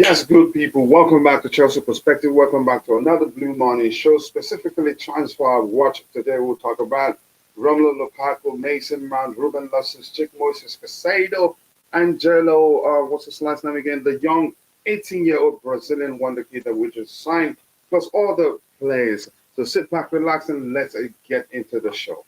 Yes, good people. Welcome back to Chelsea Perspective. Welcome back to another Blue Morning show, specifically transfer watch. Today we'll talk about Romelu Lukaku, Mason Mount, Ruben Loftus-Cheek, Moises Caicedo, Angelo, what's his last name again? The young 18-year-old Brazilian wonder kid that we just signed, plus all the players. So sit back, relax, and let's get into the show.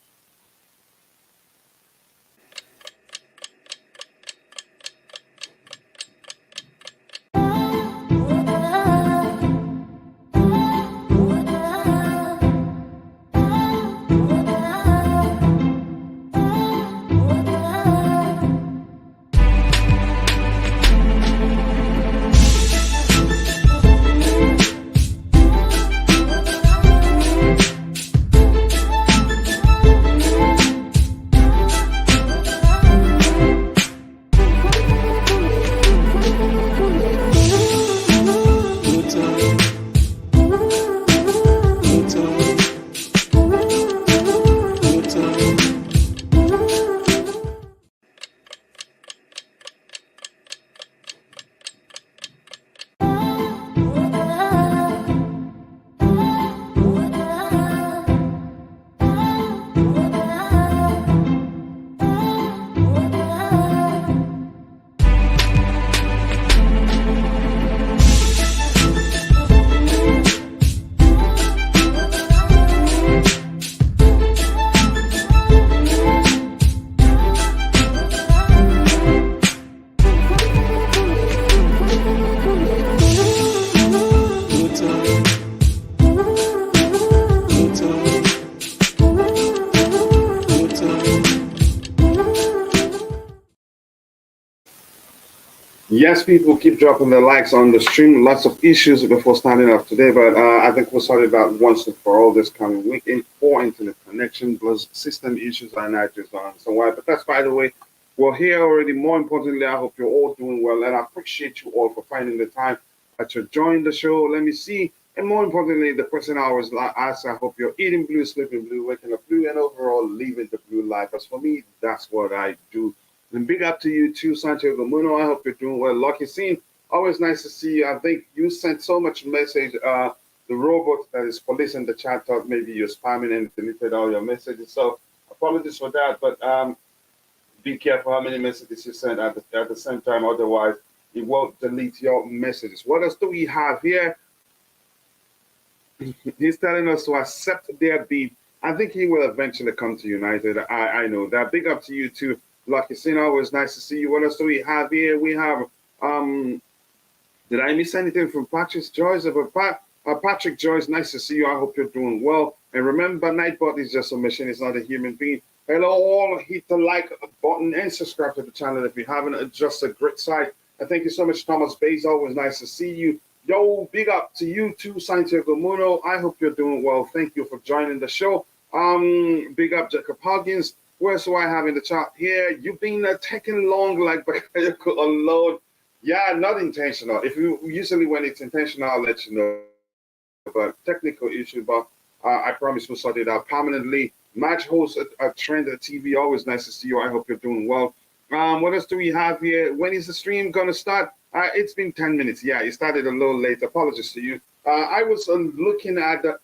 Yes, people keep dropping their likes on the stream. Lots of issues before starting off today, but I think we'll sort it out once and for all this coming week. In poor internet connection plus system issues are not just on so why. But that's by the way. We're here already. More importantly, I hope you're all doing well, and I appreciate you all for finding the time to join the show. Let me see. And more importantly, the question I was asked, I hope you're eating blue, sleeping blue, waking up blue, and overall living the blue life. As for me, that's what I do. And big up to you too, Santiago Muno. I hope you're doing well. Lucky Scene, always nice to see you. I think you sent so much message. The robot that is policing the chat thought maybe you're spamming and deleted all your messages. So apologies for that. But be careful how many messages you send at the same time. Otherwise, it won't delete your messages. What else do we have here? He's telling us to accept their beat. I think he will eventually come to United. I know that. Big up to you too. Lucky Sin, always nice to see you. What else do we have here? We have, did I miss anything from Patrick Joyce? Patrick Joyce, nice to see you. I hope you're doing well. And remember, Nightbot is just a machine. It's not a human being. Hello all. Hit the like button and subscribe to the channel if you haven't. It's just a great site. And thank you so much, Thomas Bays. Always nice to see you. Yo, big up to you too, Santiago Muno. I hope you're doing well. Thank you for joining the show. Big up, Jacob Huggins. Where do I have in the chat here? You've been taking long like Bakayoko unload. Yeah, not intentional. If you usually when it's intentional, I'll let you know. But technical issue, but I promise we'll sort it out permanently. Match host at Trend TV. Always nice to see you. I hope you're doing well. What else do we have here? When is the stream gonna start? It's been 10 minutes. Yeah, it started a little late. Apologies to you. I was looking at the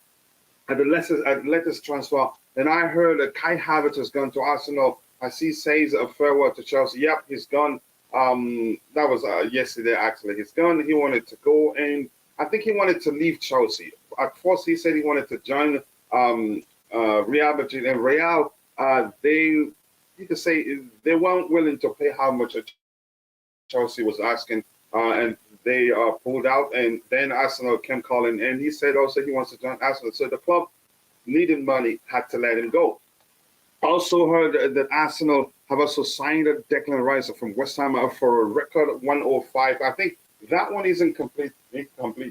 latest transfer. And I heard that Kai Havertz has gone to Arsenal. I see says a farewell to Chelsea. Yep, he's gone. That was yesterday, actually. He's gone. He wanted to go, and I think he wanted to leave Chelsea. At first, he said he wanted to join Real Madrid. And Real, you could say they weren't willing to pay how much Chelsea was asking, and they pulled out. And then Arsenal came calling, and he said also he wants to join Arsenal. So the club needing money, had to let him go. Also heard that Arsenal have also signed a Declan Rice from West Ham for a record 105. I think that one isn't complete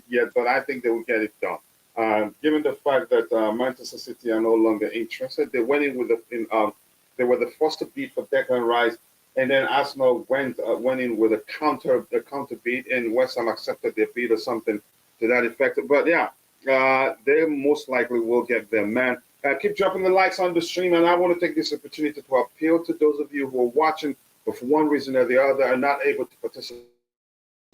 yet, but I think they will get it done. Given the fact that Manchester City are no longer interested, they went in with they were the first to bid for Declan Rice, and then Arsenal went in with a counter bid, and West Ham accepted their bid or something to that effect. But yeah. They most likely will get their man. Keep dropping the likes on the stream, and I want to take this opportunity to appeal to those of you who are watching, but for one reason or the other are not able to participate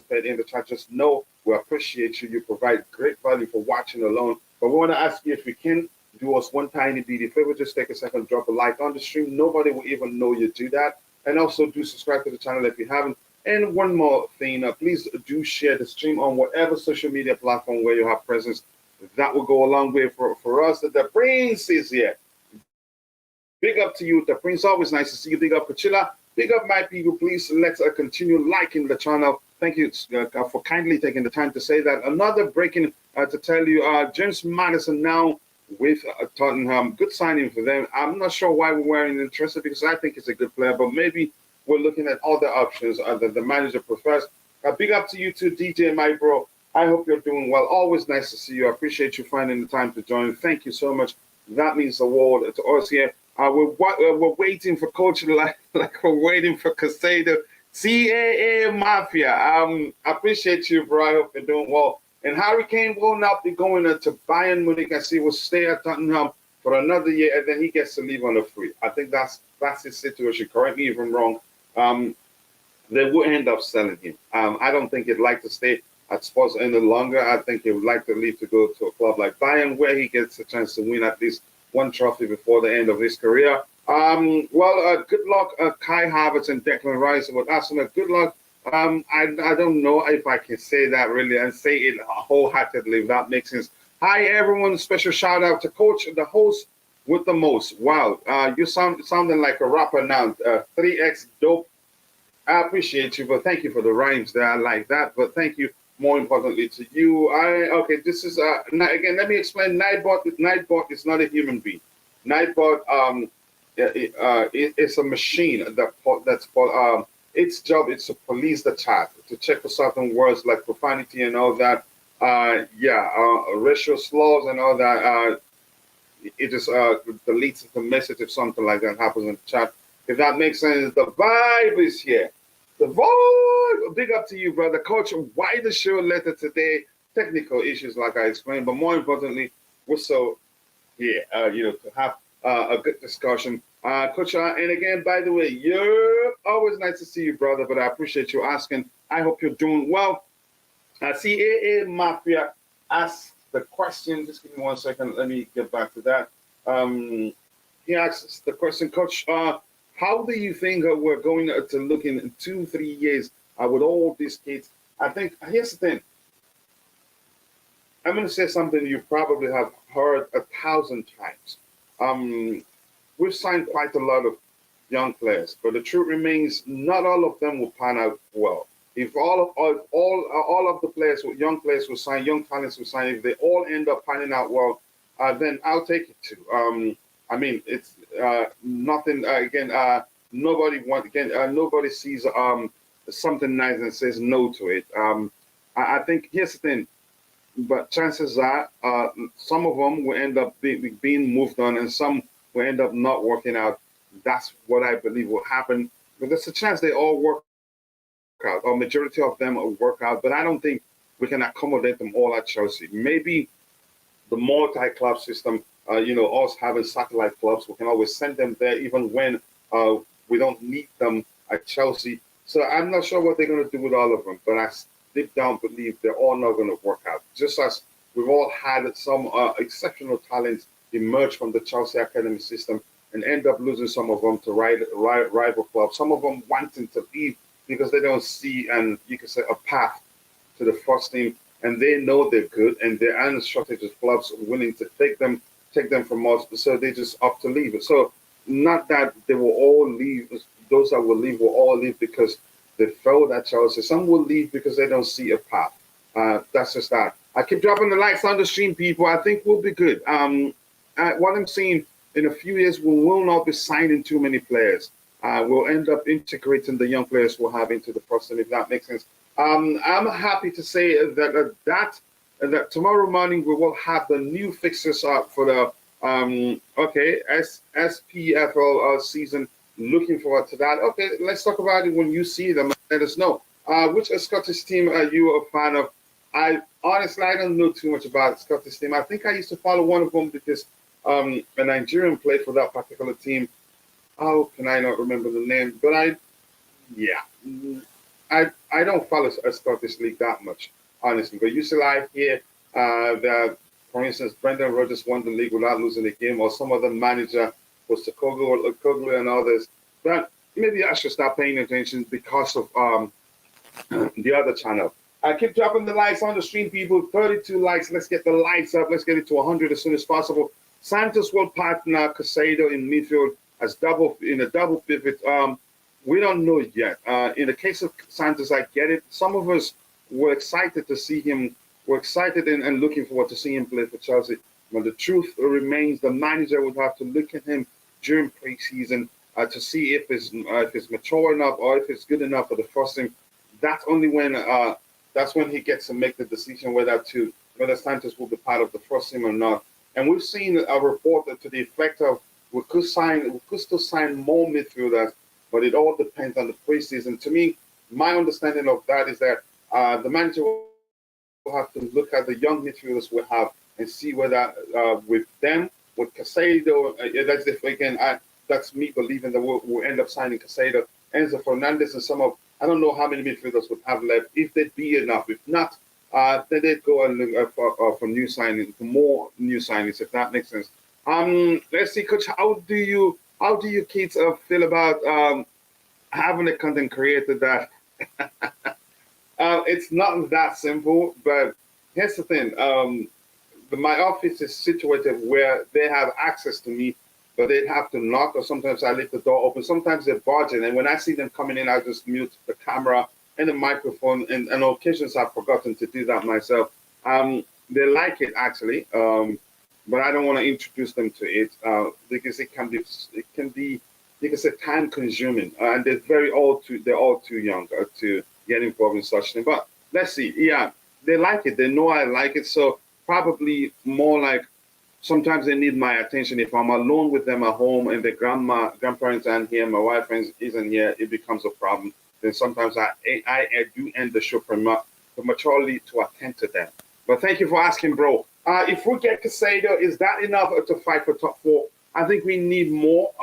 participate in the chat, just know we appreciate you. You provide great value for watching alone. But we want to ask you if you can do us one tiny beady favor, just take a second, drop a like on the stream. Nobody will even know you do that. And also do subscribe to the channel if you haven't. And one more thing, please do share the stream on whatever social media platform where you have presence. That will go a long way for us. The Prince is here. Big up to you, the Prince. Always nice to see you. Big up, Pachilla. Big up, my people. Please let's continue liking the channel. Thank you for kindly taking the time to say that. Another breaking to tell you, James Maddison now with Tottenham. Good signing for them. I'm not sure why we're interested because I think he's a good player, but maybe we're looking at other options that the manager prefers. Big up to you too, DJ, my bro. I hope you're doing well. Always nice to see you. I appreciate you finding the time to join. Thank you so much. That means the world to us here. We're waiting for Coach like we're waiting for Caicedo. CAA Mafia. I appreciate you, bro. I hope you're doing well. And Harry Kane will not be going to Bayern Munich. I see will stay at Tottenham for another year, and then he gets to leave on a free. I think that's his situation. Correct me if I'm wrong. They will end up selling him. I don't think he'd like to stay at Spurs any longer. I think he would like to leave to go to a club like Bayern, where he gets a chance to win at least one trophy before the end of his career. Good luck, Kai Havertz and Declan Rice with Arsenal. Good luck. I don't know if I can say that really and say it wholeheartedly, if that makes sense. Hi, everyone. Special shout out to Coach, the host with the most. Wow, you sounding like a rapper now. 3X dope. I appreciate you, but thank you for the rhymes there. I like that, but thank you more importantly to you. Okay, this is again. Let me explain. Nightbot is not a human being. Nightbot it's a machine that's its job is to police the chat, to check for certain words like profanity and all that. Racial slurs and all that. It just deletes the message if something like that happens in the chat. If that makes sense, the vibe is here. The vibe. Big up to you, brother. Coach, why the show later today? Technical issues, like I explained, but more importantly, we're so here, to have a good discussion. Coach, and again, by the way, you're always nice to see you, brother, but I appreciate you asking. I hope you're doing well. CAA Mafia asked the question. Just give me 1 second. Let me get back to that. He asks the question, Coach, how do you think we're going to look in 2-3 years with all these kids? I think, here's the thing. I'm going to say something you probably have heard 1,000 times. We've signed quite a lot of young players, but the truth remains, not all of them will pan out well. If all of the players, young players will sign, young talents will sign, if they all end up panning out well, then I'll take it too. It's nothing. Nobody sees something nice and says no to it. I think here's the thing, but chances are some of them will end up being moved on, and some will end up not working out. That's what I believe will happen. But there's a chance they all work out, or majority of them will work out. But I don't think we can accommodate them all at Chelsea. Maybe the multi-club system. Us having satellite clubs, we can always send them there even when we don't need them at Chelsea. So I'm not sure what they're going to do with all of them, but I deep down believe they're all not going to work out. Just as we've all had some exceptional talents emerge from the Chelsea academy system and end up losing some of them to rival clubs. Some of them wanting to leave because they don't see, and you can say, a path to the first team, and they know they're good, and there aren't shortage of clubs willing to take them from us, so they just opt to leave it. So not that they will all leave, those that will leave will all leave because they failed at Chelsea. Some will leave because they don't see a path. That's just that. I keep dropping the likes on the stream, people. I think we'll be good. What I'm seeing in a few years, we will not be signing too many players. We'll end up integrating the young players we'll have into the first team, if that makes sense. I'm happy to say that tomorrow morning we will have the new fixtures up for the SPFL season. Looking forward to that. Okay, let's talk about it when you see them. Let us know. Which Scottish team are you a fan of? I don't know too much about the Scottish team. I think I used to follow one of them because a Nigerian played for that particular team. How can I not remember the name? But I don't follow a Scottish league that much, honestly. But usually I hear that, for instance, Brendan Rodgers won the league without losing a game, or some other manager was to Koglu and others. But maybe I should start paying attention because of the other channel. I keep dropping the likes on the stream, people. 32 likes. Let's get the likes up. Let's get it to 100 as soon as possible. Santos will partner Caicedo in midfield as a double pivot. We don't know yet. In the case of Santos, I get it. Some of us were excited to see him. We're excited and looking forward to seeing him play for Chelsea. But the truth remains, the manager would have to look at him during preseason to see if it's mature enough or if it's good enough for the first team. That's only when he gets to make the decision whether Santos will be part of the first team or not. And we've seen a report to the effect of we could still sign more midfielders, but it all depends on the preseason. To me, my understanding of that is that the manager will have to look at the young midfielders we have and see whether with Caicedo, that's if we can. That's me believing that we'll end up signing Caicedo, Enzo Fernandez, and some of. I don't know how many midfielders would have left, if they'd be enough. If not, then they'd go and look for new signings, for more new signings, if that makes sense. Let's see, Coach. How do you kids feel about having a content creator that it's not that simple? But here's the thing: my office is situated where they have access to me, but they'd have to knock, or sometimes I leave the door open. Sometimes they're barging, and when I see them coming in, I just mute the camera and the microphone, and on occasions I've forgotten to do that myself. They like it, actually, but I don't want to introduce them to it because it can be, you can say, time-consuming, and they're all too young to get involved in such thing. But let's see. Yeah, they like it. They know I like it, so probably more like, sometimes they need my attention. If I'm alone with them at home and the grandparents aren't here, my wife isn't here, it becomes a problem. Then sometimes I do end the show prematurely to attend to them. But thank you for asking, bro. If we get Caicedo, is that enough to fight for top four? I think we need more.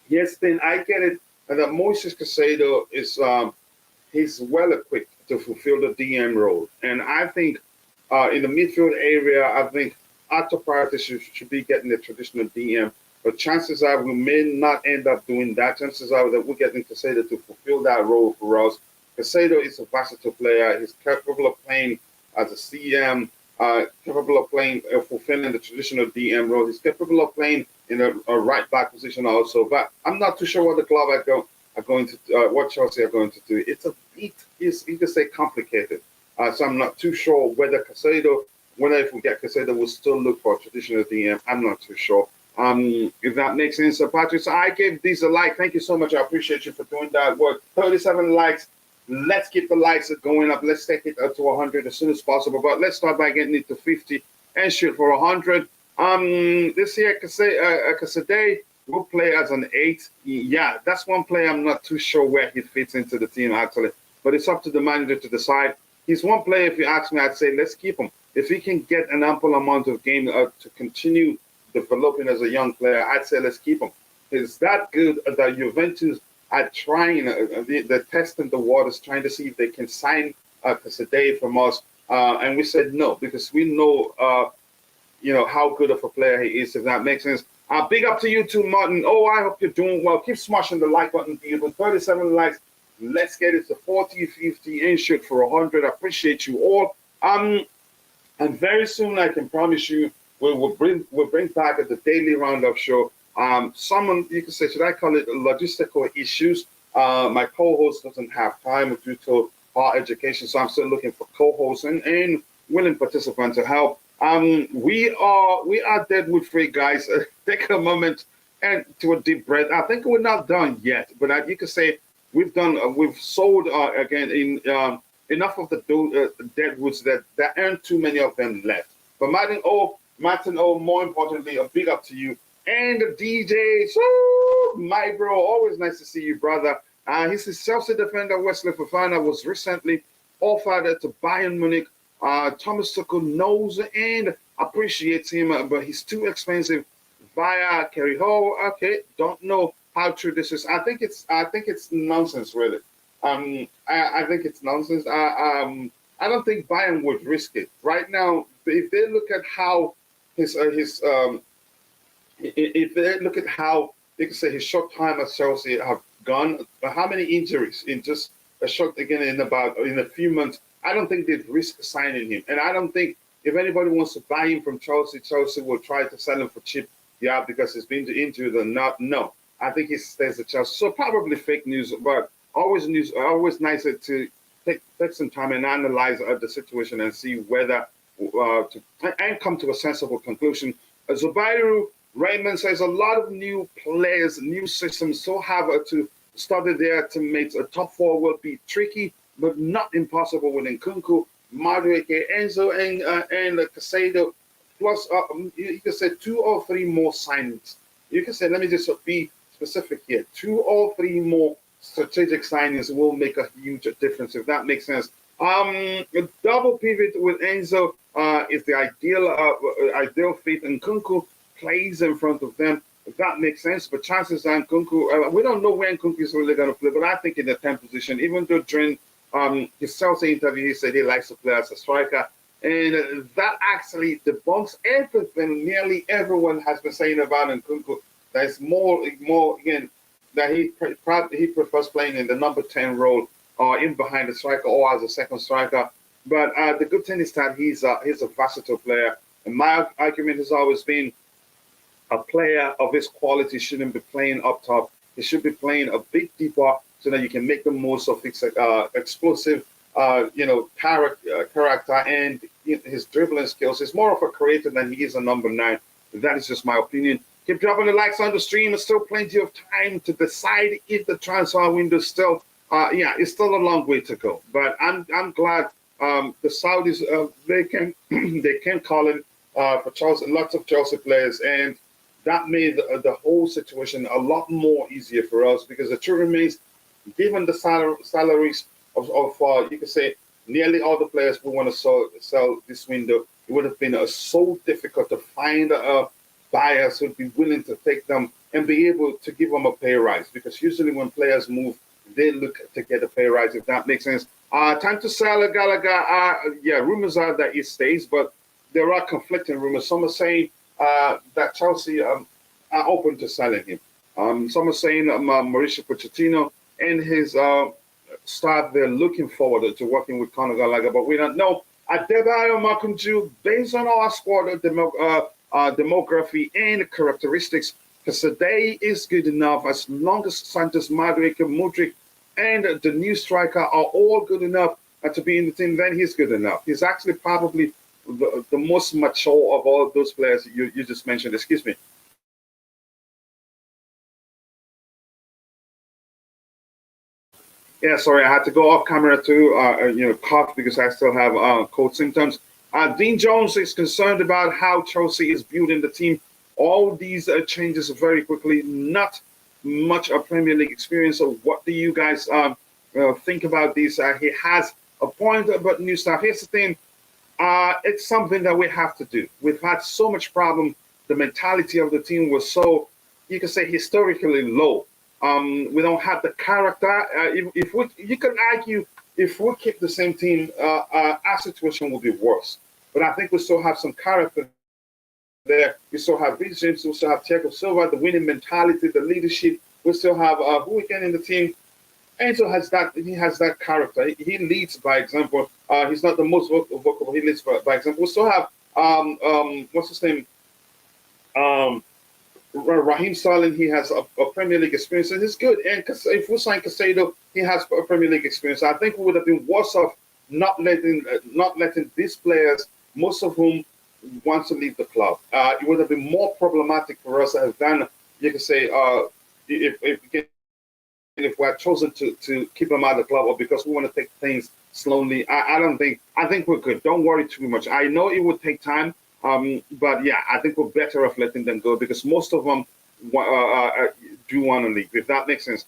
Yes, then I get it that Moises Caicedo is he's well equipped to fulfill the DM role, and I think in the midfield area, I think our top priority should be getting the traditional DM, but chances are we may not end up doing that. Chances are that we're getting Caicedo to fulfill that role for us. Caicedo is a versatile player. He's capable of playing as a CM, capable of playing, fulfilling the traditional DM role. He's capable of playing in a right-back position also, but I'm not too sure what the club are going to, what Chelsea are going to do. It's a bit, you could say, complicated. So I'm not too sure whether if we get Caicedo, we'll still look for a traditional DM. I'm not too sure. If that makes sense. So, Patrick, so I gave these a like. Thank you so much. I appreciate you for doing that work. 37 likes. Let's keep the likes going up. Let's take it up to 100 as soon as possible. But let's start by getting it to 50 and shoot for 100. This year, Caicedo will play as an 8. Yeah, that's one player I'm not too sure where he fits into the team, actually. But it's up to the manager to decide. He's one player, if you ask me, I'd say let's keep him. If he can get an ample amount of game to continue developing as a young player, I'd say let's keep him. He's that good that Juventus are trying, they're testing the waters, trying to see if they can sign Caicedo from us. And we said no, because we know, how good of a player he is, if that makes sense. Big up to you too, Martin. Oh, I hope you're doing well. Keep smashing the like button, people. 37 likes. Let's get it to 40, 50, and shoot for 100. I appreciate you all. And very soon, I can promise you, we'll bring back the daily roundup show. Someone, you can say, should I call it logistical issues? My co-host doesn't have time due to our education, so I'm still looking for co-hosts and willing participants to help. We are Deadwood free, guys. Take a moment and to a deep breath. I think we're not done yet, but you can say we've sold again in enough of the Deadwoods that there aren't too many of them left. But Martin O, more importantly, a big up to you. And the DJ, so my bro, always nice to see you, brother. He's a Chelsea defender, Wesley Fofana, was recently offered to Bayern Munich. Thomas Tuchel knows and appreciates him, but he's too expensive via Kerry Hall. Okay, don't know how true this is. I think it's nonsense, really. I think it's nonsense. I don't think Bayern would risk it right now. If they look at how his if they look at how they can say his short time at Chelsea have gone, how many injuries in just a short again in a few months. I don't think they'd risk signing him, and I don't think if anybody wants to buy him from Chelsea, Chelsea will try to sell him for cheap. Yeah, because he's been injured or not. No, I think he stays at Chelsea. So probably fake news, but always nicer to take some time and analyze the situation and see whether and come to a sensible conclusion. Zubairu Raymond says a lot of new players, new systems, so have to study their teammates. A top four will be tricky, but not impossible with Nkunku, Madueke, Enzo, and Caicedo. Plus, you can say 2 or 3 more signings. You can say, let me just be specific here. 2 or 3 more strategic signings will make a huge difference, if that makes sense. A double pivot with Enzo is the ideal fit. Nkunku plays in front of them. If that makes sense, but chances are Nkunku, we don't know where Nkunku is really going to play, but I think in the 10th position, even though during his Chelsea interview, he said he likes to play as a striker. And that actually debunks everything nearly everyone has been saying about Nkunku. There's more again, that he prefers playing in the number 10 role or in behind the striker or as a second striker. But the good thing is that he's a versatile player. And my argument has always been a player of his quality shouldn't be playing up top. He should be playing a bit deeper so that you can make the most of his explosive, character and his dribbling skills. He's more of a creator than he is a number 9. That is just my opinion. Keep dropping the likes on the stream. There's still plenty of time to decide if the transfer window still, it's still a long way to go. But I'm glad the Saudis they can call it for Chelsea, lots of Chelsea players, and that made the whole situation a lot more easier for us because the truth remains, given the salaries of you could say nearly all the players we want to sell this window, it would have been so difficult to find buyers who'd be willing to take them and be able to give them a pay rise, because usually when players move, they look to get a pay rise, if that makes sense. Time to sell Gallagher. Rumors are that he stays, but there are conflicting rumors. Some are saying that Chelsea are open to selling him. Some are saying Mauricio Pochettino and his staff, they're looking forward to working with Conor Gallagher, but we don't know. Adebayo Makunju, based on our squad demography and characteristics, Caicedo is good enough as long as Santos, Madueke, Mudryk, and the new striker are all good enough to be in the team, then he's good enough. He's actually probably the most mature of all those players you just mentioned. Excuse me. Yeah, sorry, I had to go off camera to cough because I still have cold symptoms. Dean Jones is concerned about how Chelsea is building the team. All these changes very quickly. Not much of Premier League experience. So what do you guys think about this? He has a point about new stuff. Here's the thing. It's something that we have to do. We've had so much problem. The mentality of the team was so, you can say, historically low. We don't have the character. You can argue if we keep the same team, our situation will be worse. But I think we still have some character there. We still have vision. We still have Thiago Silva, the winning mentality, the leadership. We still have who again in the team. Enzo has that. He has that character. He leads by example. He's not the most vocal. He leads by example. We still have what's his name? Raheem Sterling. He has a Premier League experience, and he's good. And if we sign Caicedo, he has a Premier League experience. I think we would have been worse off not letting these players, most of whom want to leave the club. It would have been more problematic for us than you can say if we had chosen to keep them out of the club, or because we want to take things slowly. I think we're good. Don't worry too much. I know it would take time, but yeah, I think we're better off letting them go because most of them do want to leave, if that makes sense.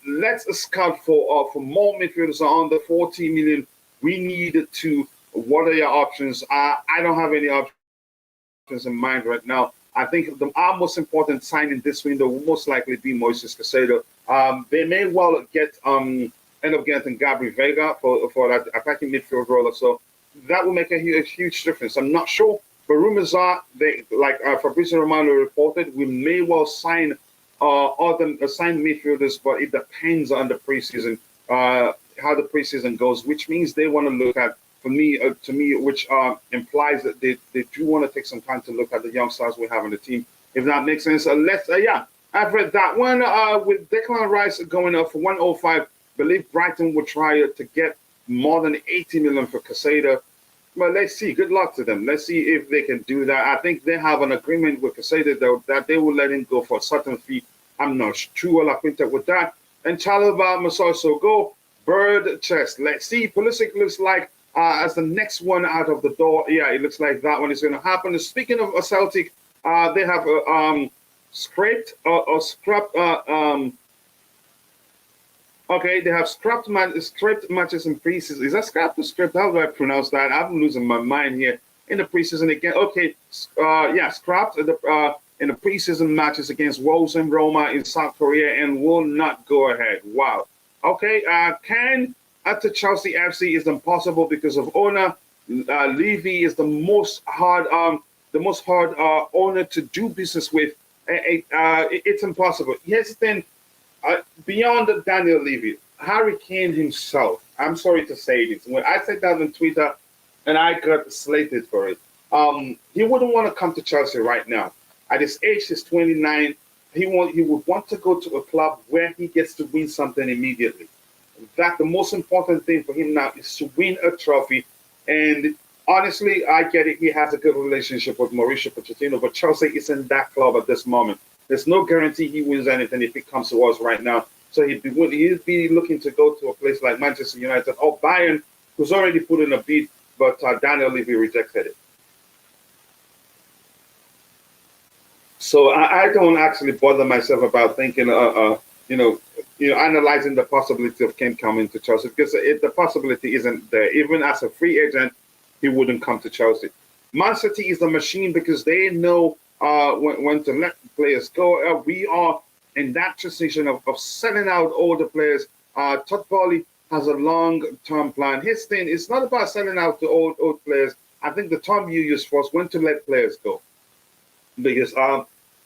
Let's scout for more midfielders under 40 million. We need to. What are your options? I don't have any options in mind right now. I think our most important signing this window will most likely be Moises Caicedo. They may well get end up getting Gabri Veiga for that attacking midfield role. So that will make a huge difference. I'm not sure, but rumors are they like Fabrizio Romano reported, we may well sign other assigned midfielders, but it depends on the preseason, how the preseason goes, which means they want to look at, for me, to me, which implies that they do want to take some time to look at the young stars we have on the team, if that makes sense. I've read that one with Declan Rice going up for 105. Believe Brighton will try to get more than 80 million for Caicedo. But let's see. Good luck to them. Let's see if they can do that. I think they have an agreement with Caicedo, though, that they will let him go for a certain fee. I'm not too well acquainted with that. And Chalobah must also go. Bird chest. Let's see. Pulisic looks like as the next one out of the door. Yeah, it looks like that one is going to happen. Speaking of Celtic, they have scraped or scrapped. Okay, they have scrapped matches in preseason. Is that scrapped or scrapped? How do I pronounce that? I'm losing my mind here. In the preseason again. Okay, scrapped in the preseason matches against Wolves and Roma in South Korea and will not go ahead. Wow. Okay, can at the Chelsea FC is impossible because of owner. Levy is the most hard owner to do business with. It's impossible. Here's the thing. Beyond Daniel Levy, Harry Kane himself, I'm sorry to say this, when I said that on Twitter and I got slated for it, he wouldn't want to come to Chelsea right now. At his age, he's 29, he would want to go to a club where he gets to win something immediately. That the most important thing for him now is to win a trophy. And honestly, I get it. He has a good relationship with Mauricio Pochettino, but Chelsea isn't that club at this moment. There's no guarantee he wins anything if he comes to us right now. So he'd be looking to go to a place like Manchester United or Bayern, who's already put in a bid, but Daniel Levy rejected it. So I don't actually bother myself about thinking, analyzing the possibility of Kane coming to Chelsea, because the possibility isn't there. Even as a free agent, he wouldn't come to Chelsea. Man City is a machine because they know when to let players go. We are in that transition of selling out all the players. Todd Boehly has a long-term plan. His thing is not about selling out the old players. I think the term you use was when to let players go. Because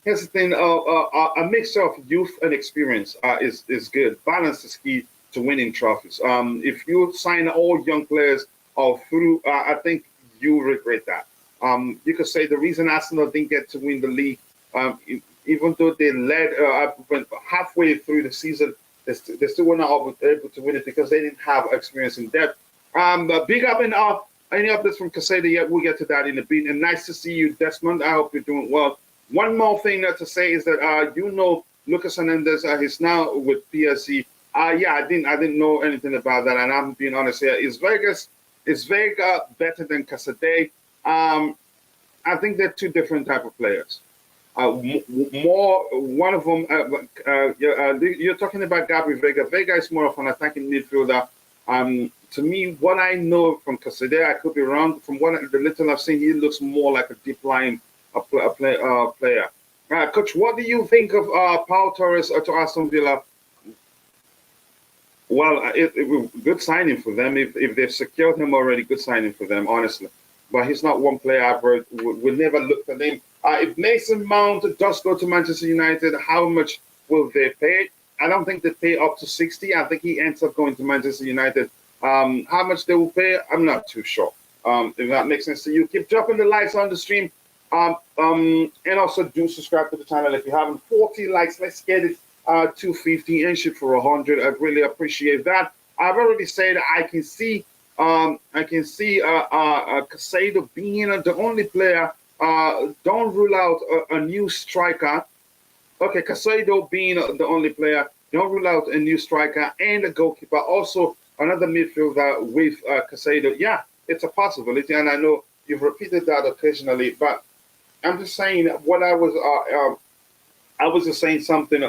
here's the thing, a mixture of youth and experience is good. Balance is key to winning trophies. If you sign all young players all through, I think you regret that. You could say the reason Arsenal didn't get to win the league, even though they led halfway through the season, they still were not able to win it because they didn't have experience in depth. But big up in any updates from Caicedo yet? We'll get to that in a bit. And nice to see you, Desmond. I hope you're doing well. One more thing to say is that Lucas Hernandez is now with PSG. I didn't know anything about that, and I'm being honest here. Is Veiga better than Caicedo? I think they're two different type of players. One of them, you're talking about Gabri Veiga. Veiga is more of an attacking midfielder. To me, what I know from Caicedo, I could be wrong. From the little I've seen, he looks more like a deep line player. Coach, what do you think of Pau Torres to Aston Villa? Well, good signing for them. If they've secured him already, good signing for them, honestly. But he's not one player I've heard. We'll never look at him. If Mason Mount does go to Manchester United, how much will they pay? I don't think they pay up to 60. I think he ends up going to Manchester United. How much they will pay, I'm not too sure. If that makes sense to you, keep dropping the likes on the stream. And also do subscribe to the channel if you haven't. 40 likes, let's get it 250 and shoot for 100. I'd really appreciate that. I've already said I can see Caicedo being the only player. Don't rule out a new striker. Okay, Caicedo being the only player. Don't rule out a new striker and a goalkeeper. Also, another midfielder with Caicedo. Yeah, it's a possibility, and I know you've repeated that occasionally. But I'm just saying what I was just saying something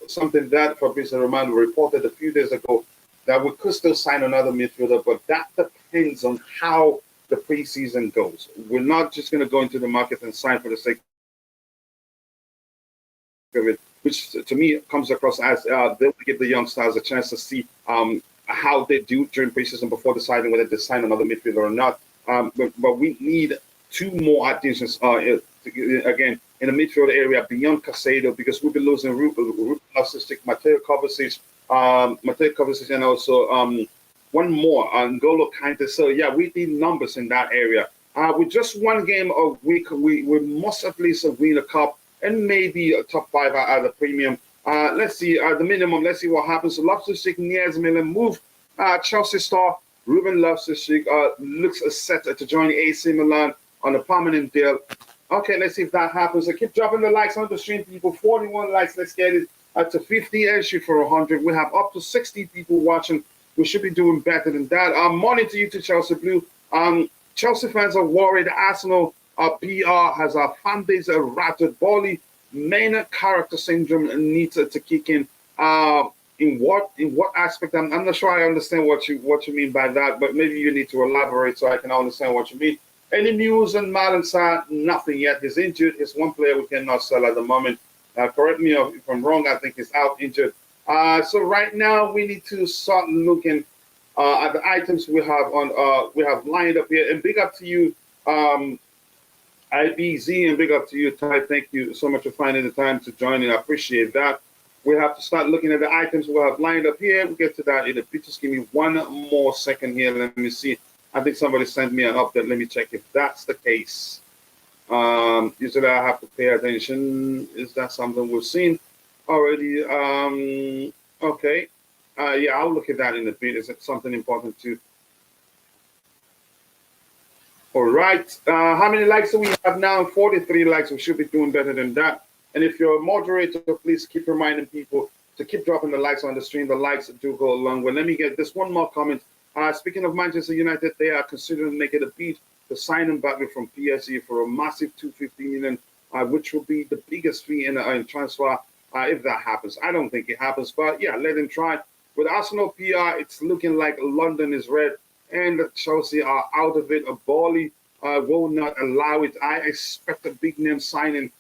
something that Fabrizio Romano reported a few days ago, that we could still sign another midfielder, but that depends on how the preseason goes. We're not just going to go into the market and sign for the sake of it, which to me comes across as they will give the young stars a chance to see how they do during preseason before deciding whether to sign another midfielder or not. But we need two more additions again in the midfield area beyond Caicedo, because we'll be losing Ruben Loftus-Cheek, Mateo Kovacic, and also one more, N'Golo Kante. So yeah, we need numbers in that area. With just one game a week, we must at least win a cup and maybe a top 5 at the premium. Let's see, the minimum. Let's see what happens. Loftus-Cheek nears Milan move. Chelsea star Ruben Loftus-Cheek looks set to join AC Milan on a permanent deal. Okay, let's see if that happens. Keep dropping the likes on the stream, people. 41 likes. Let's get it to 50 and shoot for 100. We have up to 60 people watching. We should be doing better than that. Morning to you to Chelsea Blue. Chelsea fans are worried. Arsenal PR has a fan base rattled. Boehly main character syndrome needs to kick in. In what aspect? I'm not sure I understand what you mean by that, but maybe you need to elaborate so I can understand what you mean. Any news on Milan's side? Nothing yet. He's injured. He's one player we cannot sell at the moment. Correct me if I'm wrong. I think he's out injured. So right now we need to start looking at the items we have lined up here. And big up to you, IBZ, and big up to you, Ty. Thank you so much for finding the time to join in. I appreciate that. We have to start looking at the items we have lined up here. We'll get to that in a bit. Just give me one more second here. Let me see. I think somebody sent me an update. Let me check if that's the case. Usually I have to pay attention. Is that something we've seen already? Okay. Yeah, I'll look at that in a bit. Is it something important too? All right. How many likes do we have now? 43 likes. We should be doing better than that. And if you're a moderator, please keep reminding people to keep dropping the likes on the stream. The likes do go a long way. Let me get this one more comment. Speaking of Manchester United, they are considering making a bid to sign Mbappe from PSG for a massive 250 million, which will be the biggest fee in transfer if that happens. I don't think it happens, but yeah, let him try. With Arsenal PR, it's looking like London is red and Chelsea are out of it. Boehly will not allow it. I expect a big name signing,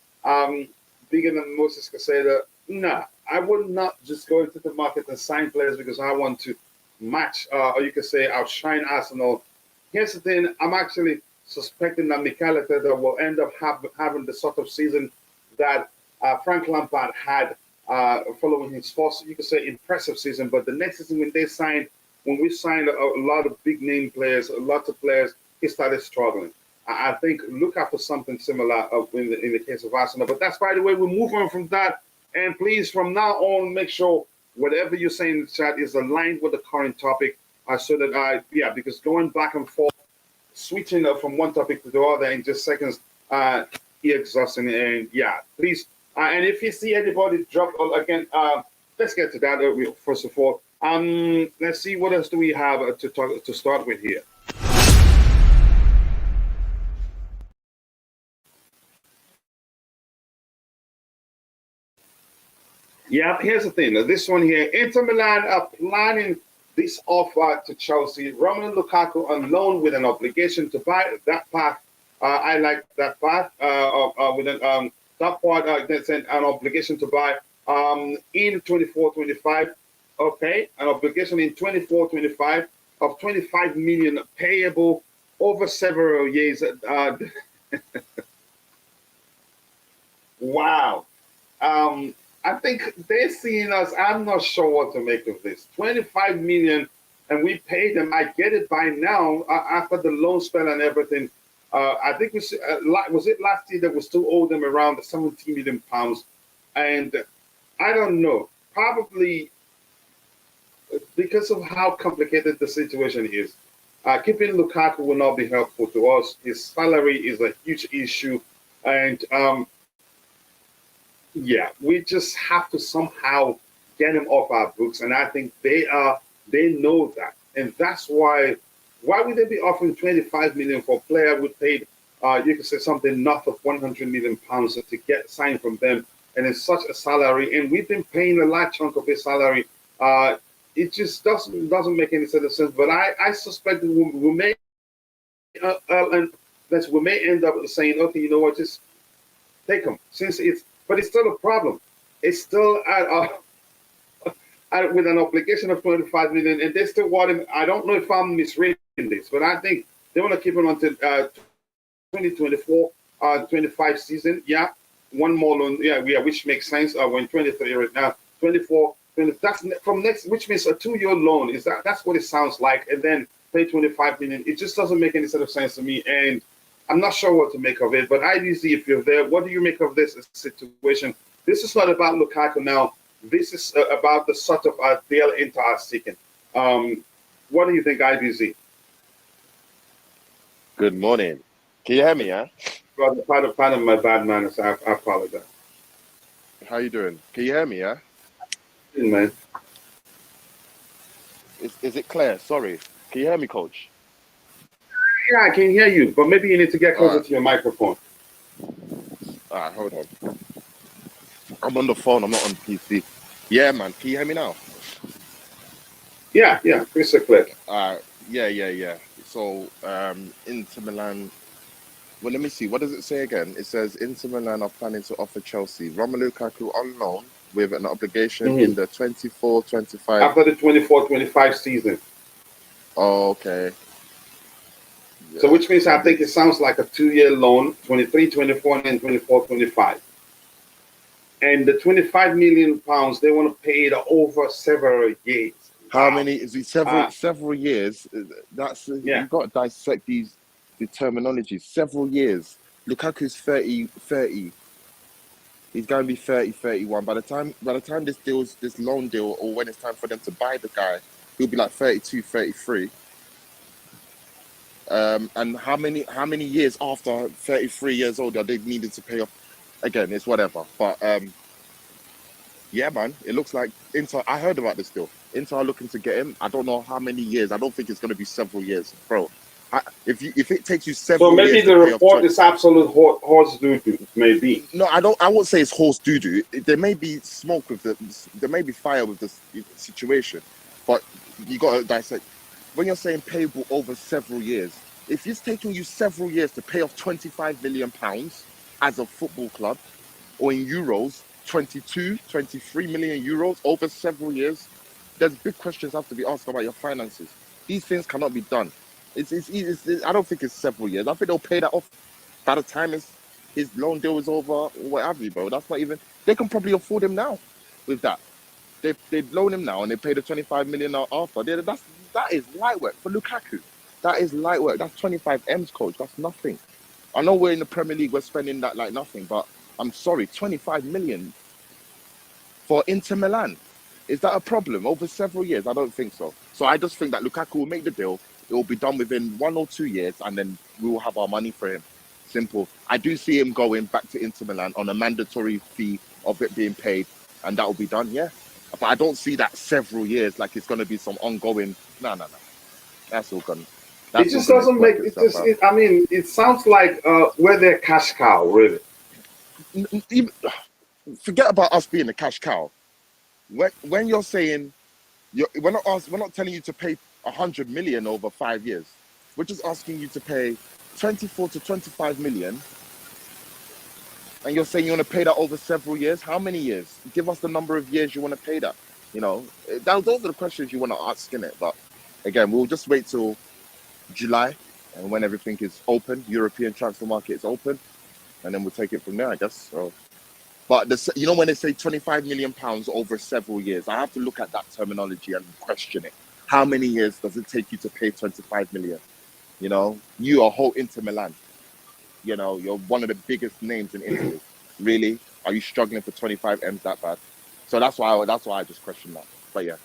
bigger than Moises Caicedo. Nah, I would not just go into the market and sign players because I want to match, or you could say outshine Arsenal. Here's the thing, I'm actually suspecting that Mikel Arteta will end up having the sort of season that Frank Lampard had following his first, you could say, impressive season. But the next season when we signed a lot of big name players, lots of players, he started struggling. I think look out for something similar in the case of Arsenal. But that's, by the way, we'll move on from that. And please, from now on, make sure whatever you say in the chat is aligned with the current topic, so that because going back and forth, switching from one topic to the other in just seconds, exhausting. And yeah, please. And if you see anybody drop again, let's get to that first of all. Let's see what else do we have to start with here. Yeah, here's the thing. This one here, Inter Milan are planning this offer to Chelsea. Romelu Lukaku on loan with an obligation to buy. That path, I like that path. With that part, that's an obligation to buy in 24-25. Okay, an obligation in 24-25 of 25 million payable over several years. Wow. I think they're seeing us. I'm not sure what to make of this. 25 million, and we paid them. I get it by now after the loan spell and everything. I think was it last year that we still owe them around 17 million pounds, and I don't know. Probably because of how complicated the situation is. Keeping Lukaku will not be helpful to us. His salary is a huge issue, and yeah, we just have to somehow get him off our books, and I think they know that, and that's why would they be offering 25 million for a player we paid you could say something north of 100 million pounds to get signed from them, and it's such a salary, and we've been paying a large chunk of his salary. It just doesn't make any sense. But I suspect that we may we may end up saying, okay, you know what, just take him, since it's. But it's still a problem. It's still with an obligation of 25 million, and they still want him. I don't know if I'm misreading this, but I think they want to keep him until 2024, 25 season. Yeah, one more loan. Yeah, which makes sense. We're in 23 right now. 24, 20, that's from next, which means a 2-year loan. That's what it sounds like, and then pay 25 million. It just doesn't make any sort of sense to me, and I'm not sure what to make of it. But IDZ, if you're there, what do you make of this situation? This is not about Lukaku now. This is about the sort of deal Inter are seeking. What do you think, IDZ? Good morning. Can you hear me, yeah? Brother, pardon my bad manners. I apologize. How you doing? Can you hear me, yeah? Hey, man. Is it clear? Sorry. Can you hear me, Coach? Yeah, I can hear you, but maybe you need to get closer to your microphone. All right, hold on. I'm on the phone. I'm not on PC. Yeah, man. Can you hear me now? Yeah, crystal clear. Yeah. So, Inter Milan. Well, let me see. What does it say again? It says Inter Milan are planning to offer Chelsea Romelu Lukaku on loan with an obligation in the 24-25. After the 24-25 season. Oh, okay. Yeah. So which means I think it sounds like a 2-year loan, 23-24 and 24-25. And the 25 million pounds, they want to pay it over several years. How many? Is it several years? That's you've got to dissect the terminology. Several years. Lukaku's 30. He's going to be 30, 31. By the time this loan deal, or when it's time for them to buy the guy, he'll be like 32, 33. And how many years after 33 years old are they needed to pay off? Again, it's whatever. But yeah, man, it looks like Inter. I heard about this deal. Inter are looking to get him. I don't know how many years. I don't think it's going to be several years, bro. If it takes you several years. So maybe the report is absolute horse doo-doo, maybe. No, I won't say it's horse doo-doo. There may be smoke with there may be fire with this situation, but you got to dissect. When you're saying payable over several years, if it's taking you several years to pay off 25 million pounds as a football club, or in euros, 22, 23 million euros over several years, there's big questions have to be asked about your finances. These things cannot be done. I don't think it's several years. I think they'll pay that off by the time his loan deal is over, or what have you, bro. That's not even. They can probably afford him now with that. They loan him now and they pay the 25 million now after. That is light work for Lukaku. That is light work. That's 25 M's, coach. That's nothing. I know we're in the Premier League, we're spending that like nothing, but I'm sorry, 25 million for Inter Milan. Is that a problem over several years? I don't think so. So I just think that Lukaku will make the deal. It will be done within 1 or 2 years, and then we will have our money for him. Simple. I do see him going back to Inter Milan on a mandatory fee of it being paid, and that will be done, yeah. But I don't see that several years, like it's going to be some ongoing. No. That's all gone. It just doesn't make it. I mean, it sounds like we're their cash cow, really. Forget about us being the cash cow. When you're saying, we're not telling you to pay 100 million over 5 years. We're just asking you to pay 24 to 25 million. And you're saying you want to pay that over several years. How many years? Give us the number of years you want to pay that. You know, those are the questions you want to ask, innit? But again, we'll just wait till July, and when everything is open, European transfer market is open, and then we'll take it from there, I guess. So, but you know, when they say 25 million pounds over several years, I have to look at that terminology and question it. How many years does it take you to pay 25 million? You know, you are whole Inter Milan. You know, you're one of the biggest names in Italy. Really, are you struggling for 25 M's that bad? So that's why I just question that. But yeah.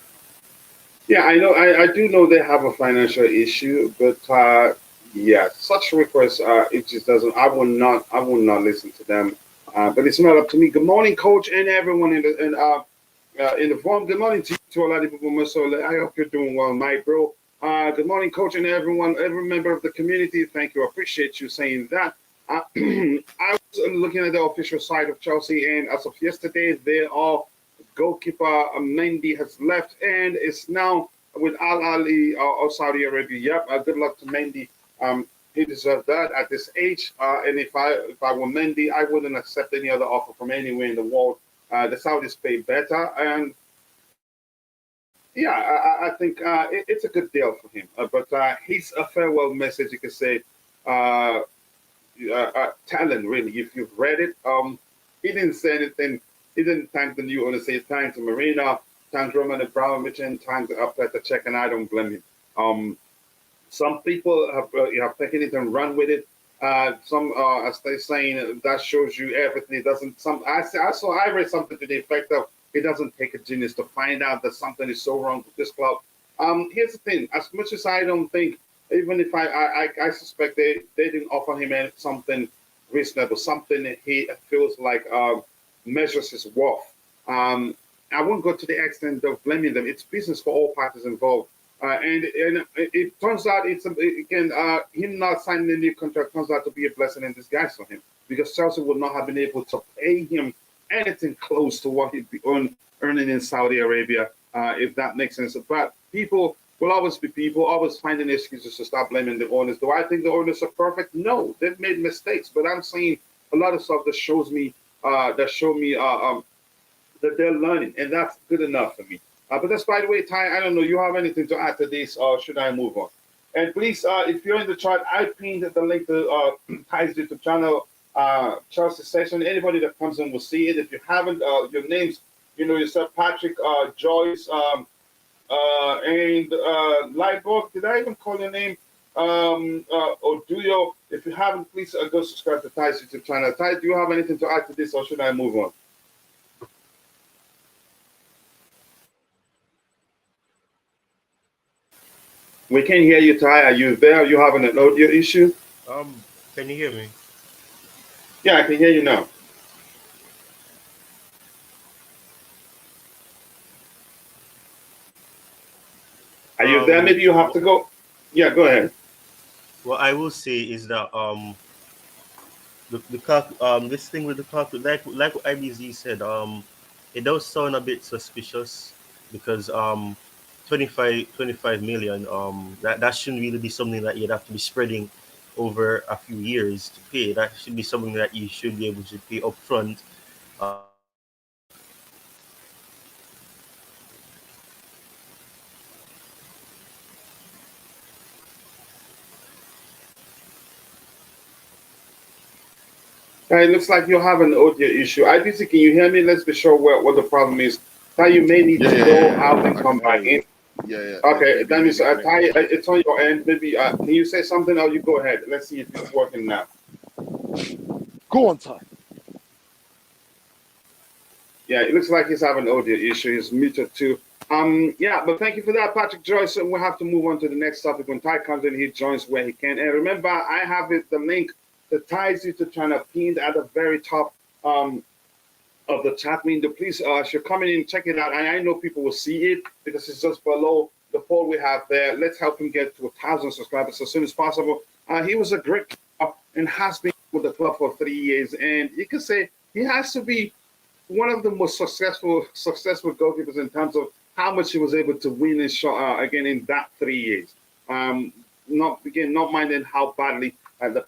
Yeah, I know. I do know they have a financial issue, but yeah, such requests, it just doesn't. I will not listen to them. But it's not up to me. Good morning, coach, and everyone in the forum. Good morning to you, Oladipo Masola. I hope you're doing well, Mike, bro. Good morning, coach, and everyone, every member of the community. Thank you. I appreciate you saying that. I was looking at the official site of Chelsea, and as of yesterday, they are. Goalkeeper Mendy has left and is now with Al Ali of Saudi Arabia. Yep, good luck to Mendy. He deserved that at this age. And if I were Mendy, I wouldn't accept any other offer from anywhere in the world. The Saudis pay better, and Yeah, I think it's a good deal for him. But he's a farewell message, you could say, uh, talent, really. If you've read it, he didn't say anything. He didn't thank the new owner, say thanks to Marina, thanks Roman Abramovich, and thanks Arteta check, and I don't blame him. Some people have taken it and run with it. Some, as they're saying, that shows you everything. It doesn't. I read something to the effect of it doesn't take a genius to find out that something is so wrong with this club. Here's the thing: as much as I don't think, even if I suspect they didn't offer him something reasonable, something that he feels like measures his worth. I won't go to the extent of blaming them. It's business for all parties involved. And it turns out again him not signing a new contract turns out to be a blessing in disguise for him because Chelsea would not have been able to pay him anything close to what he'd be earning in Saudi Arabia, if that makes sense. But people will always be people, always finding excuses to start blaming the owners. Do I think the owners are perfect? No, they've made mistakes. But I'm saying a lot of stuff that shows me that they're learning, and that's good enough for me. But that's, by the way, Ty, I don't know, you have anything to add to this, or should I move on? And please, if you're in the chat, I pinned the link to Ty's YouTube channel, Chelsea session. Anybody that comes in will see it. If you haven't, your names, you know yourself, Patrick, Joyce, and Lightbook. Did I even call your name? Oduyo. If you haven't, please go subscribe to Ty's YouTube channel. Ty, do you have anything to add to this, or should I move on? We can hear you, Ty. Are you there? Are you having an audio issue? Can you hear me? Yeah, I can hear you now. Are you there? Maybe you have to go. Yeah, go ahead. What I will say is that this thing with the calc, like what IBZ said, it does sound a bit suspicious because 25 million, that shouldn't really be something that you'd have to be spreading over a few years to pay. That should be something that you should be able to pay upfront. It looks like you have an audio issue. IBC, can you hear me? Let's be sure what the problem is. Ty, you may need to go out and come back in. Yeah. Okay, that means Ty, it's on your end. Maybe can you say something, or you go ahead? Let's see if it's working now. Go on, Ty. Yeah, it looks like he's having an audio issue. He's muted too. Yeah, but thank you for that, Patrick Joyce. So we'll have to move on to the next topic. When Ty comes in, he joins where he can. And remember, I have the link that ties you to channel pinned at the very top of the chat window. Please, if you're coming in, check it out. And I know people will see it because it's just below the poll we have there. Let's help him get to 1,000 subscribers as soon as possible. He was a great and has been with the club for 3 years. And you can say he has to be one of the most successful goalkeepers in terms of how much he was able to win and shot again in that 3 years. Not minding how badly the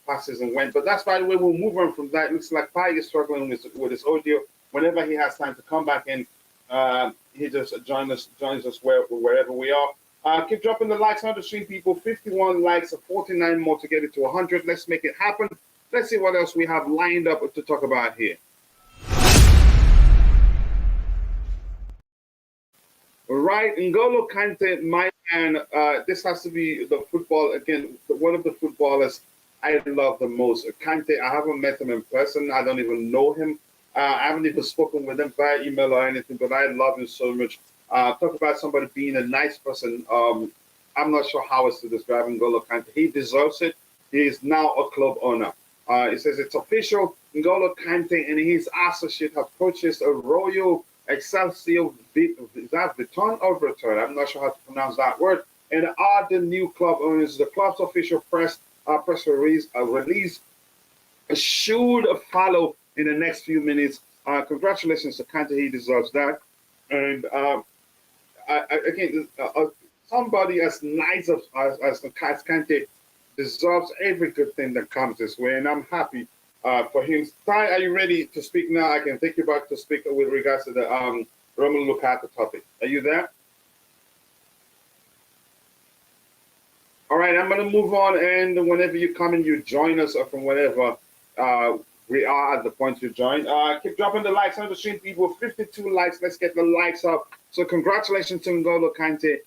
past season went, but that's, by the way, we'll move on from that. It looks like Pai is struggling with his audio. Whenever he has time to come back in, he just joins us wherever we are. Keep dropping the likes on the stream, people. 51 likes, 49 more to get it to 100. Let's make it happen. Let's see what else we have lined up to talk about here. Right, N'Golo Kante, my man. This has to be the football again. One of the footballers I love the most. Kante. I haven't met him in person. I don't even know him. I haven't even spoken with him via email or anything. But I love him so much. Talk about somebody being a nice person. I'm not sure how else to describe N'Golo Kante. He deserves it. He is now a club owner. It says it's official. N'Golo Kante and his associate have purchased a Royal Excelsior, is that Vuitton or Vuitton? I'm not sure how to pronounce that word. And are the new club owners. The club's official press release should follow in the next few minutes. Congratulations to Kante, he deserves that. And again, somebody as nice as Kante deserves every good thing that comes this way, and I'm happy for him. Ty, are you ready to speak now? I can take you back to speak with regards to the Romelu Lukaku topic. Are you there? All right, I'm going to move on, and whenever you come and you join us from wherever we are at the point you join, keep dropping the likes on the stream, people. 52 likes. Let's get the likes up. So congratulations to N'Golo Kante.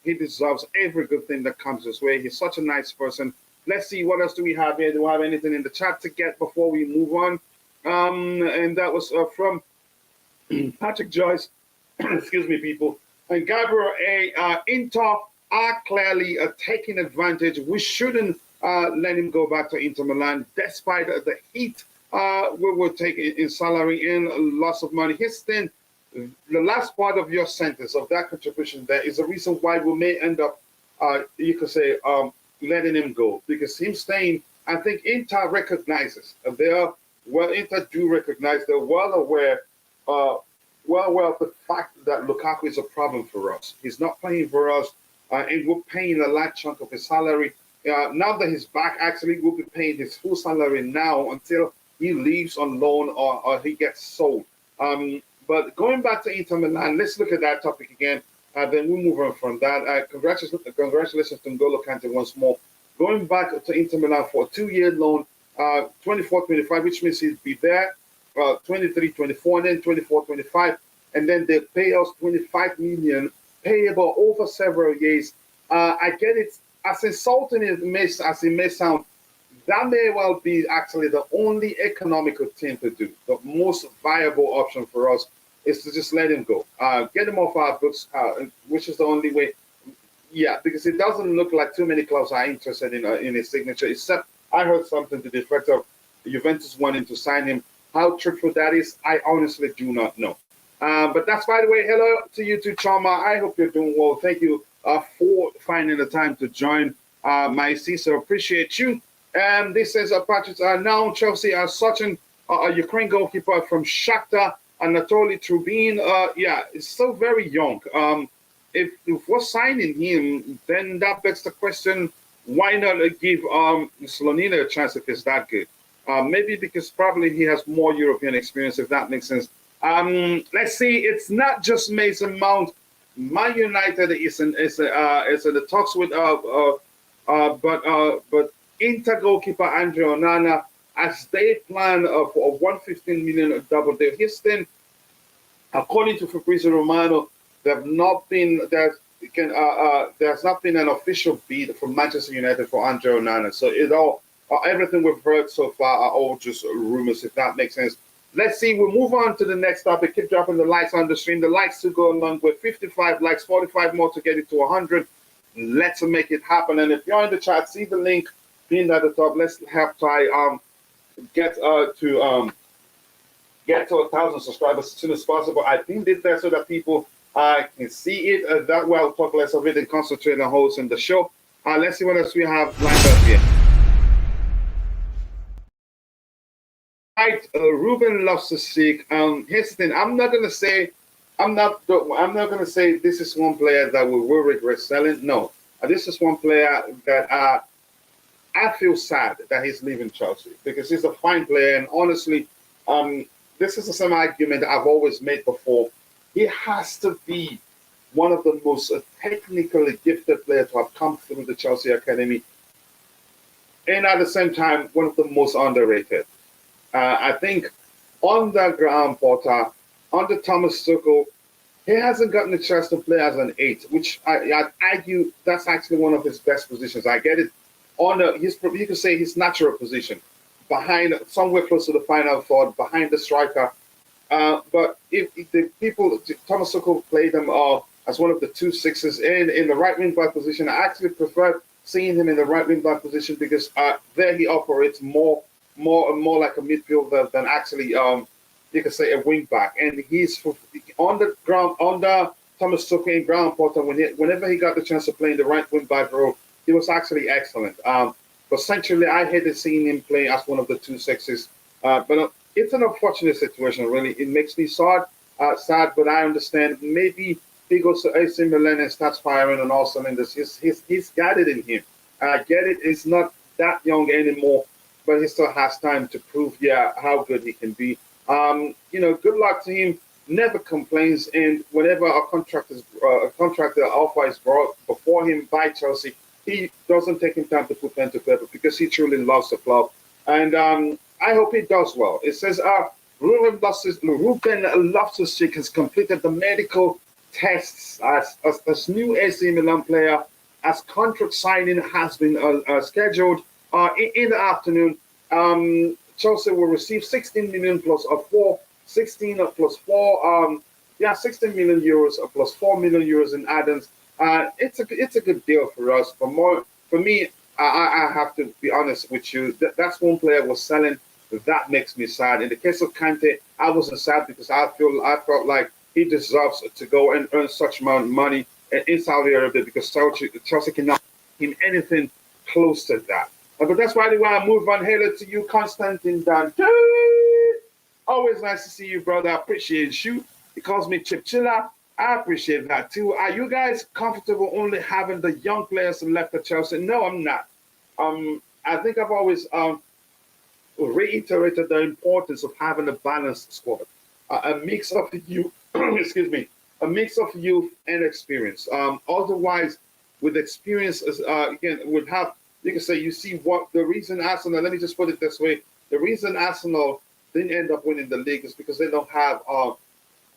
He deserves every good thing that comes his way. He's such a nice person. Let's see, what else do we have here? Do we have anything in the chat to get before we move on? And that was from Patrick Joyce. Excuse me, people. And Gabri, Inter are clearly taking advantage. We shouldn't let him go back to Inter Milan, despite the heat we will take in salary and loss of money. His thing, the last part of your sentence, of that contribution there, is the reason why we may end up, you could say, letting him go. Because him staying, I think Inter recognizes, Inter do recognize, they're well aware of the fact that Lukaku is a problem for us. He's not playing for us, and we're paying a large chunk of his salary. Now that he's back, actually, we'll be paying his full salary now until he leaves on loan or he gets sold. But going back to Inter Milan, let's look at that topic again. Then we'll move on from that. Congratulations to N'Golo Kante once more. Going back to Inter Milan for a 2-year loan, 24-25, which means he'll be there 23-24, and then 24-25, and then they pay us 25 million payable over several years. I get it. As insulting as it may sound, that may well be actually the only economical thing to do. The most viable option for us is to just let him go, get him off our books, which is the only way. Yeah, because it doesn't look like too many clubs are interested in his signature, except I heard something to the effect of Juventus wanting to sign him. How truthful that is, I honestly do not know. But that's, by the way, hello to you too, Chama. I hope you're doing well. Thank you for finding the time to join my Cecil. Appreciate you. And this says, Patrick, now Chelsea are searching a Ukraine goalkeeper from Shakhtar, Anatoly Trubin. Yeah, it's still very young. If we're signing him, then that begs the question, why not give Slonina a chance if he's that good? Maybe because probably he has more European experience, if that makes sense. Let's see, it's not just Mason Mount. Man United is in the talks with but Inter goalkeeper Andre Onana, as they plan for a 115 million double deal. Houston, according to Fabrizio Romano, there's not been an official bid from Manchester United for Andre Onana. So everything we've heard so far are all just rumors, if that makes sense. Let's see, we'll move on to the next topic. Keep dropping the likes on the stream. The likes to go along with 55 likes, 45 more to get it to 100. Let's make it happen. And if you're in the chat, see the link pinned at the top. Let's help try get to 1,000 subscribers as soon as possible. I pinned it there so that people can see it. That way I'll talk less of it and concentrate on hosting the show. Let's see what else we have lined up here. Right, Ruben Loftus-Cheek. Here's the thing. I'm not gonna say this is one player that we will regret selling. No, this is one player that I feel sad that he's leaving Chelsea, because he's a fine player, and honestly, this is the same argument I've always made before. He has to be one of the most technically gifted players to have come through the Chelsea academy, and at the same time, one of the most underrated. I think under Graham Potter, under Thomas Tuchel, he hasn't gotten a chance to play as an 8, which I'd argue that's actually one of his best positions. I get it. You could say his natural position, behind, somewhere close to the final third, behind the striker. But if the people, Thomas Tuchel played him as one of the 2 6s in the right wing back position. I actually prefer seeing him in the right wing back position, because there he operates more like a midfielder than actually you could say a wing back. And he's on the ground under Thomas Tuchel and Graham Potter. Whenever he got the chance to play in the right wing back role, he was actually excellent. But essentially, I hated seeing him play as one of the 2 6s. But it's an unfortunate situation, really. It makes me sad, but I understand. Maybe he goes to AC Milan and starts firing on all cylinders. He's got it in him. I get it. He's not that young anymore, but he still has time to prove, how good he can be. Good luck to him. Never complains, and whenever a contractor offer is brought before him by Chelsea, he doesn't take him time to put pen to paper because he truly loves the club. And I hope he does well. It says, Ruben Loftus-Cheek has completed the medical tests as new AC Milan player, as contract signing has been scheduled in the afternoon. Chelsea will receive 16 million plus a 16 plus 4, 16 million euros plus 4 million euros in add-ons. It's a good deal for us. For me, I have to be honest with you. That's one player was selling. That makes me sad. In the case of Kante, I wasn't sad because I felt like he deserves to go and earn such amount of money in Saudi Arabia because Chelsea cannot give him anything close to that. But that's why I want to move on. Hello to you, Constantine Dan. Always nice to see you, brother. I appreciate you. He calls me Chip Chilla. I appreciate that too. Are you guys comfortable only having the young players left at Chelsea? No, I'm not. I think I've always reiterated the importance of having a balanced squad, a mix of youth, excuse me, a mix of youth and experience. Otherwise, with experience, again, would have, you can say, you see what the reason Arsenal, let me just put it this way, the reason Arsenal didn't end up winning the league is because they don't have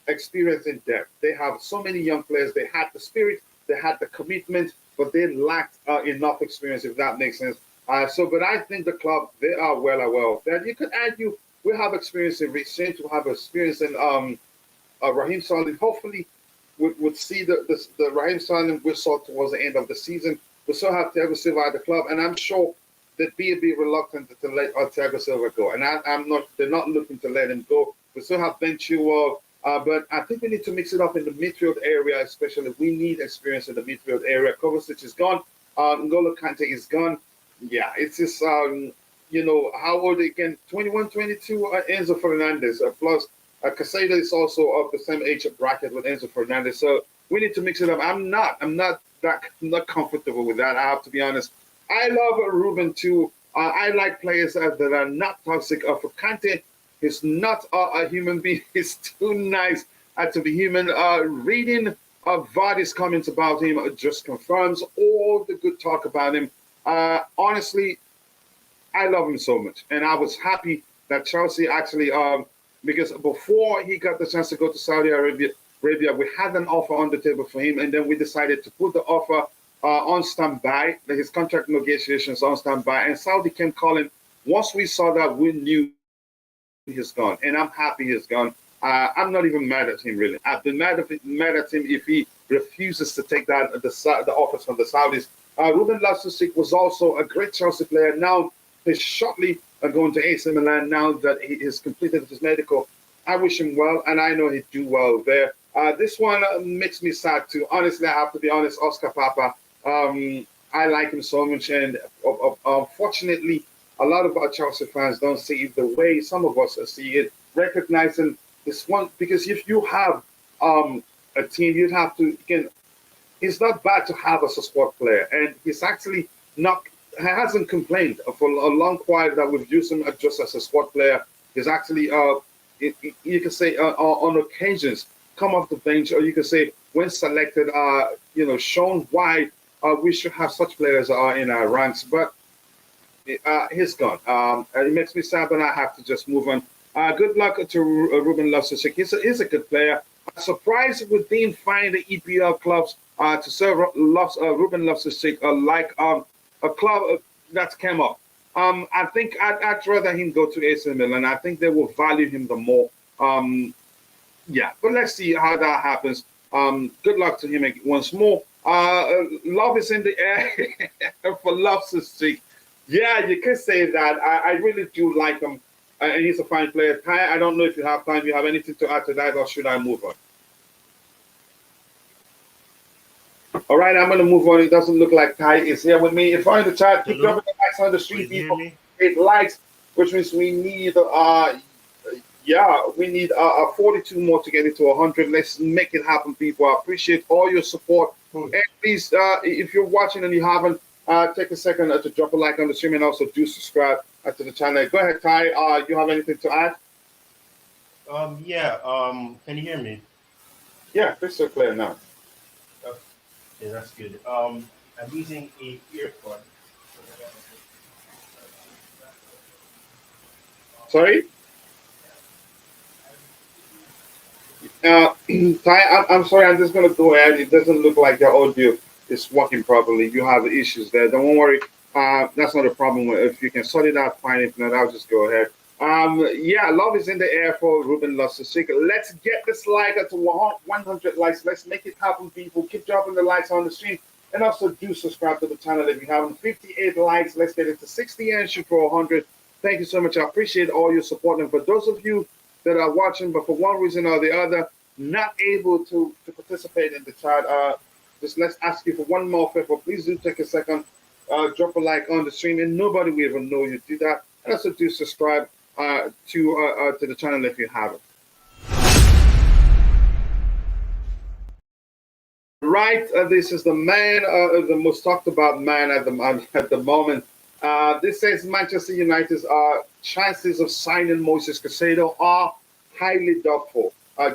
experience in depth. They have so many young players. They had the spirit, they had the commitment, but they lacked enough experience, if that makes sense. But I think the club, they are well aware of that. You could argue we have experience in Reece James, we have experience in Raheem Sterling. Hopefully, we'd see the Raheem Sterling we saw towards the end of the season. We still have Thiago Silva at the club, and I'm sure that be reluctant to let Thiago Silva go. And they're not looking to let him go. We still have Ben Chilwell, but I think we need to mix it up in the midfield area, especially. We need experience in the midfield area. Kovacic is gone. N'Golo Kante is gone. Yeah, it's just, how old again? 21, 22, Enzo Fernandez. Plus, Caicedo is also of the same age bracket with Enzo Fernandez. So we need to mix it up. I'm not comfortable with that. I have to be honest. I love Ruben too. I like players that are not toxic. For Kante, he's not a human being. He's too nice to be human. Reading Vardy's comments about him just confirms all the good talk about him. Honestly, I love him so much. And I was happy that Chelsea actually, because before he got the chance to go to Saudi Arabia, we had an offer on the table for him, and then we decided to put the offer on standby, his contract negotiations on standby, and Saudi came calling. Once we saw that, we knew he's gone, and I'm happy he's gone. I'm not even mad at him, really. I've been mad at him if he refuses to take the offers from the Saudis. Ruben Loftus-Cheek was also a great Chelsea player. Now he's shortly going to AC Milan now that he has completed his medical. I wish him well, and I know he'd do well there. This one makes me sad too. Honestly, I have to be honest, Oscar Papa. I like him so much, and unfortunately, a lot of our Chelsea fans don't see it the way some of us see it, recognizing this one, because if you have a team, you'd have to, again, it's not bad to have as a squad player, and he's actually hasn't complained for a long while that we've used him just as a squad player. He's actually, you can say, on occasions, come off the bench, or you can say, when selected, shown why we should have such players in our ranks. But he's gone. It makes me sad, but I have to just move on. Good luck to Ruben Loftus-Cheek. He's a good player. I'm surprised we didn't find the EPL clubs to serve Ruben Loftus-Cheek like a club that came up. I think I'd rather him go to AC Milan. I think they will value him the more. But let's see how that happens. Good luck to him once more. Love is in the air for Loftus-Cheek. Yeah, you could say that. I really do like him. And he's a fine player. Ty, I don't know if you have time. You have anything to add to that, or should I move on? All right, I'm going to move on. It doesn't look like Ty is here with me. If you're in the chat, keep dropping the likes on the street. People, 8 likes, which means we need, we need 42 more to get it to 100. Let's make it happen, people. I appreciate all your support. And please, if you're watching and you haven't, take a second to drop a like on the stream, and also do subscribe to the channel. Go ahead, Ty. You have anything to add? Can you hear me? Yeah, crystal clear now. Okay, that's good. I'm using a earphone. Sorry? I'm sorry, I'm just going to go ahead. It doesn't look like your audio is working properly. You have issues there. Don't worry. That's not a problem. If you can sort it out, fine. If not, I'll just go ahead. Yeah, love is in the air for Ruben Loftus-Cheek. Let's get this like to 100 likes. Let's make it happen, people. Keep dropping the likes on the stream. And also do subscribe to the channel if you haven't. 58 likes. Let's get it to 60 and shoot for 100. Thank you so much. I appreciate all your support. And for those of you that are watching, but for one reason or the other, not able to participate in the chat, just let's ask you for one more favor. Please do take a second, drop a like on the stream, and nobody will even know you do that. And also do subscribe to the channel if you haven't. Right, this is the man, the most talked about man at the moment. This says Manchester United's chances of signing Moises Caicedo are highly doubtful,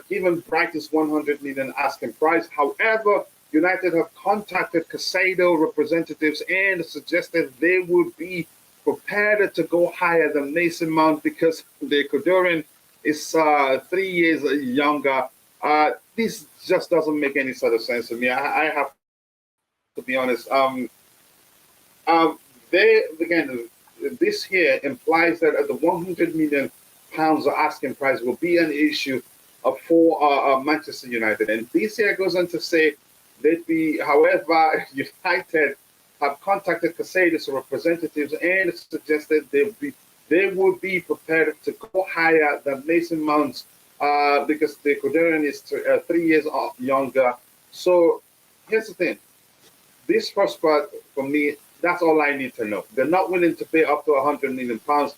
given Brighton's 100 million asking price. However, United have contacted Caicedo representatives and suggested they would be prepared to go higher than Mason Mount because the Ecuadorian is 3 years younger. This just doesn't make any sort of sense to me. I have to be honest. They again, this here implies that the 100 million pounds asking price will be an issue for Manchester United. And this here goes on to say that however, United have contacted Caicedo's representatives and suggested they would be prepared to go higher than Mason Mount because the Ecuadorian is 3 years younger. So here's the thing. This first part, for me, that's all I need to know. They're not willing to pay up to 100 million pounds.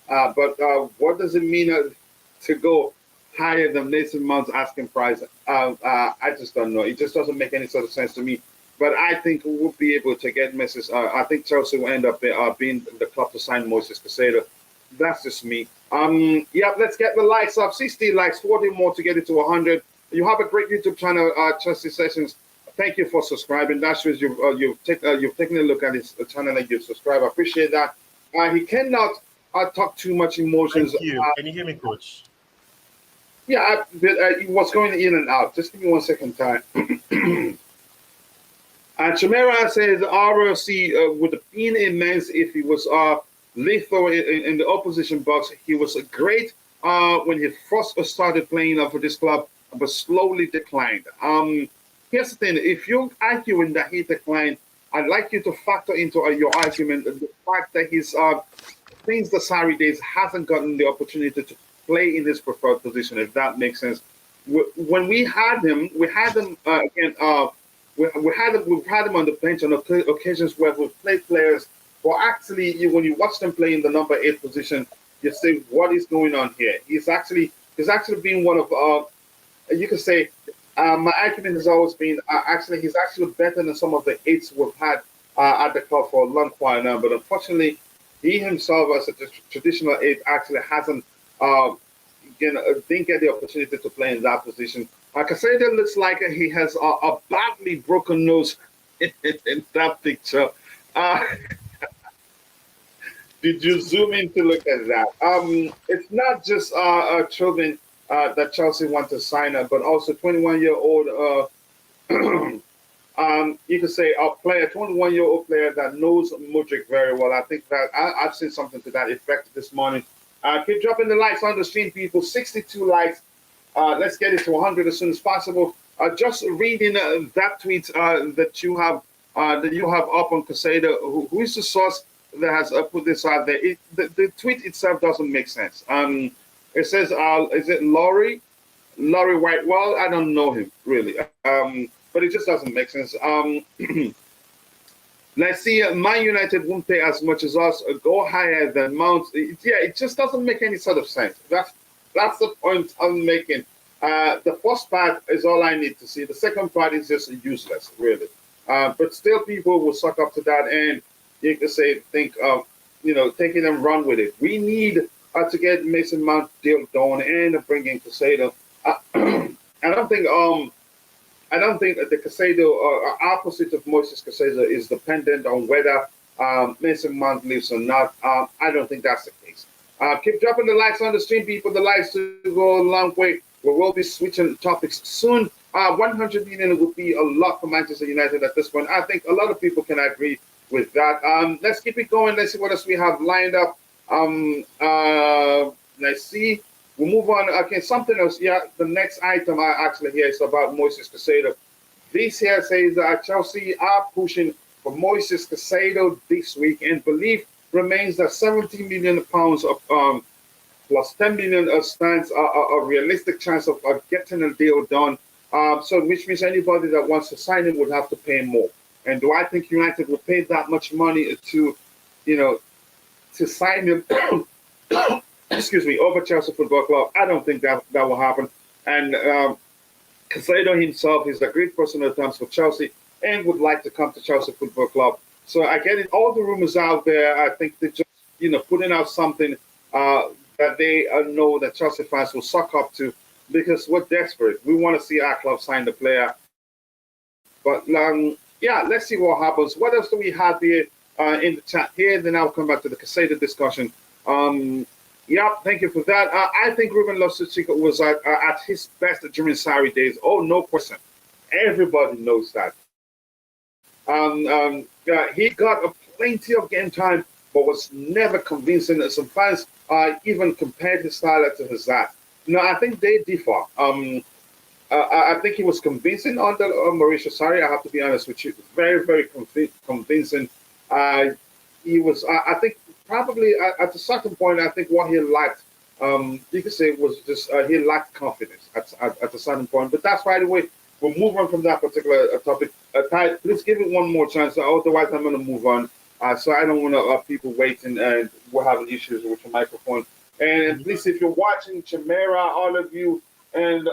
But what does it mean to go higher than Mason Mount's asking price? I just don't know. It just doesn't make any sort of sense to me. But I think we'll be able to get Mrs. I think Chelsea will end up being the club to sign Moises Caicedo. That's just me. Yeah, let's get the likes up. 60 likes, 40 more to get it to 100. You have a great YouTube channel, Chelsea Sessions. Thank you for subscribing. That shows you've taken a look at his channel and you've subscribed. I appreciate that. He cannot talk too much emotions. Thank you. Can you hear me, Coach? Yeah, it was going in and out. Just give me 1 second time. And Chimera says RLC would have been immense if he was lethal in the opposition box. He was great when he first started playing for this club, but slowly declined. Here's the thing. If you're arguing that he declined, I'd like you to factor into your argument the fact that he's since the Sarri days hasn't gotten the opportunity to play in his preferred position, if that makes sense. When we've had him again. We've had him on the bench on occasions where we've played players, but actually, when you watch them play in the number 8 position, you say, "What is going on here?" He's actually been one of you could say. My argument has always been he's actually better than some of the 8s we've had at the club for a long while now. But unfortunately, he himself, as a traditional 8, actually hasn't didn't get the opportunity to play in that position. Caicedo looks like he has a badly broken nose in that picture. Did you zoom in to look at that? It's not just children that Chelsea want to sign up, but also 21-year-old. You could say a player, 21-year-old player that knows Mudryk very well. I think that I've seen something to that effect this morning. Keep dropping the likes on the stream, people. 62 likes. Let's get it to 100 as soon as possible. Just reading that tweet that you have up on Caicedo. Who is the source that has put this out there? The tweet itself doesn't make sense. It says, is it Laurie Whitewell? I don't know him really, but it just doesn't make sense. Let's see, Man United won't pay as much as us. Go higher than Mount. It just doesn't make any sort of sense. That's the point I'm making. The first part is all I need to see. The second part is just useless, really. But still, people will suck up to that, and you can think of, taking and run with it. We need to get Mason Mount deal done and bring in Caicedo. I don't think I don't think that the Caicedo, opposite of Moises Caicedo, is dependent on whether Mason Mount lives or not. I don't think that's the case. Keep dropping the likes on the stream, people. The likes to go a long way. We will be switching topics soon. 100 million would be a lot for Manchester United at this point. I think a lot of people can agree with that. Let's keep it going. Let's see what else we have lined up. Let's see. We'll move on. Okay, something else. Yeah, the next item I actually hear is about Moises Caicedo. This here says Chelsea are pushing for Moises Caicedo this week, and belief remains that 70 million pounds of plus 10 million stands a realistic chance of getting a deal done. So, which means anybody that wants to sign him would have to pay more. And do I think United would pay that much money to, to sign him? Excuse me, over Chelsea Football Club? I don't think that will happen. And Caicedo himself is a great personal terms for Chelsea and would like to come to Chelsea Football Club. So I get it. All the rumors out there, I think they're just, putting out something that they know that Chelsea fans will suck up to, because we're desperate. We want to see our club sign the player. But yeah, let's see what happens. What else do we have here in the chat here? Then I'll come back to the Caicedo discussion. Yeah, thank you for that. I think Ruben Loftus-Cheek was at his best during Sarri days. Oh, no question. Everybody knows that. He got plenty of game time, but was never convincing. Some fans even compared his style to Hazard. No, I think they differ. I think he was convincing under Mauricio Sarri. I have to be honest with you. Very, very convincing. He was, I think, probably at a certain point, I think what he lacked, you could say, was just he lacked confidence at a certain point. But that's, by the way, we'll move on from that particular topic. Ty, please give it one more chance. Otherwise, I'm going to move on. So I don't want people waiting, and we're having issues with the microphone. And please, if you're watching, Chimera, all of you, and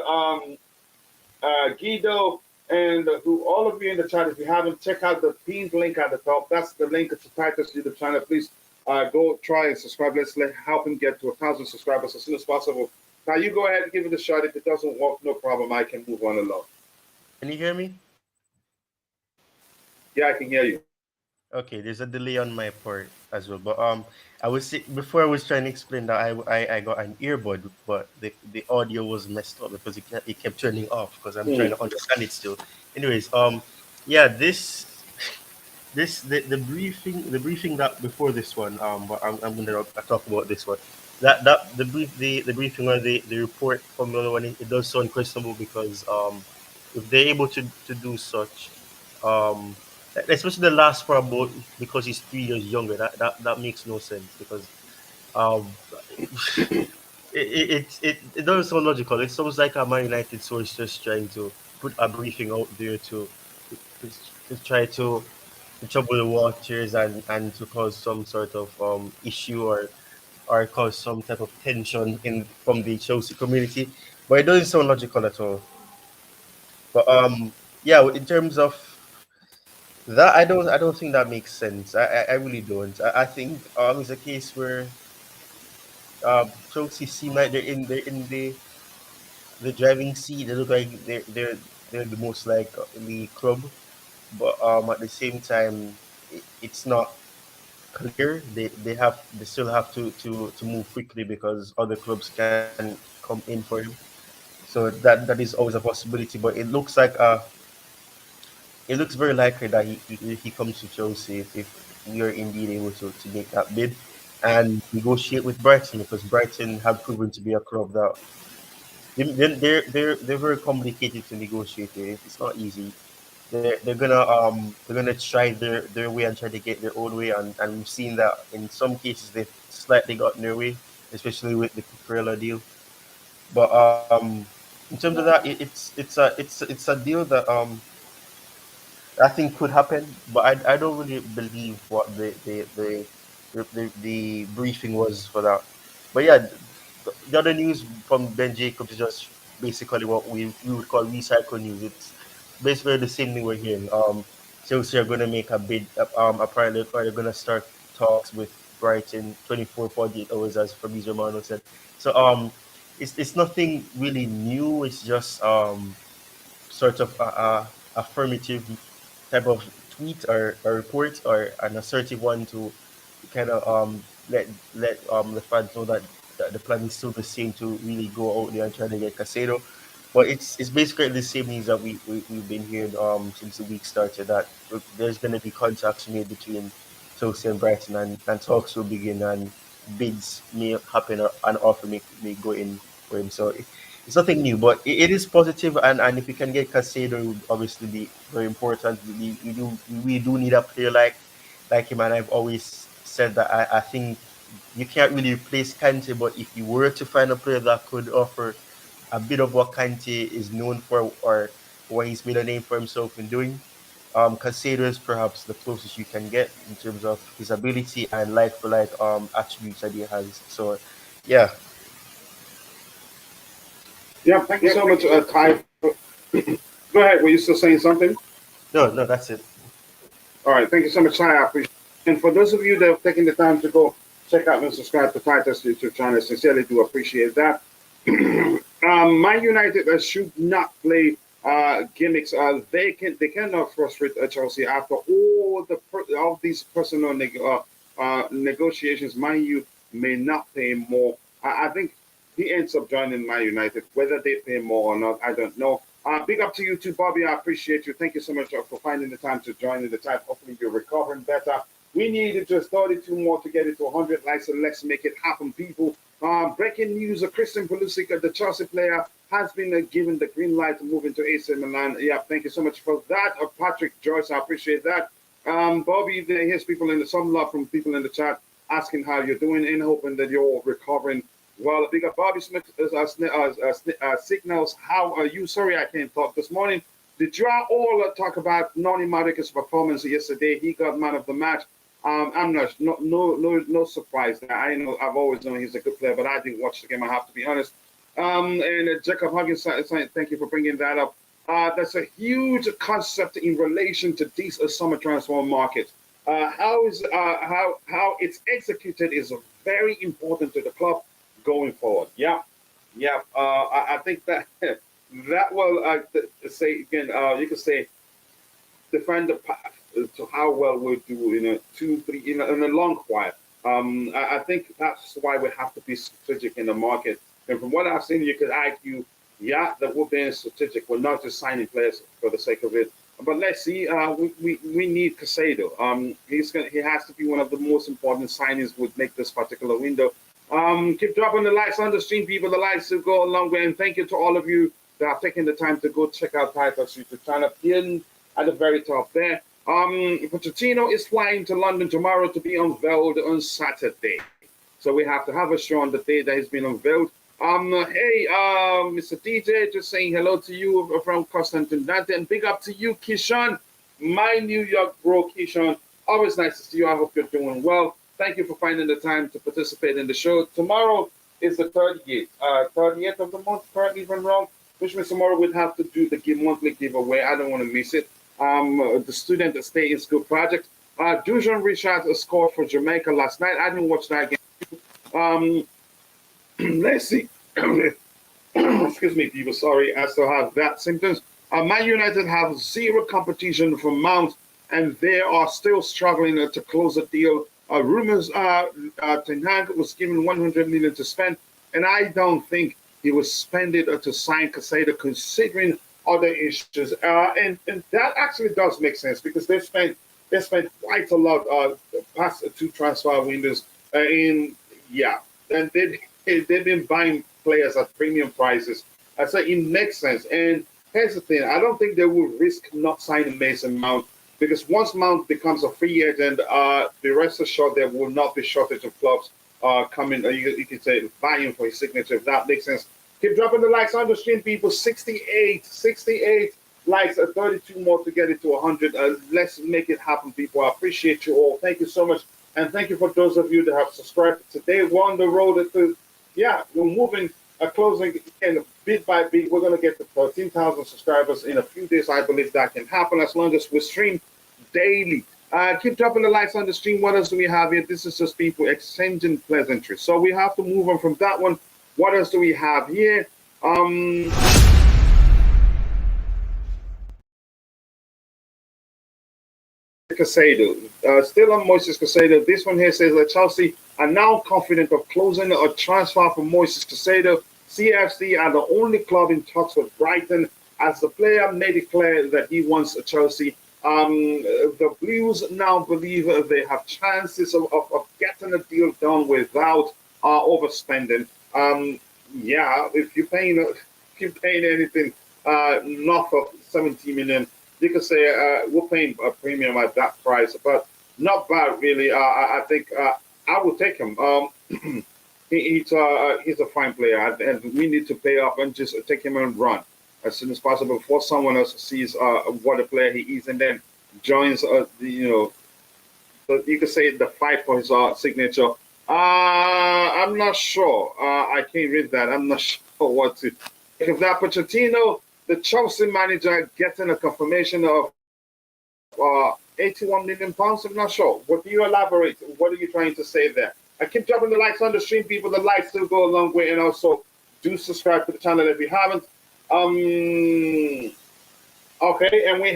Guido, and all of you in the chat, if you haven't, check out the pinned link at the top. That's the link to Titus YouTube channel. Please go try and subscribe. Let's help him get to 1,000 subscribers as soon as possible. Now, you go ahead and give it a shot. If it doesn't work, no problem. I can move on along. Can you hear me? Yeah, I can hear you. Okay, there's a delay on my part as well. But before I was trying to explain that I got an earbud, but the audio was messed up because it kept turning off because I'm trying to understand it still. Anyways, yeah, the briefing that before this one, but I'm gonna talk about this one. That the briefing or the report from the other one, it does sound questionable because if they're able to do such, especially the last part about because he's 3 years younger, that makes no sense because it doesn't sound logical. It sounds like a Man United source just trying to put a briefing out there to try to trouble the waters and to cause some sort of issue or cause some type of tension from the Chelsea community. But it doesn't sound logical at all. But yeah, in terms of that, I don't think that makes sense. I really don't. I think it's a case where Chelsea seem like they're in the driving seat. They look like they're the most likely club, but at the same time, it's not clear. They still have to move quickly because other clubs can come in for him. So that is always a possibility. But it looks like it looks very likely that he comes to Chelsea if we are indeed able to make that bid and negotiate with Brighton, because Brighton have proven to be a club that they're very complicated to negotiate with. It's not easy. They're gonna try their way and try to get their own way, and we've seen that in some cases they've slightly gotten their way, especially with the Cucurella deal. But in terms of that, it's a deal that I think could happen, but I don't really believe what the briefing was for that. But yeah, the other news from Ben Jacobs is just basically what we would call recycle news. It's basically the same thing we're hearing. Chelsea are going to make a bid. Apparently, they're going to start talks with Brighton 24, 48 hours, as Fabrizio Romano said. So it's nothing really new. It's just sort of affirmative type of tweet or report or an assertive one to kind of let the fans know that the plan is still the same to really go out there and try to get Caicedo. But it's basically the same news that we've been hearing since the week started, that there's going to be contacts made between Chelsea and Brighton, and talks will begin, and bids may happen, or an offer may go in for him. So it's nothing new, but it is positive, and if we can get Caicedo, it would obviously be very important. We do need a player like him, and I've always said that I think you can't really replace Kante, but if you were to find a player that could offer a bit of what Kante is known for, or what he's made a name for himself in doing, Caicedo is perhaps the closest you can get in terms of his ability and like for like attributes that he has. So, yeah, Yeah, thank you so much, Ty. Go ahead. Were you still saying something? no, that's it. All right. Thank you so much, Ty. I appreciate it. And for those of you that have taken the time to go check out and subscribe to Titus YouTube channel, I sincerely do appreciate that. Man United should not play gimmicks. They cannot frustrate Chelsea after all these personal negotiations. Man U may not pay more. I think he ends up joining Man United. Whether they pay more or not, I don't know. Big up to you too, Bobby. I appreciate you. Thank you so much for finding the time to join in the chat. Hopefully you're recovering better. We needed just 32 more to get it to 100 likes, so let's make it happen, people. Breaking news, Christian Pulisic, the Chelsea player, has been given the green light to move into AC Milan. Yeah, thank you so much for that. Patrick Joyce, I appreciate that. Bobby, here's some love from people in the chat asking how you're doing and hoping that you're all recovering. Well, big up Bobby Smith signals. How are you? Sorry, I can't talk this morning. Did you all talk about Noni Madueka's performance yesterday? He got man of the match. I'm no surprise there. I know I've always known he's a good player, but I didn't watch the game. I have to be honest. And Jacob Huggins, thank you for bringing that up. That's a huge concept in relation to these summer transfer markets. How it's executed is very important to the club going forward. Yeah. I think that that will say again. You could say define the path to how well we'll do in a 2-3 in a long while. I think that's why we have to be strategic in the market. And from what I've seen, you could argue, yeah, that we're being strategic. We're not just signing players for the sake of it. But let's see. We need Caicedo. He has to be one of the most important signings would make this particular window. Keep dropping the likes on the stream, people. The likes will go a long way. And thank you to all of you that have taken the time to go check out Titus YouTube channel. Here at the very top there. Pochettino is flying to London tomorrow to be unveiled on Saturday. So we have to have a show on the day that he's been unveiled. Hey, Mr. DJ, just saying hello to you from Constantinople, and big up to you, Kishan, my New York bro, Kishan. Always nice to see you. I hope you're doing well. Thank you for finding the time to participate in the show. Tomorrow is the 30th of the month, correct me if I'm wrong, which means tomorrow we'd have to do the monthly giveaway. I don't want to miss it. The Student Stay in School project. Dujon Richard scored for Jamaica last night. I didn't watch that game. Let's see. Excuse me, people. Sorry, I still have that symptoms. Man United have zero competition for Mount, and they are still struggling to close a deal. Rumors are Ten Hag was given 100 million to spend, and I don't think he will spend it to sign Caicedo, considering other issues. And that actually does make sense because they spent quite a lot past two transfer windows. And they've been buying players at premium prices. I say it makes sense. And here's the thing: I don't think they will risk not signing Mason Mount, because once Mount becomes a free agent, the rest assured there will not be shortage of clubs coming. You could say buying for his signature. If that makes sense. Keep dropping the likes on the stream, people. 68 likes, 32 more to get it to 100. Let's make it happen, people. I appreciate you all. Thank you so much. And thank you for those of you that have subscribed. Today, we're on the road to, we're moving, closing again, bit by bit. We're going to get to 13,000 subscribers in a few days. I believe that can happen as long as we stream daily. Keep dropping the likes on the stream. What else do we have here? This is just people exchanging pleasantries. So we have to move on from that one. What else do we have here? Caicedo. Still on Moises Caicedo. This one here says that Chelsea are now confident of closing a transfer for Moises Caicedo. CFC are the only club in talks with Brighton, as the player made it clear that he wants a Chelsea. The Blues now believe they have chances of getting a deal done without overspending. Yeah, if you're paying anything north of 70 million, you could say we're paying a premium at that price, but not bad really. I think I would take him. He's a fine player, and we need to pay up and just take him and run as soon as possible before someone else sees what a player he is, and then joins you could say the fight for his signature. I'm not sure. I can't read that. I'm not sure what to. If that Pochettino, the Chelsea manager, getting a confirmation of 81 million pounds, I'm not sure. What do you elaborate? What are you trying to say there? I keep dropping the likes on the stream, people. The likes still go a long way, and also do subscribe to the channel if you haven't. Okay, and we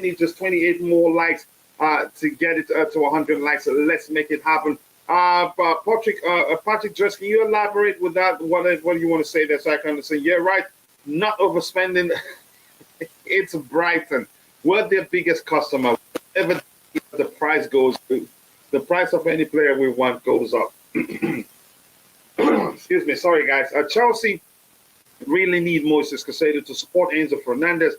need just 28 more likes to get it to 100 likes. So let's make it happen. But Patrick, just can you elaborate with that? What do you want to say there so I can understand? Yeah, right. Not overspending. It's Brighton. We're their biggest customer. Whatever the price goes, the price of any player we want goes up. Excuse me. Sorry, guys. Chelsea really need Moises Caicedo to support Enzo Fernandez,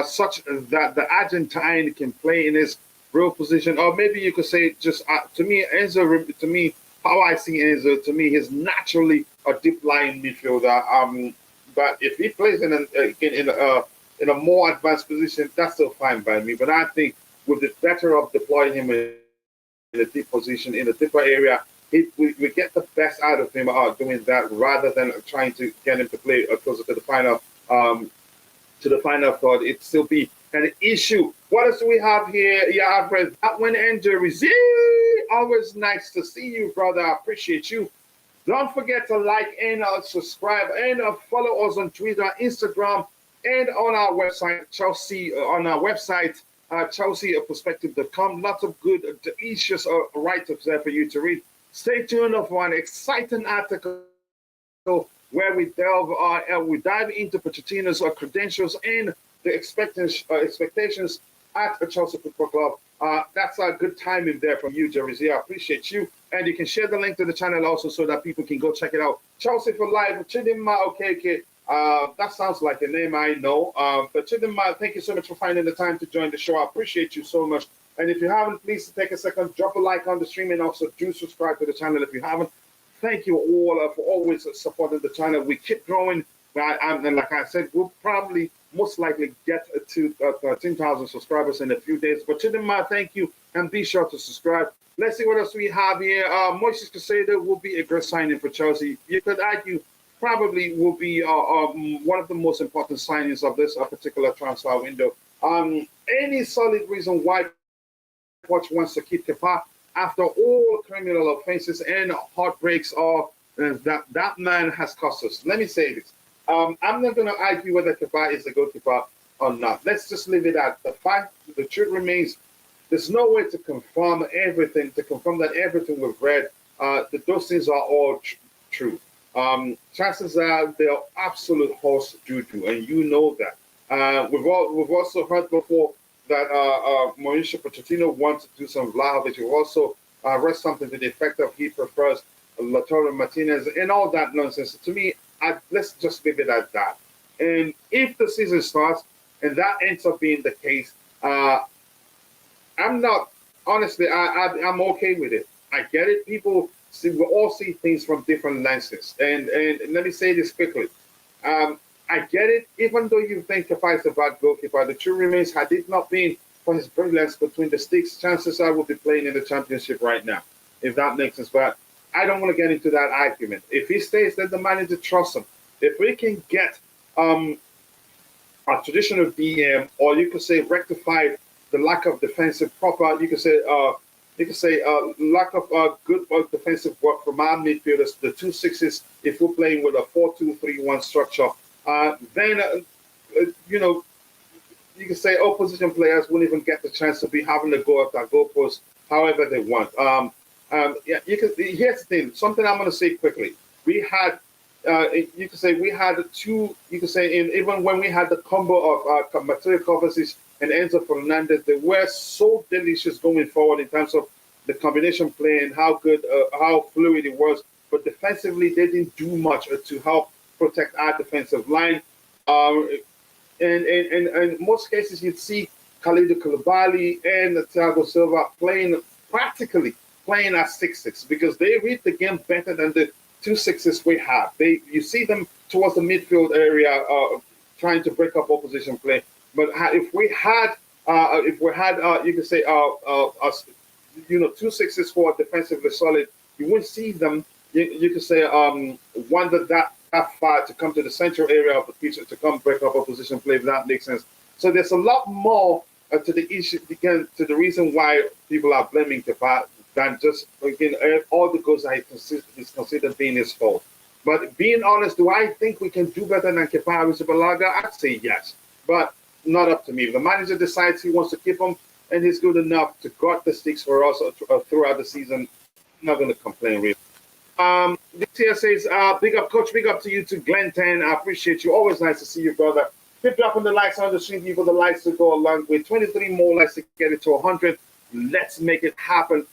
such that the Argentine can play in his real position. Or maybe you could say just to me, Enzo. To me, how I see Enzo, to me, he's naturally a deep lying midfielder. But if he plays in a more advanced position, that's still fine by me. But I think with the better of deploying him in a deep position, in a deeper area, we get the best out of him doing that rather than trying to get him to play closer to the final third. It'd still be an issue. What else do we have here? Yeah, I've read that one. Andrew, always nice to see you, brother. I appreciate you. Don't forget to like and subscribe and follow us on Twitter, Instagram, and on our website, chelseaperspective.com. Lots of good, delicious write-ups there for you to read. Stay tuned for an exciting article where we dive into Pochettino's credentials and the expectations at the Chelsea Football Club. That's a good timing there from you, Jerry. I appreciate you. And you can share the link to the channel also so that people can go check it out. Chelsea for Life, Chidinma Okeke. That sounds like a name I know. But Chidinma, thank you so much for finding the time to join the show. I appreciate you so much. And if you haven't, please take a second, drop a like on the stream, and also do subscribe to the channel if you haven't. Thank you all for always supporting the channel. We keep growing. And like I said, we'll probably most likely get to 13,000 subscribers in a few days. But Chidinma, thank you, and be sure to subscribe. Let's see what else we have here. Moises Caicedo will be a great signing for Chelsea. You could argue probably will be one of the most important signings of this particular transfer window. Any solid reason why Poch wants to keep Kepa after all criminal offenses and heartbreaks are that man has cost us. Let me say this. I'm not going to argue whether Kepa is the goalkeeper or not. Let's just leave it at the fact. The truth remains. There's no way to confirm everything, that everything we've read, that those things are all true. Chances are they are absolute horse juju, and you know that. We've also heard before that Mauricio Pochettino wants to do some Vlahovic. We've also read something to the effect of he prefers Lautaro Martinez and all that nonsense. To me, let's just leave it at that. And if the season starts and that ends up being the case, I'm not, honestly, I'm okay with it. I get it. People see, we all see things from different lenses. And let me say this quickly. I get it. Even though you think Kepa is a bad goalkeeper, the truth remains, had it not been for his brilliance between the sticks, chances I would be playing in the championship right now, if that makes sense. But I don't want to get into that argument. If he stays, let the manager trust him. If we can get a traditional DM, or you could say rectify the lack of defensive proper, you could say lack of good defensive work from our midfielders, the 2-6s, if we're playing with a 4-2-3-1 structure, then you can say opposition players won't even get the chance to be having a go at that goalpost however they want. Yeah, here's the thing. Something I'm going to say quickly. We had, you can say we had two. You can say even when we had the combo of Mateo Kovacic and Enzo Fernandez, they were so delicious going forward in terms of the combination play and how good, how fluid it was. But defensively, they didn't do much to help protect our defensive line. And in most cases, you'd see Khalidou Koulibaly and Thiago Silva practically playing at 6-6 because they read the game better than the 2-6s we have. You see them towards the midfield area trying to break up opposition play. But if we had, you could say, 2-6s who are defensively solid, you wouldn't see them. You could say wander that far to come to the central area of the pitch to come break up opposition play. If that makes sense. So there's a lot more to the issue, to the reason why people are blaming Kepa than just all the goals that he's considered being his fault. But being honest, do I think we can do better than Kepa Arrizabalaga? I'd say yes, but not up to me. If the manager decides he wants to keep him and he's good enough to guard the sticks for us throughout the season, I'm not going to complain really. This here says, big up, coach, big up to you too, Glenn 10. I appreciate you. Always nice to see you, brother. Keep dropping the likes on the stream, people. The likes to go along with 23 more likes to get it to 100. Let's make it happen.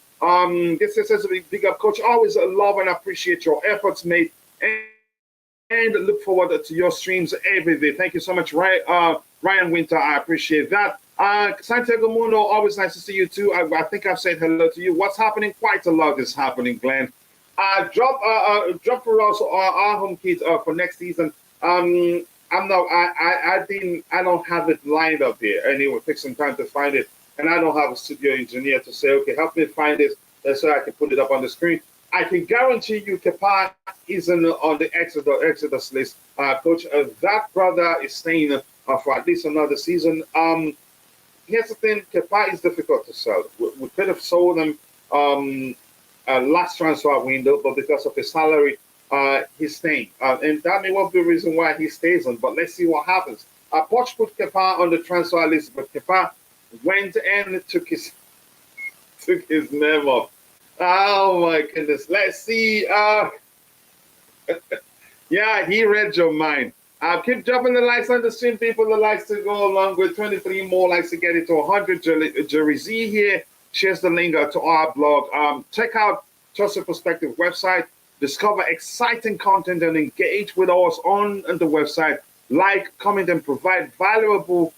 This here says, big up, coach. Always love and appreciate your efforts, mate. And look forward to your streams every day. Thank you so much, Ryan Winter. I appreciate that. Santiago Mundo, always nice to see you too. I think I've said hello to you. What's happening? Quite a lot is happening, Glenn. Drop for us our home kit for next season. I don't have it lined up here, and it will take some time to find it. And I don't have a studio engineer to say, okay, help me find this so I can put it up on the screen. I can guarantee you Kepa isn't on the Exodus list. Coach, that brother is staying for at least another season. Here's the thing, Kepa is difficult to sell. We could have sold him last transfer window, but because of his salary, he's staying. And that may well be the reason why he stays on, but let's see what happens. Poch put Kepa on the transfer list, but Kepa went and took his name off. Oh my goodness. Let's see. Yeah, he read your mind. Keep dropping the likes on the stream, people. The likes to go along with 23 more likes to get it to 100. Jerry Z here shares the link to our blog. Check out Chelsea Perspective website. Discover exciting content and engage with us on the website. Like, comment, and provide valuable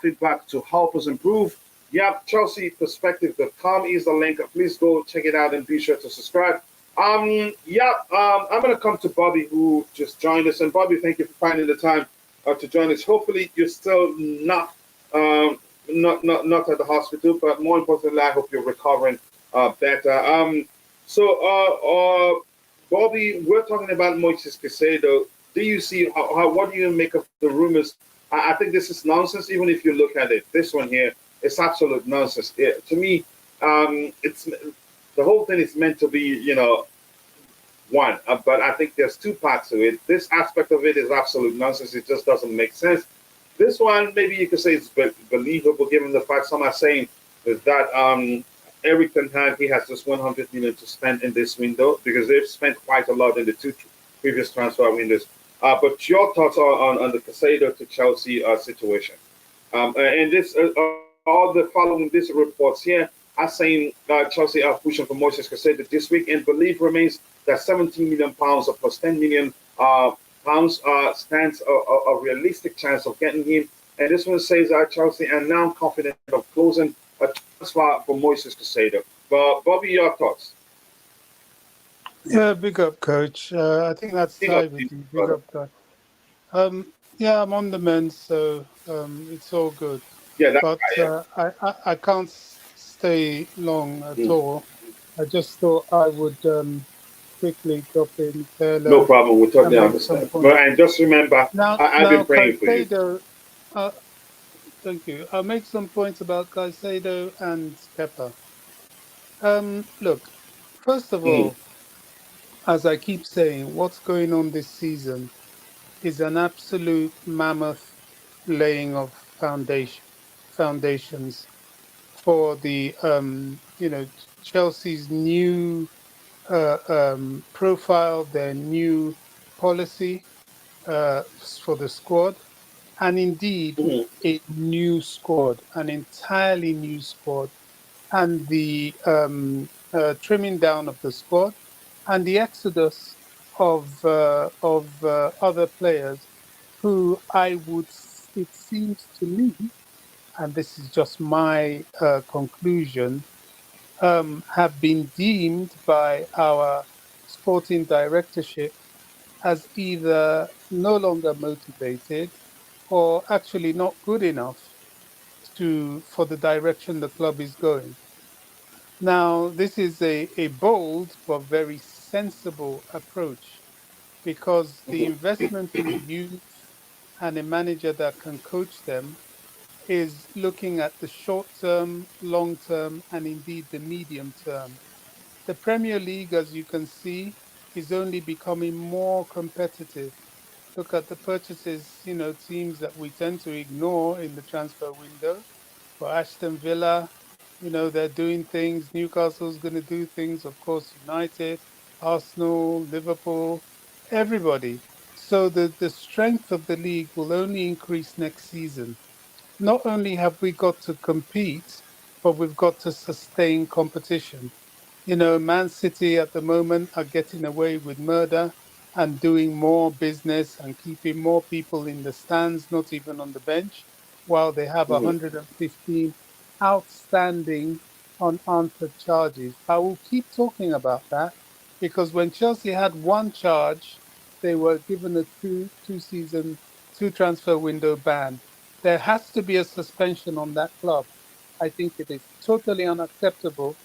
feedback to help us improve. Yep, ChelseaPerspective.com is the link. Please go check it out and be sure to subscribe. I'm going to come to Bobby, who just joined us. And Bobby, thank you for finding the time to join us. Hopefully, you're still not at the hospital, but more importantly, I hope you're recovering better. Bobby, we're talking about Moises Caicedo. Do you see what do you make of the rumors? I think this is nonsense. Even if you look at it, this one here. It's absolute nonsense. To me, it's the whole thing is meant to be, one. But I think there's two parts to it. This aspect of it is absolute nonsense. It just doesn't make sense. This one, maybe you could say it's believable, given the fact some are saying that Eric Ten Hag, he has just 100 million to spend in this window because they've spent quite a lot in the two previous transfer windows. But your thoughts on the Caicedo to Chelsea situation? And this. All the following these reports here are saying Chelsea are pushing for Moises Caicedo this week, and belief remains that 17 million pounds or plus 10 million pounds stands a realistic chance of getting him. And this one says Chelsea are now confident of closing a transfer for Moises Caicedo. But Bobby, your thoughts? Yeah, big up, coach. I think that's Big tied up, with you. Big brother. up, coach. Yeah, I'm on the mend, so it's all good. Yeah, that's But right, I can't stay long at all. I just thought I would quickly drop in. no problem. We totally and make some understand. points. But and just remember, I've been praying for you. Caicedo, thank you. I'll make some points about Caicedo and Kepa. Look, first of all, as I keep saying, what's going on this season is an absolute mammoth laying of foundations for the Chelsea's new profile, their new policy for the squad, and indeed a new squad, an entirely new squad, and the trimming down of the squad, and the exodus of other players who it seems to me, and this is just my conclusion, have been deemed by our sporting directorship as either no longer motivated or actually not good enough for the direction the club is going. Now, this is a bold but very sensible approach because the investment in youth and a manager that can coach them is looking at the short term, long term, and indeed the medium term. The Premier League, as you can see, is only becoming more competitive. Look at the purchases, teams that we tend to ignore in the transfer window. For Aston Villa, they're doing things. Newcastle's going to do things. Of course, United, Arsenal, Liverpool, everybody. So the strength of the league will only increase next season. Not only have we got to compete, but we've got to sustain competition. Man City at the moment are getting away with murder and doing more business and keeping more people in the stands, not even on the bench, while they have 115 outstanding unanswered charges. I will keep talking about that because when Chelsea had one charge, they were given a two transfer window ban. There has to be a suspension on that club. I think it is totally unacceptable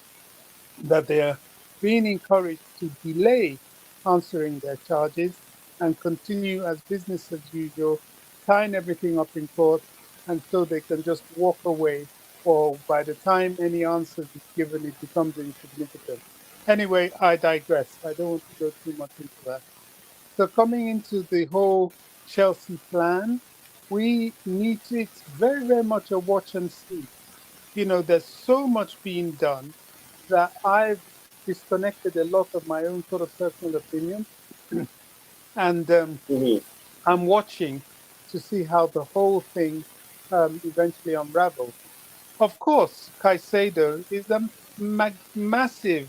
that they are being encouraged to delay answering their charges and continue as business as usual, tying everything up in court, and so they can just walk away. Or by the time any answers is given, it becomes insignificant. Anyway, I digress. I don't want to go too much into that. So coming into the whole Chelsea plan, we need to, it's very, very much a watch and see. There's so much being done that I've disconnected a lot of my own sort of personal opinion, and I'm watching to see how the whole thing eventually unravels. Of course, Caicedo is a massive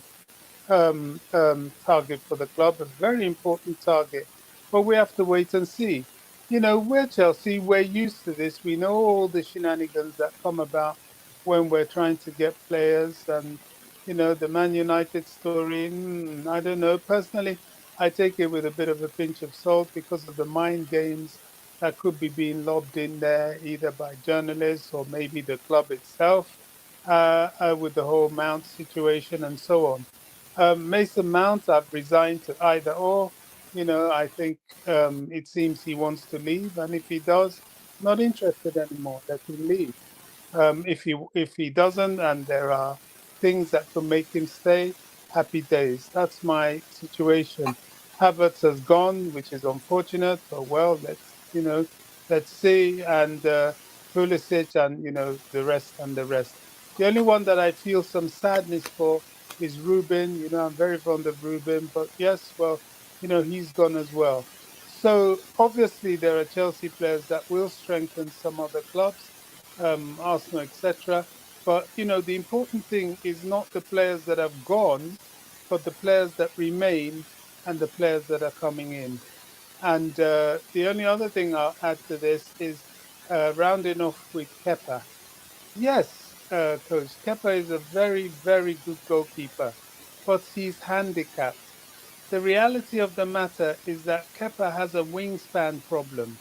target for the club, a very important target. But we have to wait and see. We're Chelsea, we're used to this. We know all the shenanigans that come about when we're trying to get players. And, the Man United story, I don't know. Personally, I take it with a bit of a pinch of salt because of the mind games that could be being lobbed in there, either by journalists or maybe the club itself, with the whole Mount situation and so on. Mason Mount, I've resigned to either or. I think it seems he wants to leave, and if he does, not interested anymore. Let him leave. If he doesn't, and there are things that could make him stay, happy days. That's my situation. Havertz has gone, which is unfortunate, but well, let's see. And Pulisic, and the rest and the rest. The only one that I feel some sadness for is Ruben. I'm very fond of Ruben, but yes, well, he's gone as well. So obviously there are Chelsea players that will strengthen some other clubs, Arsenal, etc. But the important thing is not the players that have gone, but the players that remain and the players that are coming in. And the only other thing I'll add to this is rounding off with Kepa. Yes, Coach, Kepa is a very, very good goalkeeper, but he's handicapped. The reality of the matter is that Kepa has a wingspan problem,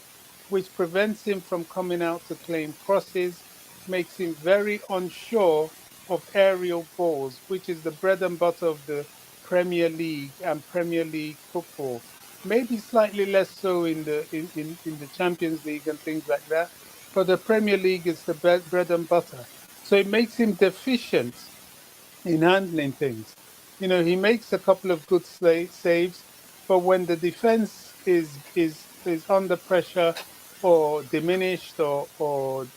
which prevents him from coming out to claim crosses, makes him very unsure of aerial balls, which is the bread and butter of the Premier League and Premier League football. Maybe slightly less so in the Champions League and things like that, but the Premier League is the bread and butter. So it makes him deficient in handling things. He makes a couple of good saves, but when the defense is under pressure, or diminished or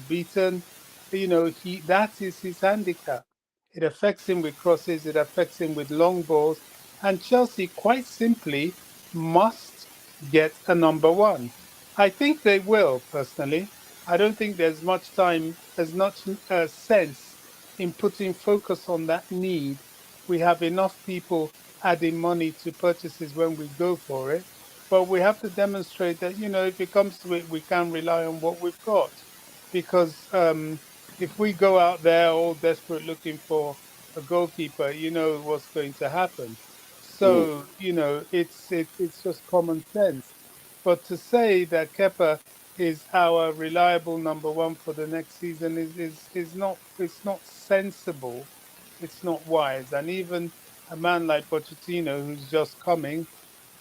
beaten, that is his handicap. It affects him with crosses, it affects him with long balls, and Chelsea quite simply must get a number one. I think they will, personally. I don't think there's much sense in putting focus on that need. We have enough people adding money to purchases when we go for it. But we have to demonstrate that, if it comes to it, we can rely on what we've got. Because if we go out there all desperate looking for a goalkeeper, you know what's going to happen. Mm. So, it's just common sense. But to say that Kepa is our reliable number one for the next season is not, it's not sensible. It's not wise. And even a man like Pochettino, who's just coming,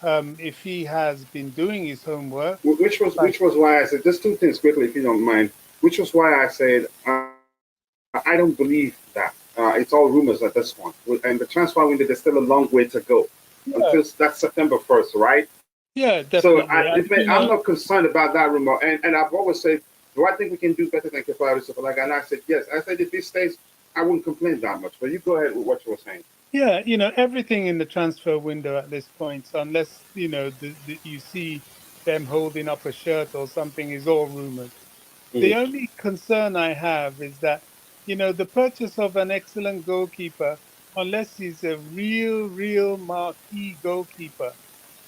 if he has been doing his homework, Which was why I said just two things quickly, if you don't mind. Which was why I said I don't believe that. It's all rumors at this point. And the transfer window, there's still a long way to go yeah, until that's September 1st, right? yeah, So definitely. And, I'm not concerned about that rumor. And I've always said, do I think we can do better than Kepa stuff like that? And I said yes. I said if he stays, I wouldn't complain that much. But you go ahead with what you were saying. yeah, everything in the transfer window at this point, unless you see them holding up a shirt or something, is all rumors. The Mm. only concern I have is that, the purchase of an excellent goalkeeper, unless he's a real marquee goalkeeper,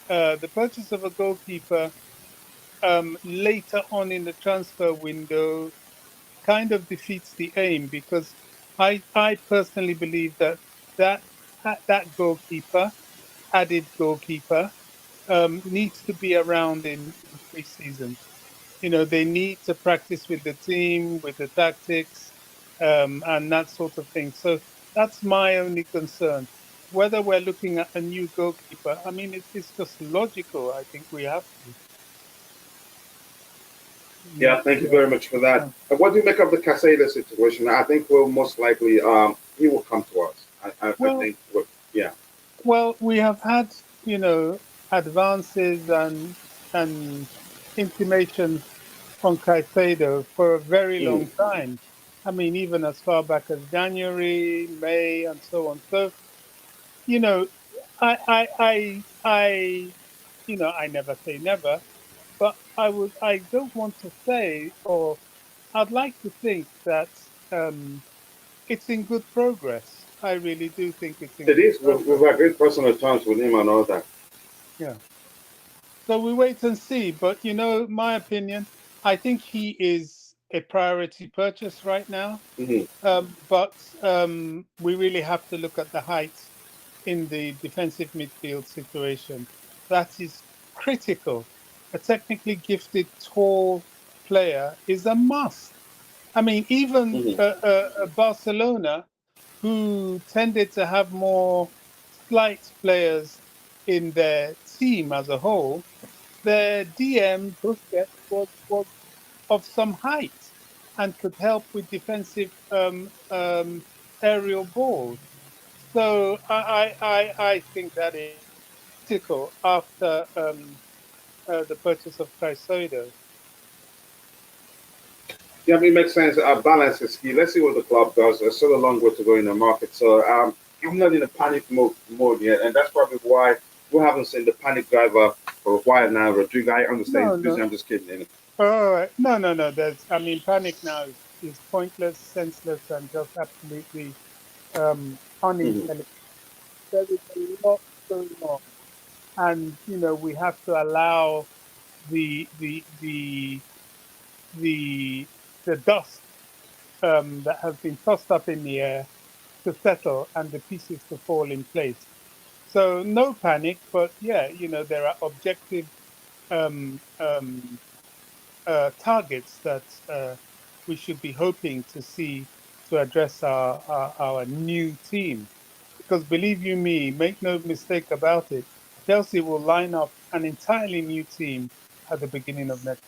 the purchase of a goalkeeper later on in the transfer window kind of defeats the aim, because I personally believe that that goalkeeper, added goalkeeper, needs to be around in pre-season. They need to practice with the team, with the tactics, and that sort of thing. So that's my only concern. Whether we're looking at a new goalkeeper, I mean, it's just logical. I think we have to. Yeah, thank you Yeah. very much for that. And what do you make of the Caicedo situation? I think we'll most likely he will come to us. I Well, think. Yeah. well, we have had, advances and intimations on Caicedo for a very Mm. long time. I mean, even as far back as January, May, and so on. So, you know, I I never say never, but I don't want to say, or I'd like to think that it's in good progress. I really do think it's in It good is. We've progress. had great personal terms with him and all that. Yeah. So we wait and see. But my opinion, I think he is a priority purchase right now. Hmm. But we really have to look at the height in the defensive midfield situation. That is critical. A technically gifted, tall player is a must. I mean, even Hmm. Barcelona, who tended to have more slight players in their team as a whole, their DM Busquets was of some height and could help with defensive aerial balls. So I think that is critical after the purchase of Caicedo. Yeah, I mean, it makes sense. Balance is key. Let's see what the club does. There's still a long way to go in the market. So I'm not in a panic mode yet. And that's probably why we haven't seen the panic driver for a while now. Rodrigo, I understand No, he's busy. no. I'm just kidding. All right. No, no, no. I mean, panic now is pointless, senseless, and just absolutely Hmm. unintelligent. There is a lot going on, and we have to allow the the the the the dust that has been tossed up in the air to settle and the pieces to fall in place. So no panic, but yeah, there are objective um, um, targets that we should be hoping to see to address our new team. Because believe you me, make no mistake about it, Chelsea will line up an entirely new team at the beginning of next.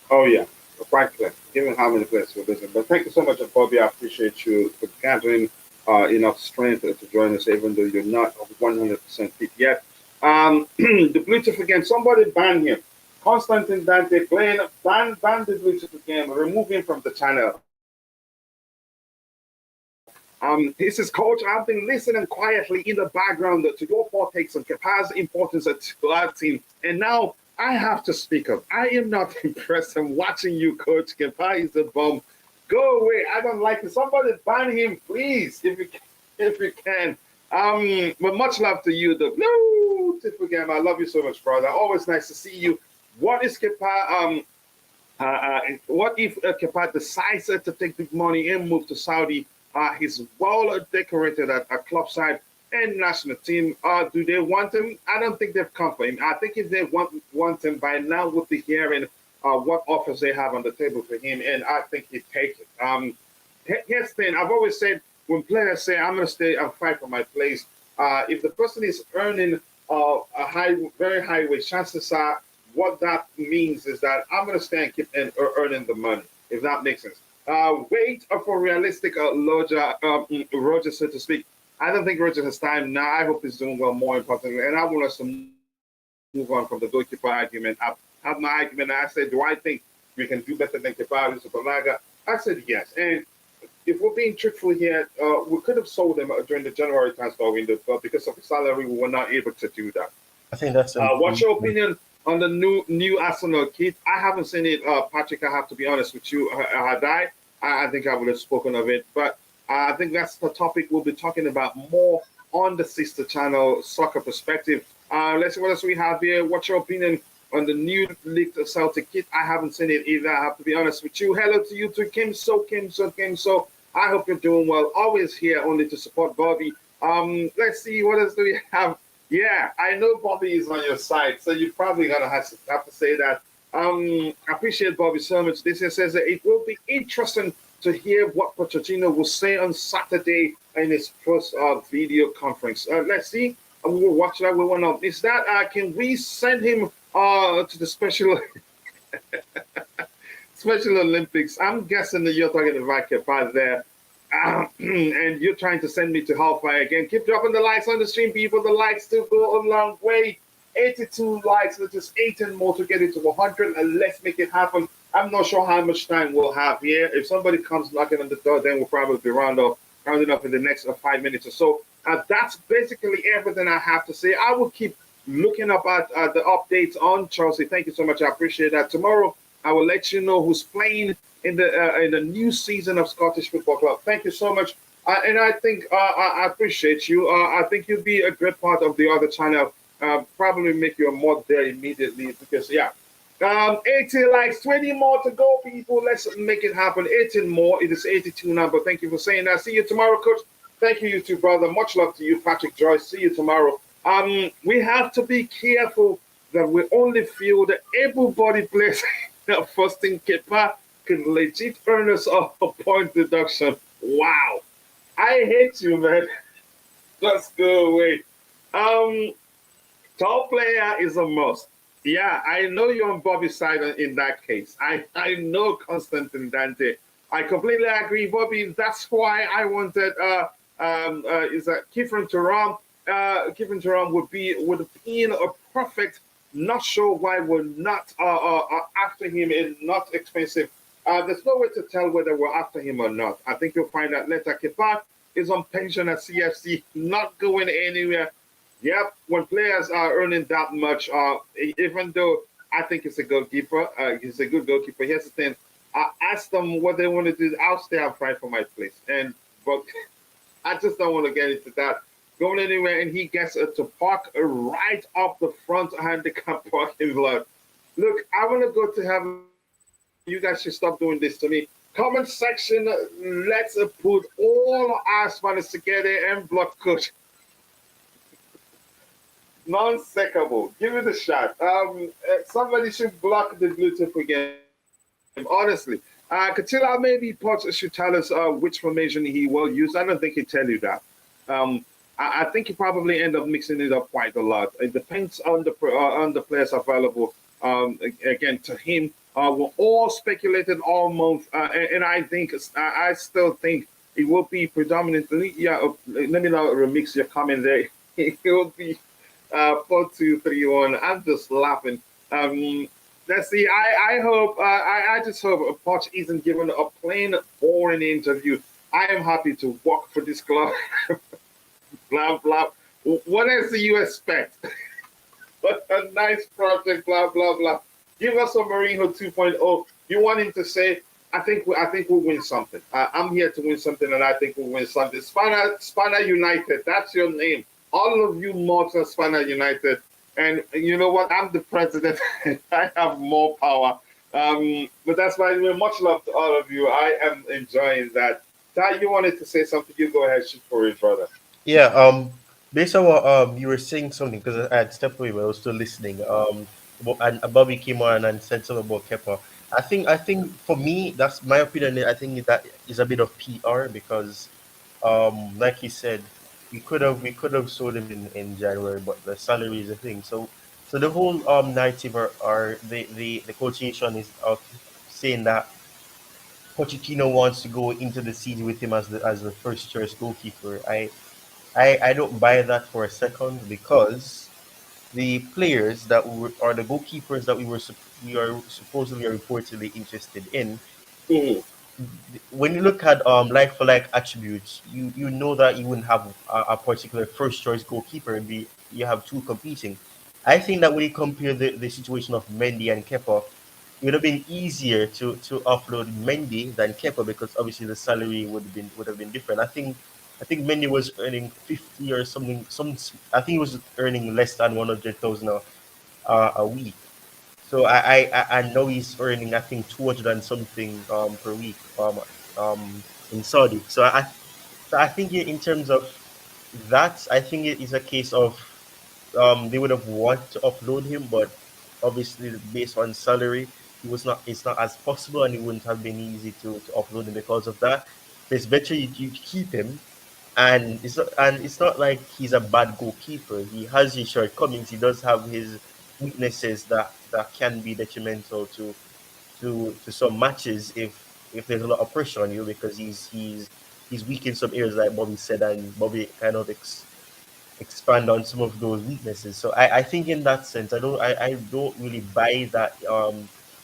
Oh, yeah. Quite clear, given how many players we're losing. But thank you so much, Bobby. I appreciate you for gathering enough strength to join us, even though you're not 100% fit yet. The Bluetooth again, somebody ban him. Constantine Dante playing ban the Bluetooth game, remove him from the channel. This is coach. I've been listening quietly in the background to your takes on Kepa's importance to our team. And now I have to speak up. I am not impressed. I'm watching you, coach. Kepa is a bum. Go away. I don't like it. Somebody ban him, please, if you can. But much love to you, the beautiful game. I love you so much, brother. Always nice to see you. What is Kepa? What if Kepa decides to take the money and move to Saudi? He's well decorated at a club side and national team. Do they want him? I don't think they've come for him. I think if they want him by now, would be hearing what offers they have on the table for him, and I think he'd take it. Here's the thing. I've always said when players say, I'm going to stay and fight for my place, if the person is earning very high wage, chances are what that means is that I'm going to stay and keep earning the money, if that makes sense. Wait for realistic Roger, so to speak. I don't think Roger has time now. I hope he's doing well, more importantly. And I want us to move on from the goalkeeper argument. I have my argument. I said, do I think we can do better than Kepa Arrizabalaga? I said yes. And if we're being truthful here, we could have sold him during the January transfer window, but because of the salary, we were not able to do that. I think that's what's your opinion on the new Arsenal kit? I haven't seen it, Patrick. I have to be honest with you. Had I think I would have spoken of it. But I think that's the topic we'll be talking about more on the sister channel, Soccer Perspective. Let's see what else we have here. What's your opinion on the new leaked Celtic kit? I haven't seen it either. I have to be honest with you. Hello to you too, Kim So. I hope you're doing well. Always here only to support Bobby. Let's see, what else do we have? Yeah, I know Bobby is on your side, so you're probably gonna have to say that. I appreciate Bobby so much. This here says that it will be interesting to hear what Pochettino will say on Saturday in his first video conference. Let's see. We will watch that. We will not miss that. Can we send him to the special Special Olympics? I'm guessing that you're talking about Kepa there. And you're trying to send me to hellfire again. Keep dropping the likes on the stream, people. The likes still go a long way. 82 likes, let's just 18 more to get it to 100, and let's make it happen. I'm not sure how much time we'll have here. If somebody comes knocking on the door, then we'll probably be rounding up in the next 5 minutes or so. That's basically everything I have to say. I will keep looking up at the updates on Chelsea. Thank you so much. I appreciate that. Tomorrow, I will let you know who's playing in the new season of Scottish Football Club. Thank you so much. And I think I appreciate you. I think you'll be a great part of the other channel. Probably make you a mod there immediately because, 80 likes, 20 more to go, people. Let's make it happen. 18 more. It is 82 now, but thank you for saying that. See you tomorrow, Coach. Thank you, too, brother. Much love to you, Patrick Joyce. See you tomorrow. We have to be careful that we only feel the able-bodied players first thing Kepa can legit earn us a point deduction. Wow. I hate you, man. Let's go away. Tall player is a must. Yeah, I know you're on Bobby's side in that case. I know Constantine Dante. I completely agree, Bobby. That's why I wanted is that Kiefer Thuram. Kiefer Thuram would have been a perfect. Not sure why we're not after him. It's not expensive. There's no way to tell whether we're after him or not. I think you'll find out later. Kepa is on pension at CFC, not going anywhere. Yep, when players are earning that much, even though I think it's a goalkeeper, he's a good goalkeeper. Here's the thing: I asked them what they want to do. I'll stay and fight for my place, but I just don't want to get into that. Going anywhere, and he gets to park right up the front handicap parking lot. Look, I want to go to heaven. You guys should stop doing this to me. Comment section, let's put all our Spanish together and block Coach. Non-secable. Give it a shot. Somebody should block the Bluetooth again. Honestly. Katila, maybe Poch should tell us which formation he will use. I don't think he'd tell you that. I think he probably end up mixing it up quite a lot. It depends on the players available. Again, to him, we're all speculated all month, and I still think it will be predominantly. Let me not remix your comment there. It will be 4-2-3-1. I'm just laughing. Let's see. I hope. I just hope Poch isn't given a plain boring interview. I am happy to work for this club. Blah blah. What else do you expect? A nice project. Blah blah blah. Give us a Mourinho 2.0. You want him to say, I think we'll win something. I'm here to win something, and I think we'll win something. Spanner United. That's your name. All of you mods are Spanner United. And you know what? I'm the president. I have more power. But that's why we're much love to all of you. I am enjoying that. Ty, you wanted to say something? You go ahead, shoot for it, brother. Yeah. Based on what you were saying something because I had stepped away, but I was still listening. And Bobby came on and said something about Kepa. I think for me, that's my opinion. I think that is a bit of PR because, like he said, we could have sold him in January, but the salary is a thing. So the whole narrative are the coaching is of saying that Pochettino wants to go into the season with him as the first choice goalkeeper. I don't buy that for a second because the players that are the goalkeepers that we are supposedly or reportedly interested in. Mhm. When you look at like for like attributes, you know that you wouldn't have a particular first choice goalkeeper. You have two competing. I think that when you compare the situation of Mendy and Kepa, it would have been easier to offload Mendy than Kepa because obviously the salary would have been different. I think Mendy was earning 50 or something. I think he was earning less than 100,000 a week. So I know he's earning I think 200 and something per week in Saudi. So I think in terms of that, I think it is a case of they would have wanted to upload him, but obviously based on salary, it's not as possible, and it wouldn't have been easy to upload him because of that. So it's better you keep him, and it's not like he's a bad goalkeeper. He has his shortcomings. He does have his weaknesses that can be detrimental to some matches if there's a lot of pressure on you because he's weak in some areas like Bobby said, and Bobby kind of expand on some of those weaknesses. So I think in that sense, I don't really buy that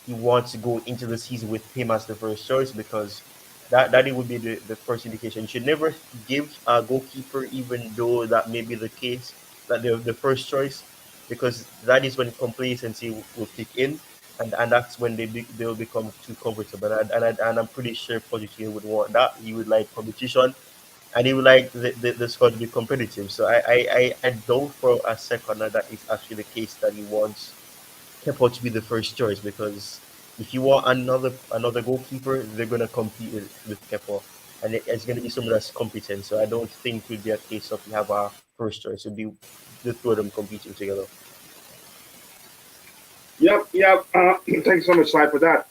he wants to go into the season with him as the first choice because that it would be the first indication. You should never give a goalkeeper, even though that may be the case, that they're the first choice, because that is when complacency will kick in, and that's when they'll become too comfortable. And I'm pretty sure Pochettino would want that. He would like competition, and he would like the squad to be competitive. So I doubt for a second that is actually the case that he wants Kepa to be the first choice because if you want another goalkeeper, they're gonna compete with Kepa, and it's gonna be someone that's competent. So I don't think it would be a case of you have a first choice. It'd be the two of them competing together. Yep, yep. Thanks so much, Sai, for that.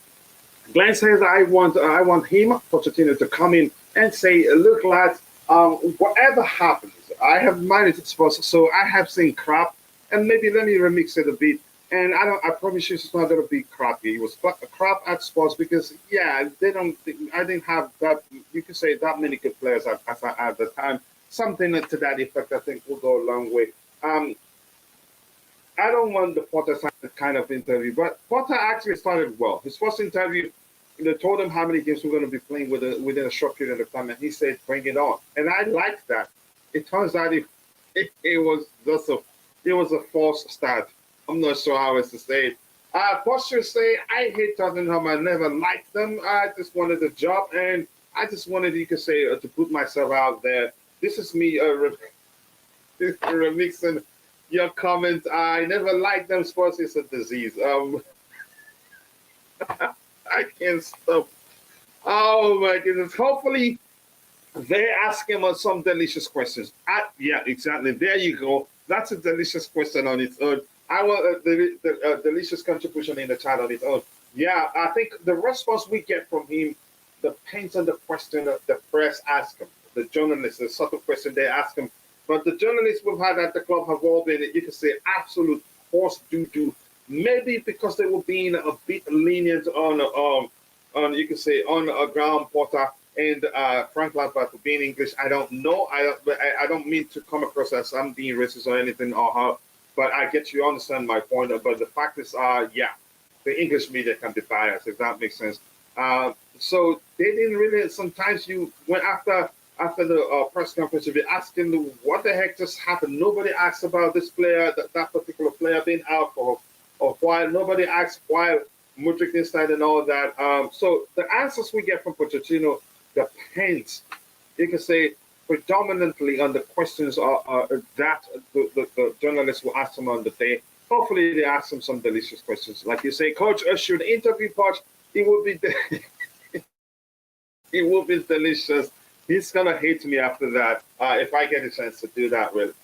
Glenn says I want him, Pochettino, to come in and say, look, lads, whatever happens, I have managed Spurs, so I have seen crap, and maybe let me remix it a bit. And I promise you, it's not gonna be crappy. It was crap at Spurs because yeah, they don't. I didn't have that. You could say that many good players at the time. Something to that effect, I think, will go a long way. Um, I don't want the Potter kind of interview, but Potter actually started well. His first interview, they told him how many games we're going to be playing within a short period of time, and he said, "Bring it on." And I liked that. It turns out it was just it was a false start. I'm not sure how else to say it. Potter say, "I hate Tottenham. I never liked them. I just wanted a job, and I just wanted, you could say, to put myself out there. This is me remixing your comment. I never liked them. Sports is a disease. I can't stop. Oh my goodness. Hopefully they ask him some delicious questions. Yeah, exactly. There you go. That's a delicious question on its own. I want the delicious contribution in the chat on its own. Yeah, I think the response we get from him depends on the question that the press ask him, the journalists, the sort of question they ask him. But the journalists we've had at the club have all been, you can say, absolute horse doo-doo. Maybe because they were being a bit lenient on you can say on a ground Potter and Frank Lampard for being English. I don't know. I don't mean to come across as I'm being racist or anything or how, but I get you understand my point. But the fact is, yeah, the English media can be biased, if that makes sense. So they didn't really. Sometimes you went after the press conference, you'll be asking what the heck just happened. Nobody asked about this player, that particular player being out for a while. Nobody asked why Mudryk inside and all that. So the answers we get from Pochettino depends, you can say, predominantly on the questions that the journalists will ask them on the day. Hopefully, they ask them some delicious questions. Like you say, Coach, should interview Poch, it will be it will be delicious. He's gonna hate me after that if I get a chance to do that. With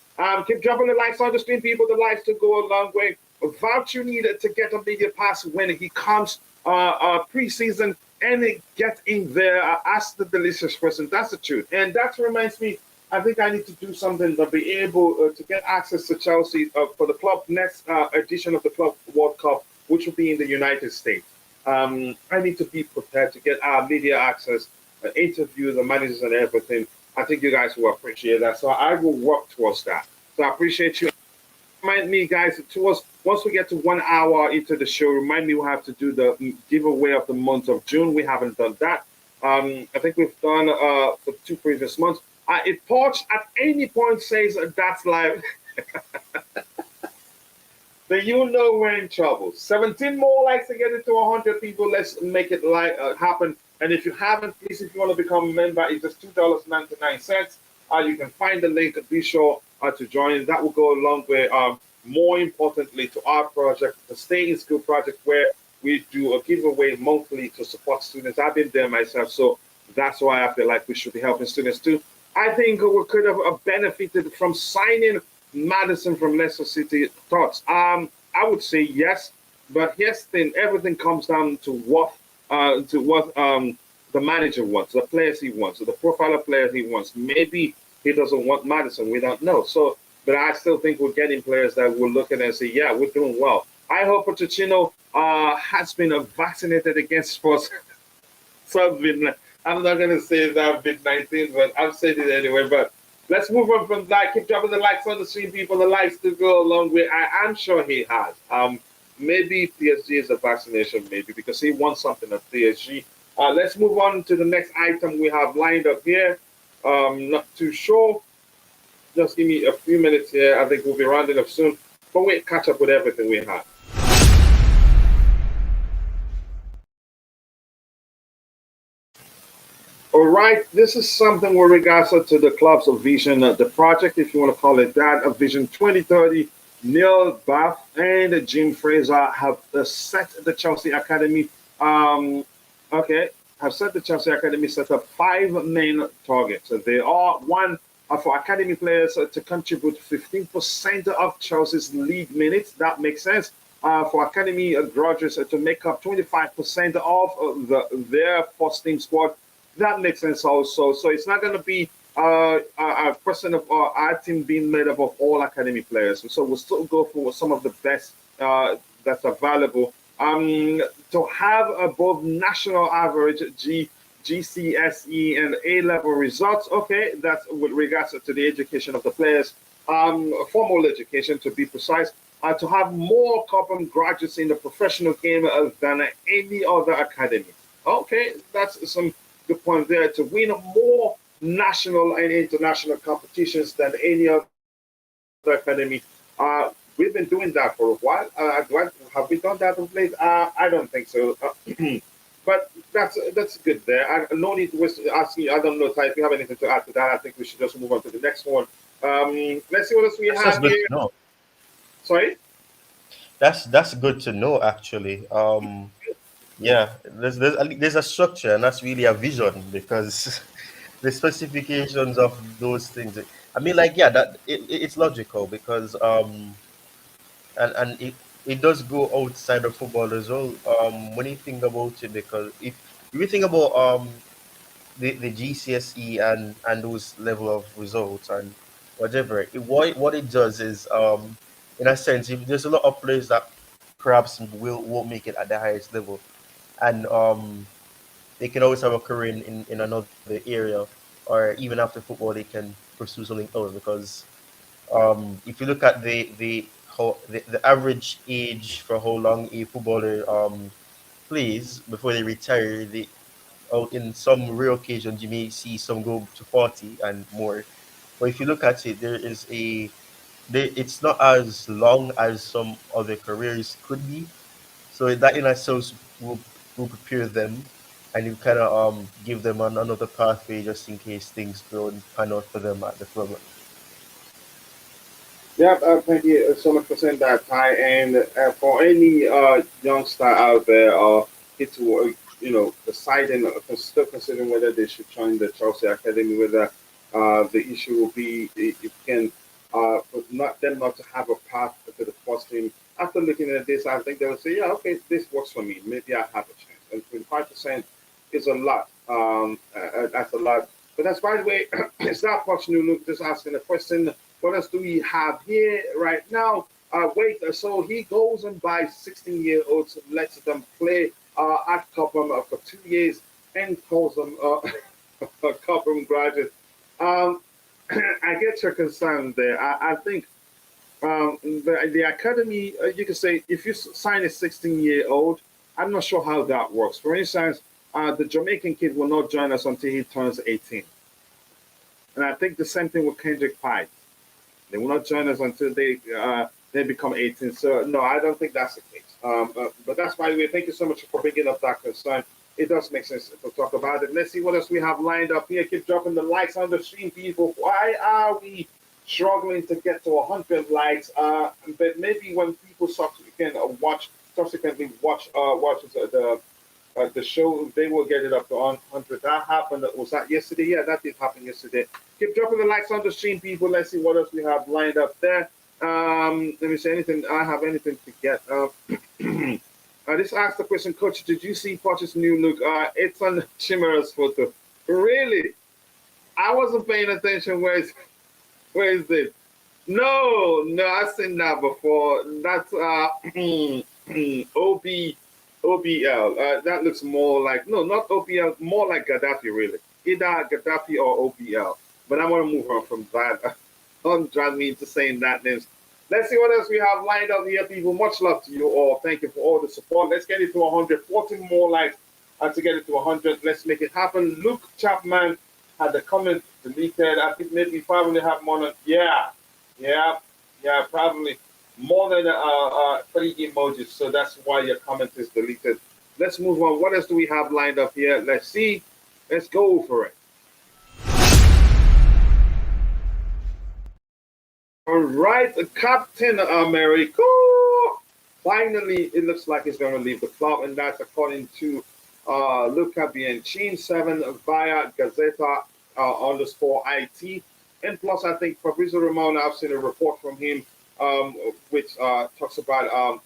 keep dropping the likes on the stream, people. The likes to go a long way. Voucher needed to get a media pass when he comes preseason and get in there. Ask the delicious question. That's the truth, and that reminds me. I think I need to do something to be able to get access to Chelsea for the club next edition of the Club World Cup, which will be in the United States. I need to be prepared to get our media access, interview the managers and everything. I think you guys will appreciate that. So I will work towards that. So I appreciate you. Remind me, guys, once we get to 1 hour into the show, remind me we have to do the giveaway of the month of June. We haven't done that. I think we've done the 2 previous months. If Poch at any point says that's live, then you know we're in trouble. 17 more likes to get it to 100 people. Let's make it happen. And if you haven't, please, if you want to become a member, it's just $2.99. You can find the link. Be sure to join. That will go a long way. More importantly, to our project, the Stay in School project, where we do a giveaway monthly to support students. I've been there myself, so that's why I feel like we should be helping students too. I think we could have benefited from signing Madison from Leicester City. Thoughts? I would say yes, but here's the thing: everything comes down to what the manager wants, the players he wants, the profile of players he wants. Maybe he doesn't want Madison. We don't know. So, but I still think we're getting players that will look at it and say, "Yeah, we're doing well." I hope Pochettino has been vaccinated against sports. So I'm not going to say that COVID-19, but I've said it anyway. But let's move on from that. Keep dropping the likes on the stream, people. The likes to go a long way. I'm sure he has. Maybe PSG is a vaccination, maybe, because he wants something at PSG. Let's move on to the next item we have lined up here. Not too sure. Just give me a few minutes here. I think we'll be rounding up soon. But we'll catch up with everything we have. All right, this is something with regards to the club's vision, the project, if you want to call it that, of Vision 2030. Neil Bath and Jim Fraser have set the Chelsea Academy. Have set the Chelsea Academy set up 5 main targets. They are one for academy players to contribute 15% of Chelsea's league minutes. That makes sense. For academy graduates to make up 25% of their first team squad. That makes sense also. So it's not going to be a question of our team being made up of all academy players. So we'll still go for some of the best that's available. To have above national average GCSE and A-level results, okay, that's with regards to the education of the players, formal education to be precise, to have more Cobham graduates in the professional game than any other academy. Okay, that's some good point there. To win more national and international competitions than any other academy. We've been doing that for a while. Have we done that of late? I don't think so. But that's good there. No need to ask you. I don't know, Ty, if you have anything to add to that. I think we should just move on to the next one. Let's see what else we have here. No. Sorry? That's good to know, actually. Yeah, there's a structure, and that's really a vision, because the specifications of those things. I mean, like, yeah, it's logical, because and it does go outside of football as well. When you think about it, because if you think about the GCSE and those level of results and whatever, what it does is, in a sense, if there's a lot of players that perhaps won't make it at the highest level, and they can always have a career in another area, or even after football they can pursue something else, because if you look at the how the average age for how long a footballer plays before they retire. They out in some rare occasions you may see some go to 40 and more. But if you look at it, it's not as long as some other careers could be. So that in itself will prepare them, and you kind of give them another pathway just in case things don't pan out for them at the club. Yeah, thank you so much for saying that, Ty. And for any youngster out there or kids who are, deciding, still considering whether they should join the Chelsea Academy, whether the issue will be if you can, for not them not to have a path to the first team. After looking at this, I think they would say, yeah, okay, this works for me. Maybe I have a chance. And 25% is a lot. That's a lot. But that's, by the way, it's not Pochettino. Look, just asking a question. What else do we have here right now? Wait, so he goes and buys 16-year-olds, lets them play at Cobham for 2 years, and calls them Cobham graduates. I get your concern there. I think the academy, you can say, if you sign a 16-year-old, I'm not sure how that works. For instance, the Jamaican kid will not join us until he turns 18. And I think the same thing with Kendrick Pye. They will not join us until they become 18. So, no, I don't think that's the case. But that's, by the way, thank you so much for bringing up that concern. It does make sense to talk about it. Let's see what else we have lined up here. Keep dropping the likes on the stream, people. Why are we struggling to get to 100 likes? But maybe when people subsequently watch the show, they will get it up to 100. That happened. Was that yesterday? Yeah, that did happen yesterday. Keep dropping the likes on the stream, people. Let's see what else we have lined up there. Let me say anything. I have anything to get. This asked the question, Coach, did you see Poch's new look? It's on Chimera's photo. Really? I wasn't paying attention. Where is this? No, I've seen that before. That's OBL. That looks more like, no, not OBL, more like Gaddafi, really. Either Gaddafi or OBL. But I want to move on from that. Don't drag me into saying that names. Let's see what else we have lined up here, people. Much love to you all. Thank you for all the support. Let's get it to 100. 14 more likes to get it to 100. Let's make it happen. Luke Chapman had the comment deleted. I think maybe 5.5 more. Yeah, probably more than 3 emojis. So that's why your comment is deleted. Let's move on. What else do we have lined up here? Let's see. Let's go for it. All right, Captain America. Finally, it looks like he's going to leave the club, and that's according to Luca Bianchini 7 via Gazzetta _IT. And plus, I think Fabrizio Romano, I've seen a report from him which talks about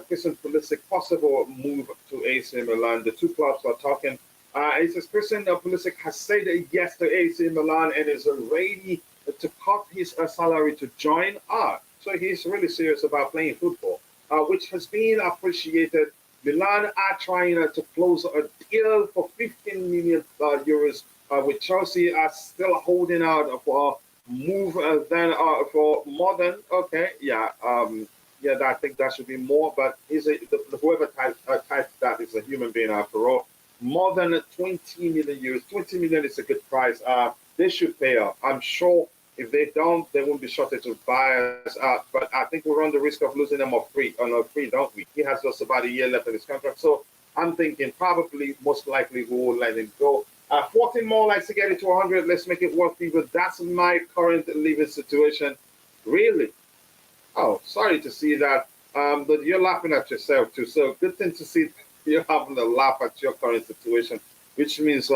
Christian Pulisic possible move to AC Milan. The two clubs are talking. It says Christian Pulisic has said yes to AC Milan and is ready to cut his salary to join. So he's really serious about playing football, which has been appreciated. Milan are trying to close a deal for 15 million euros, with Chelsea are still holding out for a move than for more than, okay, I think that should be more, but whoever typed that is a human being after all. More than 20 million euros. 20 million is a good price. They should pay up. I'm sure if they don't, there won't be shortage of buyers. But I think we run the risk of losing them on free, don't we? He has just about a year left in his contract. So I'm thinking probably most likely we will let him go. 14 more likes to get it to 100. Let's make it work, people. That's my current living situation. Really? Oh, sorry to see that. But you're laughing at yourself too. So good thing to see you're having a laugh at your current situation, which means,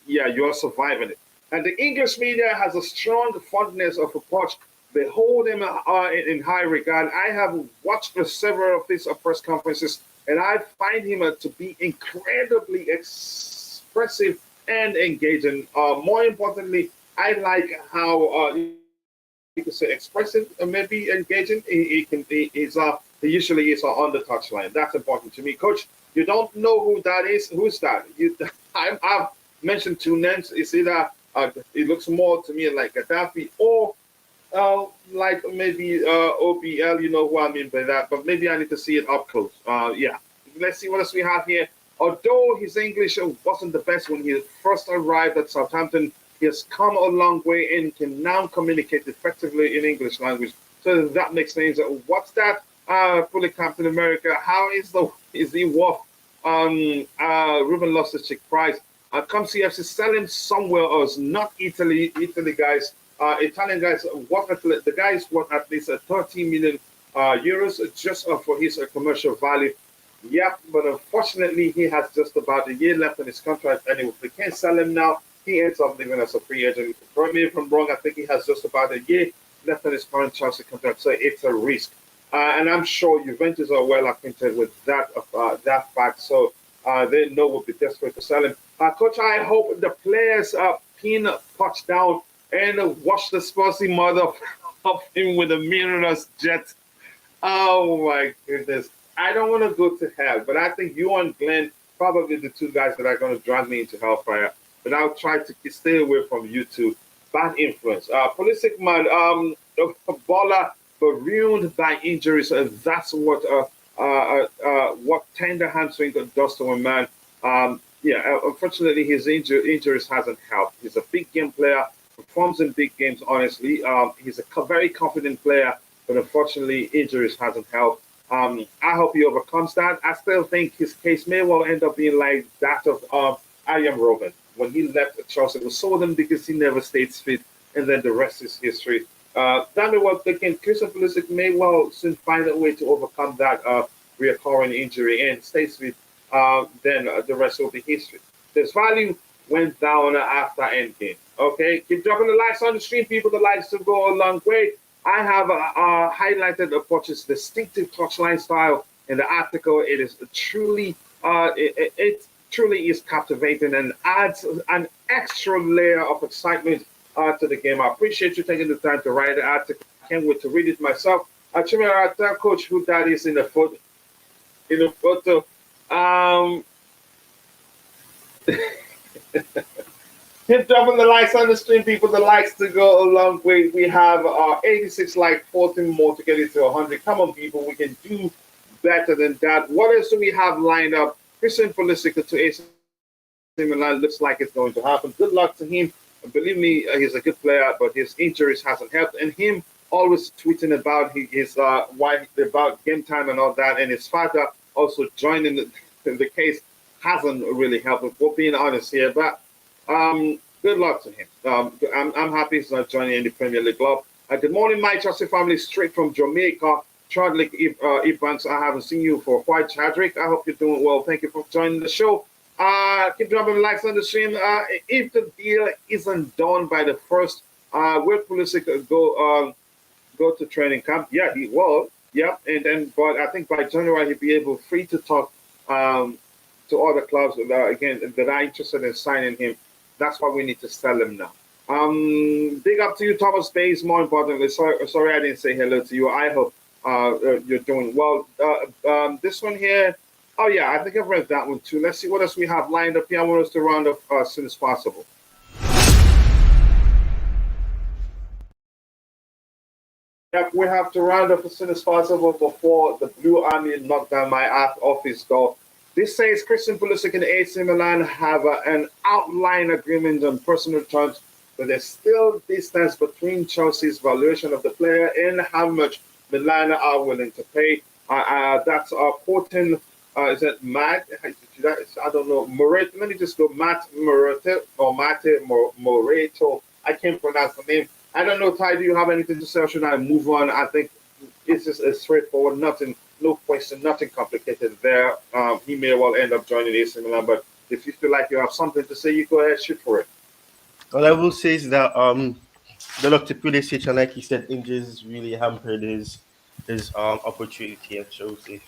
you're surviving it. And the English media has a strong fondness of a Poch. They hold him in high regard. I have watched several of his press conferences, and I find him to be incredibly expressive and engaging. More importantly, I like how you can say expressive, maybe engaging. He usually is on the touchline. That's important to me, Coach. You don't know who that is. Who's that? I've mentioned two names. It's either it looks more to me like Gaddafi or like maybe OBL, you know who I mean by that, but maybe I need to see it up close. Yeah. Let's see what else we have here. Although his English wasn't the best when he first arrived at Southampton, he has come a long way and can now communicate effectively in English language. So that makes sense. What's that? Fully Captain America. How is he worth Ruben Loftus-Cheek price? Come CFC, sell him somewhere else, not Italy. Italy guys, Italian guys. The guys worth at least 13 million euros just for his commercial value. Yep, but unfortunately, he has just about a year left on his contract, and if we can't sell him now, he ends up leaving as a free agent. Correct me if I'm wrong. I think he has just about a year left on his current Chelsea contract, so it's a risk. And I'm sure Juventus are well acquainted with that fact, so they know we'll be desperate to sell him. Coach, I hope the players pin Poch down and watch the Spursy mother of him with a mirrorless jet. Oh my goodness. I don't want to go to hell, but I think you and Glenn probably the two guys that are going to drag me into hellfire. But I'll try to stay away from you two. Bad influence. Pulisic, man, a baller, but ruined by injuries. That's what tender hamstring does to a man. Unfortunately, his injuries hasn't helped. He's a big game player, performs in big games, honestly. He's a very confident player, but unfortunately, injuries hasn't helped. I hope he overcomes that. I still think his case may well end up being like that of Arjen Robben. When he left Chelsea, it was sold him because he never stayed fit, and then the rest is history. That may well thinking Christian Pulisic may well soon find a way to overcome that reoccurring injury and stays fit. Then the rest will be history. His value went down after endgame. Okay, keep dropping the likes on the stream, people. The likes to go a long way. I have highlighted Poch's distinctive touchline style in the article. It is truly, it truly is captivating and adds an extra layer of excitement to the game. I appreciate you taking the time to write the article. I can't wait to read it myself. Actually, I'll tell Coach who that is in the photo. Keep dropping the likes on the stream, people. The likes to go a long way. We have 86 likes, 14 more to get it to 100. Come on, people. We can do better than that. What else do we have lined up? Christian Pulisic to AC Milan looks like it's going to happen. Good luck to him. Believe me, he's a good player, but his injuries hasn't helped. And him always tweeting about his wife, about game time and all that, and his father also joining the case hasn't really helped. We're being honest here, but good luck to him. I'm happy he's not joining any Premier League club. Good morning, my Chelsea family, straight from Jamaica. Chadwick Evans, I haven't seen you for a while, Chadwick. I hope you're doing well. Thank you for joining the show. Keep dropping likes on the stream. If the deal isn't done by the first, will Pulisic go to training camp? Yeah, he will. Yeah, and then but I think by January he'll be able free to talk to other clubs again that are interested in signing him. That's why we need to sell him now. Big up to you, Thomas Bays. More importantly, sorry I didn't say hello to you. I hope you're doing well. This one here. Oh, yeah, I think I've read that one too. Let's see what else we have lined up here. I want us to round up as soon as possible. Yep, we have to round up as soon as possible before the Blue Army knock down my office door. This says Christian Pulisic and AC Milan have an outline agreement on personal terms, but there's still distance between Chelsea's valuation of the player and how much Milan are willing to pay. That's quoting. Is it Matt? I don't know. Moreto. Let me just go Matt Moreto or Mate Moreto. I can't pronounce the name. I don't know, Ty. Do you have anything to say, or should I move on? I think it's just straightforward. Nothing, no question, nothing complicated there. He may well end up joining AC Milan, but if you feel like you have something to say, you go ahead, shoot for it. All I will say is that the luck to Pulisic, and like he said, injuries really hampered his opportunity at Chelsea.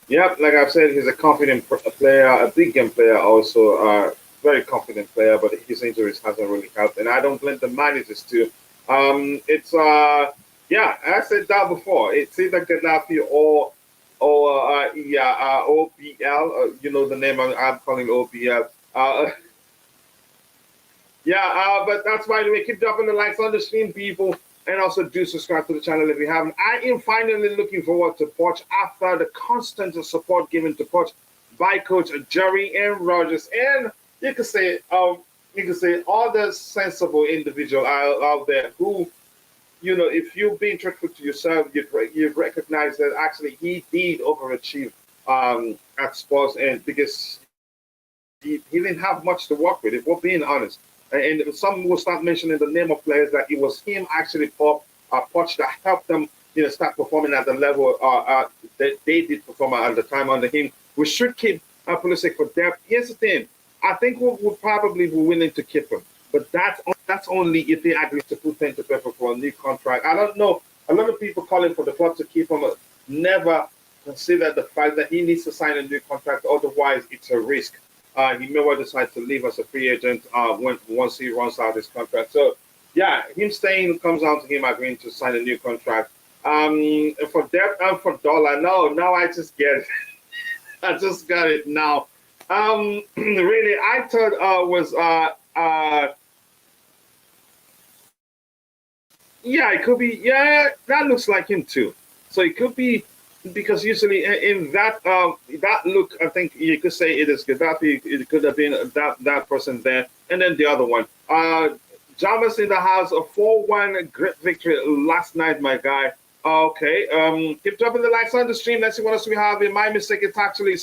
Yeah, like I've said, he's a confident player, a big game player, also very confident player, but his injuries hasn't really helped, and I don't blame the managers too. Yeah, I said that before. It's either Gaddafi or OBL. You know the name I'm calling OBL. Yeah, but that's by the way. Keep dropping the likes on the stream, people, and also do subscribe to the channel if you haven't. I am finally looking forward to Poch after the constant support given to Poch by Coach Jerry and Rogers, and you can say all the sensible individual out there who, if you've been truthful to yourself, you've recognized that actually he did overachieve at Spurs, and because he didn't have much to work with, if we're being honest. And some will start mentioning the name of players that it was him actually Poch that helped them, start performing at the level that they did perform at the time under him. We should keep Pulisic for depth. Here's the thing: I think we'll probably be willing to keep him, but that's only if they agree to put pen to paper for a new contract. I don't know. A lot of people calling for the club to keep him never consider the fact that he needs to sign a new contract. Otherwise, it's a risk. He may well decide to leave as a free agent once he runs out his contract. So, yeah, him staying comes down to him agreeing to sign a new contract. For depth and for dollar, now I just get it. I just got it now. Really, I thought was yeah, it could be. Yeah, that looks like him too. So it could be. Because usually in that look, I think you could say it is Gaddafi. It could have been that person there, and then the other one. Jamas in the house, a 4-1 great victory last night, my guy. Okay, keep dropping the likes on the stream. Let's see what else we have. In my mistake, it's actually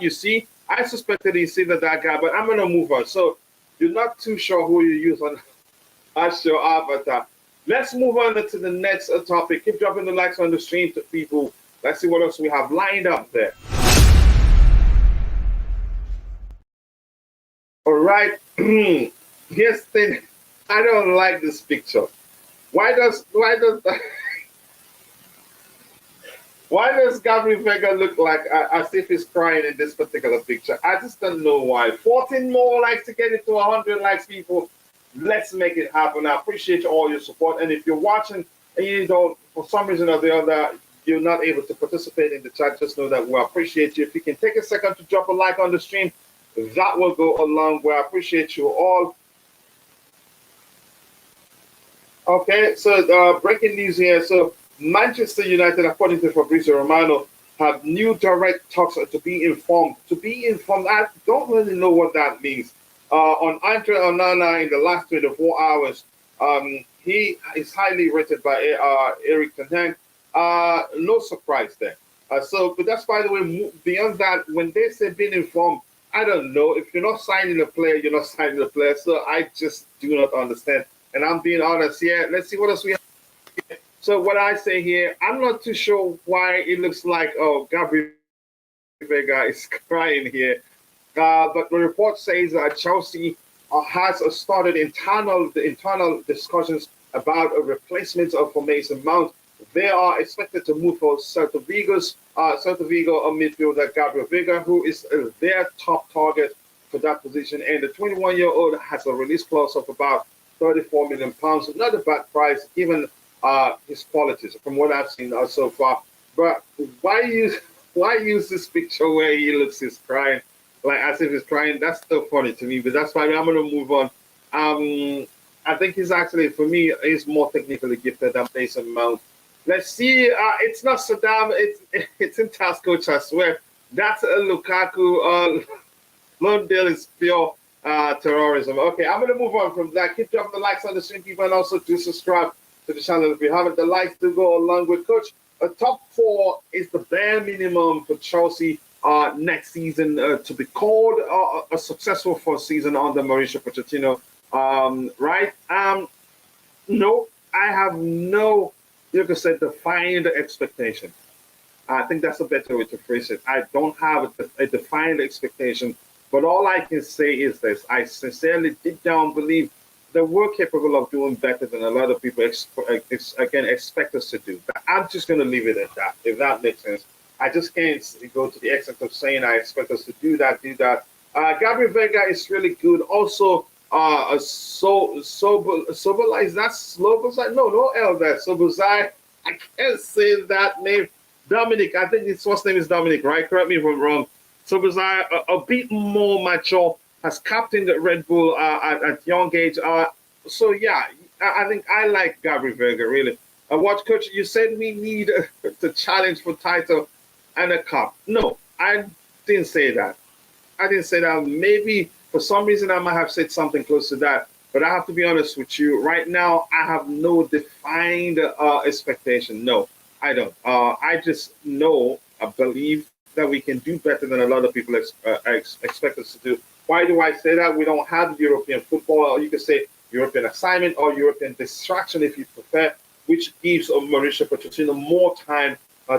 you see, I suspected he's either that guy, but I'm gonna move on. So you're not too sure who you use on as your avatar. Let's move on to the next topic. Keep dropping the likes on the stream to people. Let's see what else we have lined up there. All right. Here's the thing. I don't like this picture. Why does Gabri Veiga look like as if he's crying in this particular picture? I just don't know why. 14 more likes to get it to 100 likes, people. Let's make it happen. I appreciate all your support. And if you're watching and you don't, for some reason or the other, you're not able to participate in the chat, just know that we appreciate you. If you can take a second to drop a like on the stream, that will go a long way. I appreciate you all. Okay, so breaking news here. So Manchester United, according to Fabrizio Romano, have new direct talks to be informed. To be informed, I don't really know what that means. On Andre Onana in the last 24 hours, he is highly rated by Eric Ten Hag. No surprise there. But that's, by the way, beyond that, when they say being informed, I don't know. If you're not signing a player, you're not signing a player. So I just do not understand. And I'm being honest here. Let's see what else we have. So what I say here, I'm not too sure why it looks like, Gabri Veiga is crying here. But the report says that Chelsea has started internal discussions about a replacement for Mason Mount. They are expected to move for Celta Vigo, a midfielder Gabri Veiga, who is their top target for that position. And the 21-year-old has a release clause of about £34 million. Not a bad price, given his qualities, from what I've seen so far. But why use this picture where he looks he's crying, like as if he's crying? That's still funny to me. But that's fine. I'm going to move on. I think he's actually, for me, he's more technically gifted than Mason Mount. Let's see. It's not Saddam. It's in task, coach. I swear. That's a Lukaku. Lundale is pure terrorism. Okay, I'm going to move on from that. Keep dropping the likes on the stream, people, and also do subscribe to the channel if you haven't. The likes do go along with coach. A top 4 is the bare minimum for Chelsea next season to be called a successful first season under Mauricio Pochettino. Right? No, I have no, you could say, defined expectation. I think that's a better way to phrase it. I don't have a defined expectation, but all I can say is this. I sincerely, deep down, believe that we're capable of doing better than a lot of people expect us to do. But I'm just going to leave it at that, if that makes sense. I just can't go to the extent of saying I expect us to do that. Gabri Veiga is really good. Also, Sobolai, that's Slobozai? No L there. Sobozai. I can't say that name. Dominic, I think his first name is Dominic, right? Correct me if I'm wrong. Sobozai, a bit more mature has captained Red Bull at young age. So yeah, I think I like Gabri Veiga really. What coach? You said we need to challenge for title and a cup. No, I didn't say that. I didn't say that. Maybe for some reason I might have said something close to that. But I have to be honest with you. Right now, I have no defined expectation. No, I don't. I just know, I believe that we can do better than a lot of people expect us to do. Why do I say that? We don't have European football, or you could say European assignment or European distraction, if you prefer, which gives Mauricio Pochettino more time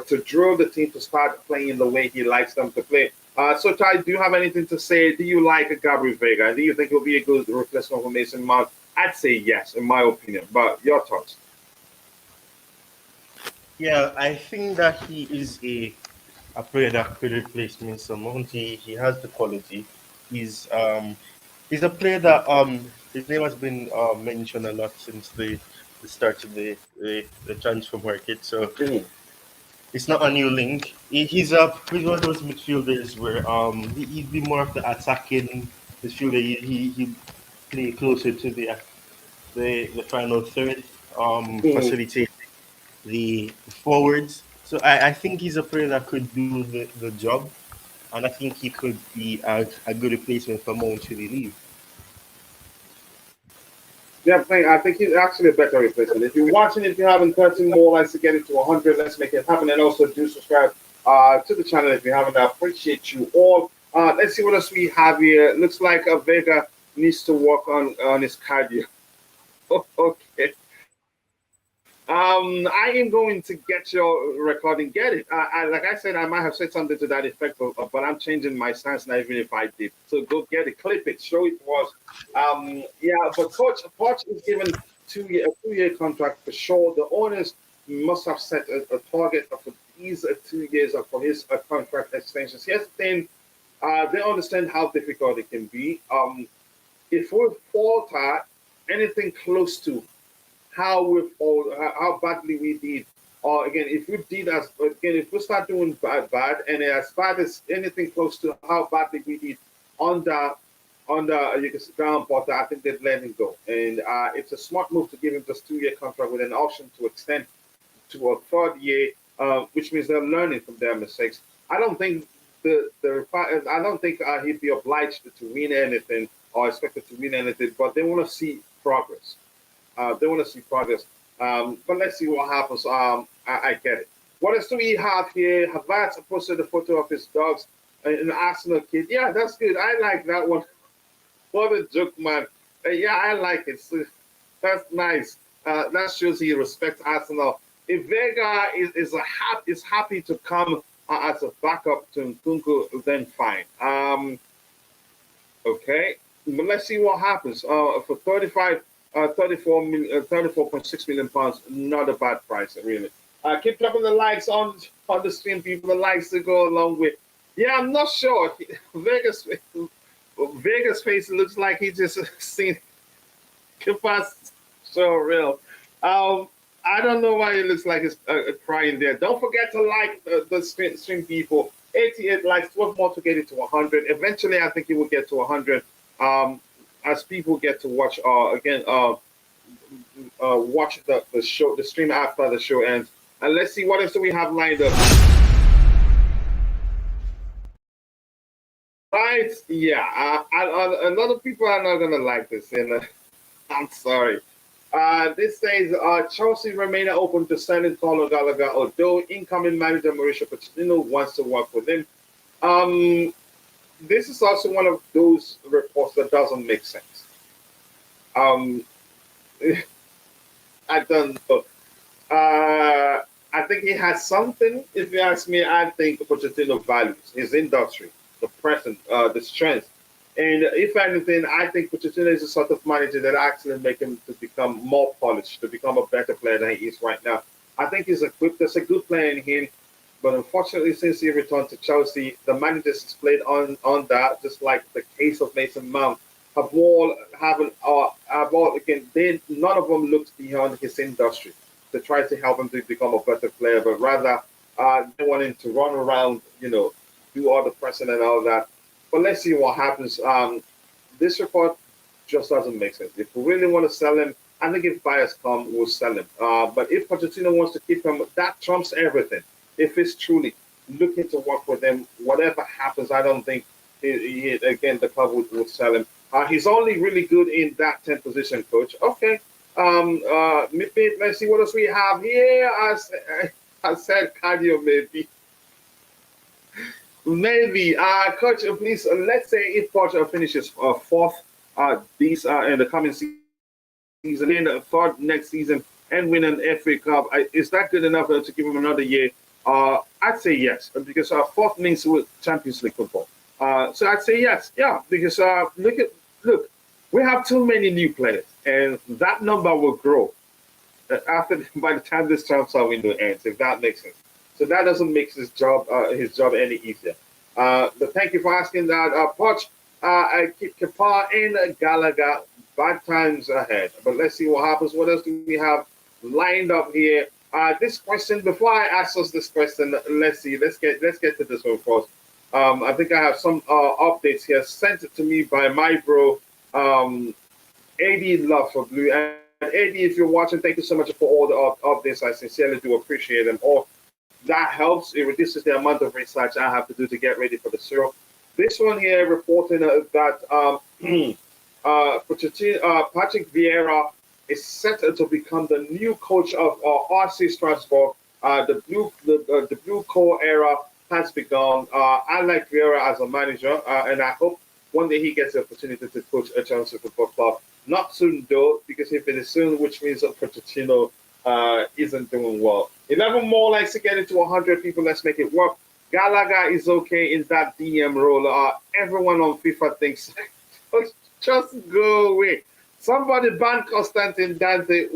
to drill the team to start playing the way he likes them to play. So, Ty, do you have anything to say? Do you like Gabri Veiga? Do you think he'll be a good replacement for Mason Mount? I'd say yes, in my opinion. But your thoughts? Yeah, I think that he is a player that could replace Mason Mount. He has the quality. He's a player that his name has been mentioned a lot since the start of the transfer market. So Mhm. it's not a new link. He's one of those midfielders where he'd be more of the attacking midfielder. He play closer to the final third, Mhm. facilitate the forwards. So I think he's a player that could do the job, and I think he could be a good replacement for Mount should he leave. Yeah, I think he's actually a better replacement. If you're watching, if you haven't, 13 more likes to get it to 100. Let's make it happen. And also do subscribe to the channel if you haven't. I appreciate you all. Let's see what else we have here. Looks like Vega needs to work on his cardio. Okay. I am going to get your recording. Get it. Like I said, I might have said something to that effect, but I'm changing my stance now, even if I did. So go get it, clip it, show it to us. Yeah, but Coach is given a 2 year contract for sure. The owners must have set a target for these 2 years for his contract extensions. Here's the thing: they understand how difficult it can be. If we falter anything close to how badly we did. Or again, if we did if we start doing bad, and as bad as anything close to how badly we did under you can sit down, Potter, I think they'd let him go. And it's a smart move to give him this 2 year contract with an option to extend to a third year, which means they're learning from their mistakes. I don't think I don't think he'd be obliged to win anything or expected to win anything, but they want to see progress. They want to see progress. But let's see what happens. I get it. What else do we have here? Havertz posted a photo of his dogs, an Arsenal kid. Yeah, that's good. I like that one. What a joke, man. Yeah, I like it. So, that's nice. That shows he respects Arsenal. If Vega is happy to come as a backup to Nkunku, then fine. Okay, but let's see what happens. For 34.6 million pounds, not a bad price, really. Keep dropping the likes on the stream, people. The likes to go along with. Yeah, I'm not sure. Vegas face looks like he just seen Kepa's so real. I don't know why it looks like he's crying there. Don't forget to like the stream, people. 88 likes, 12 more to get it to 100. Eventually, I think it will get to 100. As people get to watch watch the show, the stream after the show ends. And let's see what else do we have lined up. Right? Yeah. A lot of people are not gonna like this, and I'm sorry. This says Chelsea remain open to signing Paulo Gallagher, although incoming manager Mauricio Pochettino wants to work with him. This is also one of those reports that doesn't make sense. Um, I don't know. I think he has something. If you ask me, I think Pochettino values his industry, the present, the strength. And if anything, I think Pochettino is the sort of manager that actually make him to become more polished, to become a better player than he is right now. I think he's equipped. There's a good player in him. But unfortunately, since he returned to Chelsea, the managers he's played on that, just like the case of Mason Mount, have all again. None of them looked beyond his industry to try to help him to become a better player, but rather they want him to run around, do all the pressing and all that. But let's see what happens. this report just doesn't make sense. If we really want to sell him, I think if buyers come, we'll sell him. But if Pochettino wants to keep him, that trumps everything. If it's truly looking to work with him, whatever happens, I don't think, again, the club would sell him. He's only really good in that 10 position, coach. Okay. Midfield, let's see what else we have here. I said cardio, maybe. Maybe. Coach, please, let's say if Pochettino finishes fourth in the coming season, in third next season, and win an FA Cup, is that good enough to give him another year? I'd say yes, because fourth means Champions League football. So I'd say yes, yeah, because look, we have too many new players, and that number will grow by the time this transfer window ends, if that makes sense. So that doesn't make his job any easier. But thank you for asking that, Poch. I keep Kepa and Gallagher. Bad times ahead. But let's see what happens. What else do we have lined up here? This question, before I ask us this question, let's see. Let's get to this one first. I think I have some updates here sent to me by my bro, AD Love for Blue. And AD, if you're watching, thank you so much for all the updates. I sincerely do appreciate them all. That helps. It reduces the amount of research I have to do to get ready for the show. This one here reporting that Patrick Vieira is set to become the new coach of RC Strasbourg. The blue core era has begun. I like Vieira as a manager, and I hope one day he gets the opportunity to coach a Chelsea Football Club. Not soon though, because if it is soon, which means that Pochettino isn't doing well. 11 more likes to get into 100 people. Let's make it work. Gallagher is okay in that DM role. Everyone on FIFA thinks just go away. Somebody ban Constantine Dante.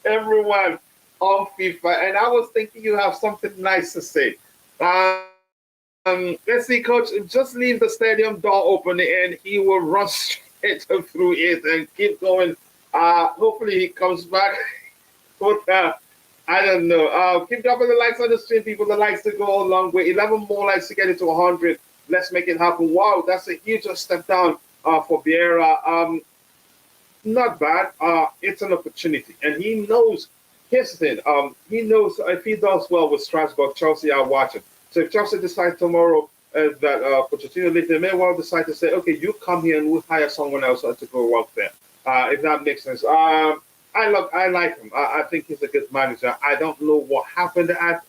Everyone on FIFA, and I was thinking you have something nice to say. Let's see, coach. Just leave the stadium door open, and he will run straight through it and keep going. Hopefully, he comes back. But I don't know. Keep dropping the likes on the stream, people. The likes to go a long way. 11 more likes to get it to 100. Let's make it happen. Wow, that's a huge step down for Vieira. Not bad. It's an opportunity, and he knows. Here's the thing. He knows if he does well with Strasbourg, Chelsea are watching. So if Chelsea decide tomorrow that Pochettino leaves, they may well decide to say, okay, you come here and we'll hire someone else to go work there. If that makes sense. I like him. I think he's a good manager. I don't know what happened at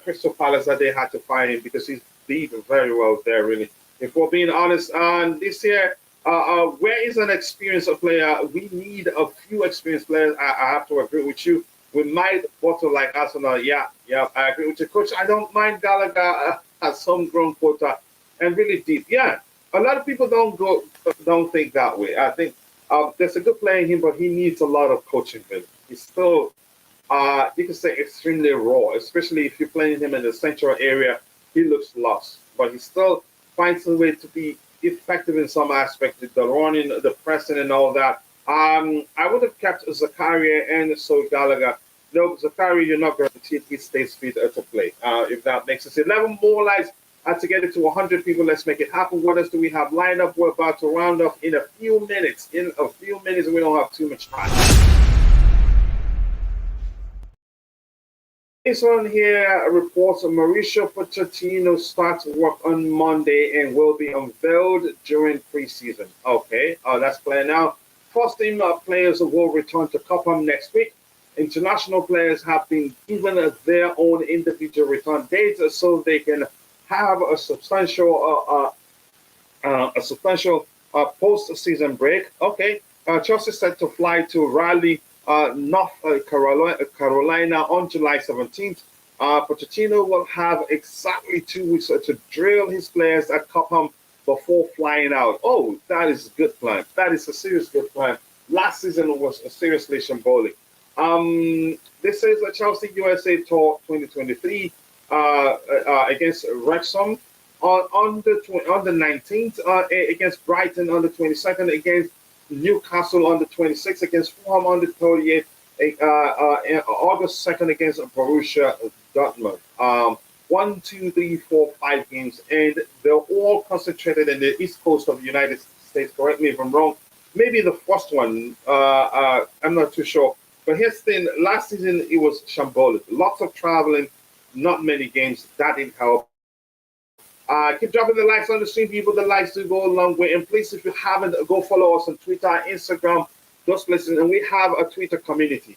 Crystal Palace that they had to fire him, because he's did very well there, really. If we're being honest, this year, where is an experienced player? We need a few experienced players. I have to agree with you. We might bottle like Arsenal. Yeah, I agree with you, coach. I don't mind Gallagher as homegrown quota and really deep. Yeah, a lot of people don't think that way. I think there's a good player in him, but he needs a lot of coaching. He's still, you can say, extremely raw, especially if you're playing him in the central area. He looks lost, but he still finds a way to be effective in some aspects, the running, the pressing, and all that. I would have kept Zakaria and so Gallagher. No, Zakaria, you're not guaranteed he stays fit to play, if that makes sense. 11 more likes to get it to 100 people. Let's make it happen. What else do we have lined up? We're about to round up in a few minutes. We don't have too much time. This one here reports Mauricio Pochettino starts work on Monday and will be unveiled during preseason. Okay, that's clear now. First team players will return to Cobham next week. International players have been given their own individual return dates so they can have a substantial post-season break. Okay, Chelsea set to fly to Raleigh, North Carolina on July 17th. Pochettino will have exactly 2 weeks to drill his players at Cobham before flying out. Oh, that is a good plan. That is a serious good plan. Last season was seriously shambolic. This is a Chelsea USA Tour 2023 against Wrexham on the 19th, against Brighton on the 22nd, against Newcastle on the 26th, against Fulham on the 38th, August 2nd against Borussia Dortmund. 1, 2, 3, 4, 5 games, and they're all concentrated in the east coast of the United States. Correct me if I'm wrong. Maybe the first one, I'm not too sure. But here's the thing: last season it was shambolic. Lots of traveling, not many games. That didn't help. Keep dropping the likes on the stream, people. The likes do go a long way. And please, if you haven't, go follow us on Twitter, Instagram, those places. And we have a Twitter community.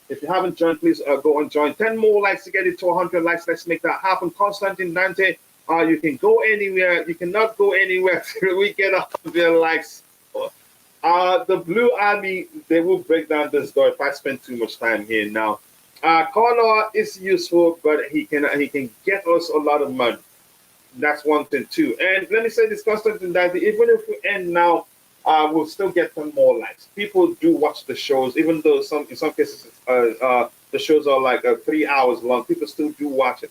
If you haven't joined, please go and join. 10 more likes to get it to 100 likes. Let's make that happen. Constantine Dante, you can go anywhere. You cannot go anywhere till we get 100 likes. The Blue Army, they will break down this door if I spend too much time here now. Connor is useful, but he can get us a lot of money. That's one thing too. And let me say this, Constantine, that even if we end now, we'll still get them more likes. People do watch the shows, even though in some cases the shows are like 3 hours long. People still do watch it.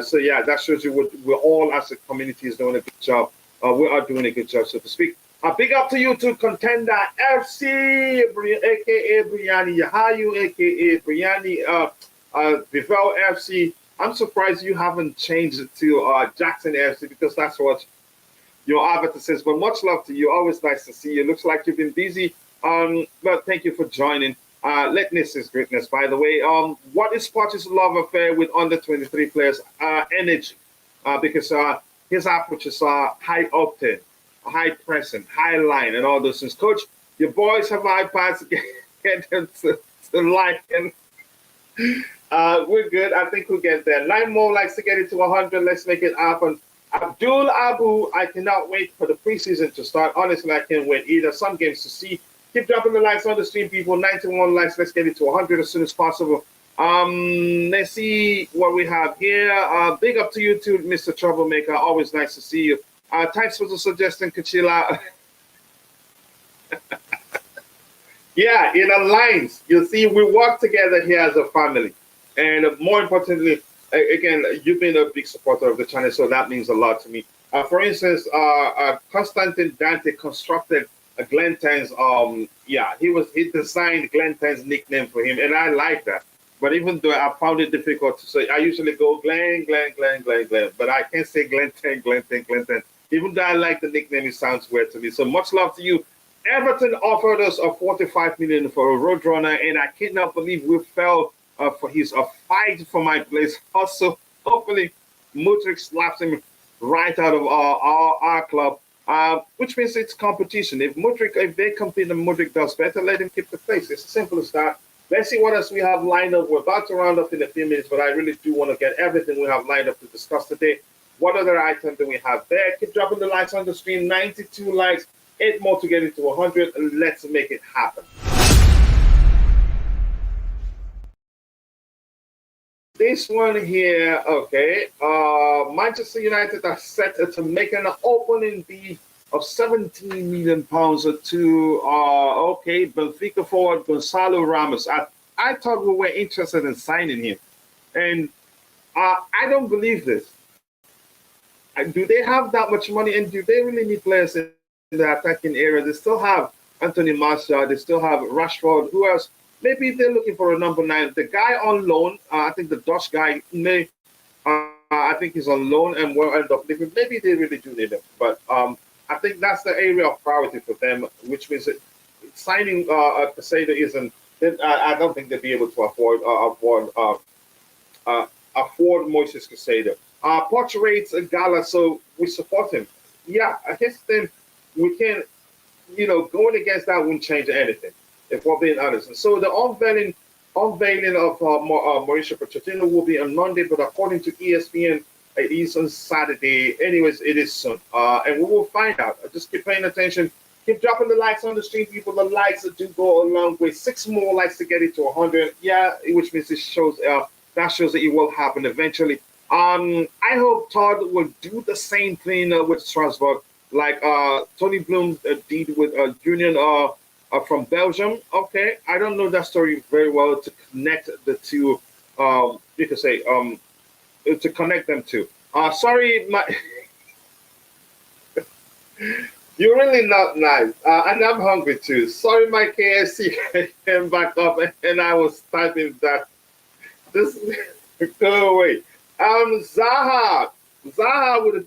So yeah, that shows you we're all as a community is doing a good job. We are doing a good job, so to speak. Big up to you to Contender FC, aka Briani Yahayu, aka Briani Vivel FC. I'm surprised you haven't changed it to Jackson FC, because that's what your avatar says. But much love to you. Always nice to see you. Looks like you've been busy. But thank you for joining. Lateness is greatness, by the way. What is Poch's love affair with under 23 players? Energy. Because his approach is high octane, high pressing, high line, and all those things. Coach, your boys have iPads. Get them to like and. We're good. I think we'll get there. 9 more likes to get it to 100. Let's make it happen. Abdul Abu, I cannot wait for the preseason to start. Honestly, I can't wait either. Some games to see. Keep dropping the likes on the stream, people. 91 likes. Let's get it to 100 as soon as possible. Let's see what we have here. Big up to you too, Mr. Troublemaker. Always nice to see you. Thanks for the suggestion, Kachila. Yeah, it aligns. You see, we work together here as a family. And more importantly, again, you've been a big supporter of the channel, so that means a lot to me. For instance, Constantine Dante constructed Glenten's, he designed Glenten's nickname for him, and I like that. But even though I found it difficult to say, I usually go Glenn, but I can't say Glenten. Even though I like the nickname, it sounds weird to me. So much love to you. Everton offered us a 45 million for a Roadrunner, and I cannot believe we fell for his fight for my place. Also, hopefully, Mudryk slaps him right out of our club, which means it's competition. If they compete and Mudryk does better, let him keep the place. It's as simple as that. Let's see what else we have lined up. We're about to round up in a few minutes, but I really do want to get everything we have lined up to discuss today. What other items do we have there? Keep dropping the likes on the stream. 92 likes. 8 more to get it to 100, and let's make it happen. This one here, okay. Manchester United are set to make an opening bid of £17 million to Benfica forward Gonzalo Ramos. I thought we were interested in signing him, and I don't believe this. Do they have that much money, and do they really need players in the attacking area? They still have Anthony Martial, they still have Rashford. Who else? Maybe they're looking for a number 9. The guy on loan, I think the Dutch guy, I think he's on loan and will end up leaving. Maybe they really do need him, but I think that's the area of priority for them, which means that signing Caicedo isn't. I don't think they'll be able to afford Moises Caicedo. Poch rates Gala, so we support him. Yeah, I guess then we can, going against that wouldn't change anything, if we're being honest. And so the unveiling of Mauricio Pochettino will be on Monday, but according to ESPN, it is on Saturday. Anyways, it is soon. And we will find out. Just keep paying attention. Keep dropping the likes on the stream, people. The likes do go a long way. 6 more likes to get it to 100. Yeah, which means it shows that shows that it will happen eventually. I hope Todd will do the same thing with Strasbourg, like Tony Bloom did with Union from Belgium. Okay, I don't know that story very well to connect the two. You could say to connect them two. Sorry, you're really not nice, and I'm hungry too. Sorry, my KFC came back up, and I was typing that. This go away. Zaha. Zaha would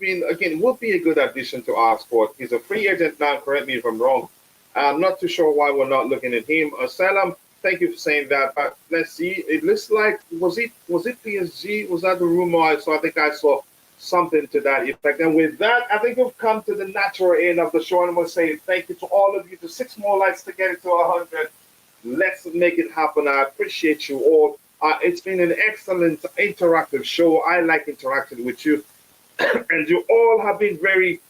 be a good addition to our squad. He's a free agent now. Correct me if I'm wrong. I'm not too sure why we're not looking at him. Salam, thank you for saying that. But let's see. It looks like was it PSG? Was that the rumor I saw? I think I saw something to that effect. And with that, I think we've come to the natural end of the show, and we're saying thank you to all of you. To 6 more likes to get it to 100. Let's make it happen. I appreciate you all. It's been an excellent interactive show. I like interacting with you. And you all have been very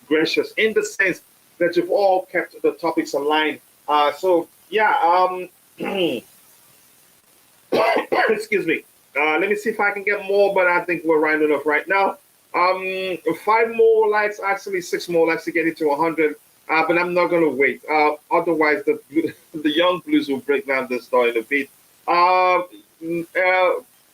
gracious in the sense that you've all kept the topics aligned. Excuse me. Let me see if I can get more, but I think we're rounding up right now. 5 more likes, actually 6 more likes to get it to 100. But I'm not going to wait. Otherwise, the young Blues will break down this door in a bit.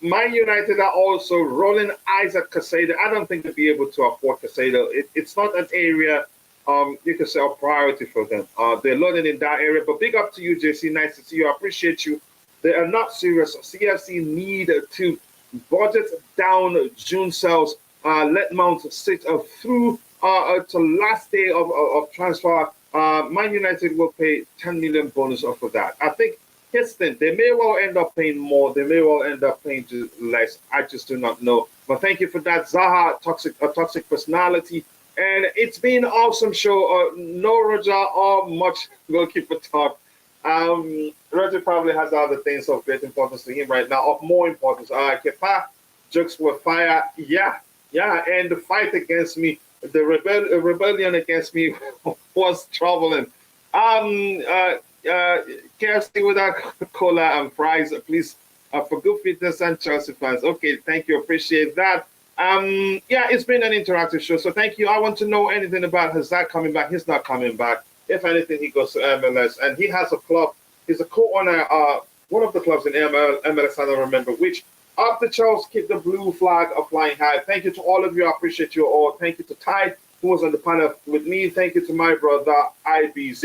Man United are also rolling eyes at Caicedo. I don't think they'll be able to afford Caicedo. It's not an area you can say a priority for them. They're loading in that area. But big up to you, JC. Nice to see you. I appreciate you. They are not serious. CFC need to budget down June sales. Let Mount sit through to last day of transfer. Man United will pay 10 million bonus off of that. I think Houston, they may well end up paying more. They may well end up paying less. I just do not know. But thank you for that, Zaha, toxic personality. And it's been an awesome show. No Roger or much goalkeeper talk. Roger probably has other things of great importance to him right now, of more importance. Kepa, jokes were fire. Yeah. And the fight against me, the rebellion against me was troubling. KFC without cola and fries, please, for good fitness and Chelsea fans. Okay, thank you. Appreciate that. It's been an interactive show, so thank you. I want to know anything about Hazard coming back. He's not coming back. If anything, he goes to MLS, and he has a club. He's a co-owner, one of the clubs in MLS, I don't remember which. Up the Charles, keep the blue flag flying high. Thank you to all of you. I appreciate you all. Thank you to Ty, who was on the panel with me. Thank you to my brother, IBZ,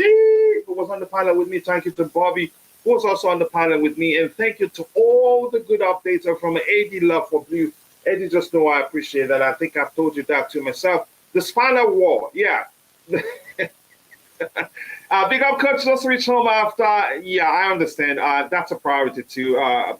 who was on the panel with me. Thank you to Bobby, who was also on the panel with me. And thank you to all the good updates from AD Love for Blue. Eddie, just know I appreciate that. I think I've told you that to myself. The Spinal War, yeah. Big up, Coach. Let's reach home after. Yeah, I understand. That's a priority too.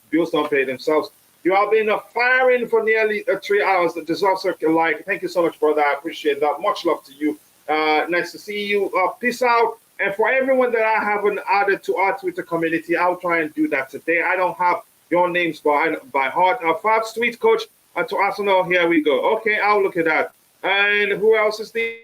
Bills don't pay themselves. You have been firing for nearly 3 hours. That deserves a like. Thank you so much, brother. I appreciate that. Much love to you. Nice to see you. Peace out. And for everyone that I haven't added to our Twitter community, I'll try and do that today. I don't have your names by heart. Fab's tweet, Coach, to Arsenal. Here we go. Okay, I'll look at that. And who else is the?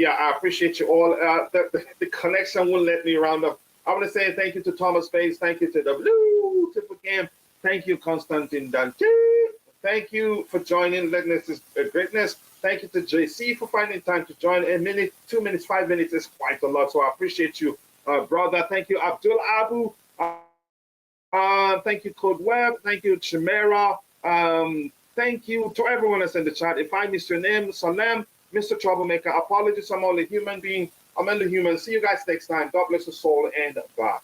I appreciate you all. The connection won't let me round up. I want to say thank you to Thomas Faze. Thank you to the Blue Triple Game. Thank you, Constantine Dante. Thank you for joining. Letness is greatness. Thank you to JC for finding time to join. A minute, 2 minutes, 5 minutes is quite a lot. So I appreciate you, brother. Thank you, Abdul Abu. Thank you, Code Web. Thank you, Chimera. Thank you to everyone that's in the chat. If I missed your name, Salem, Mr. Troublemaker, apologies. I'm only a human being. I'm only human. See you guys next time. God bless your soul and bye.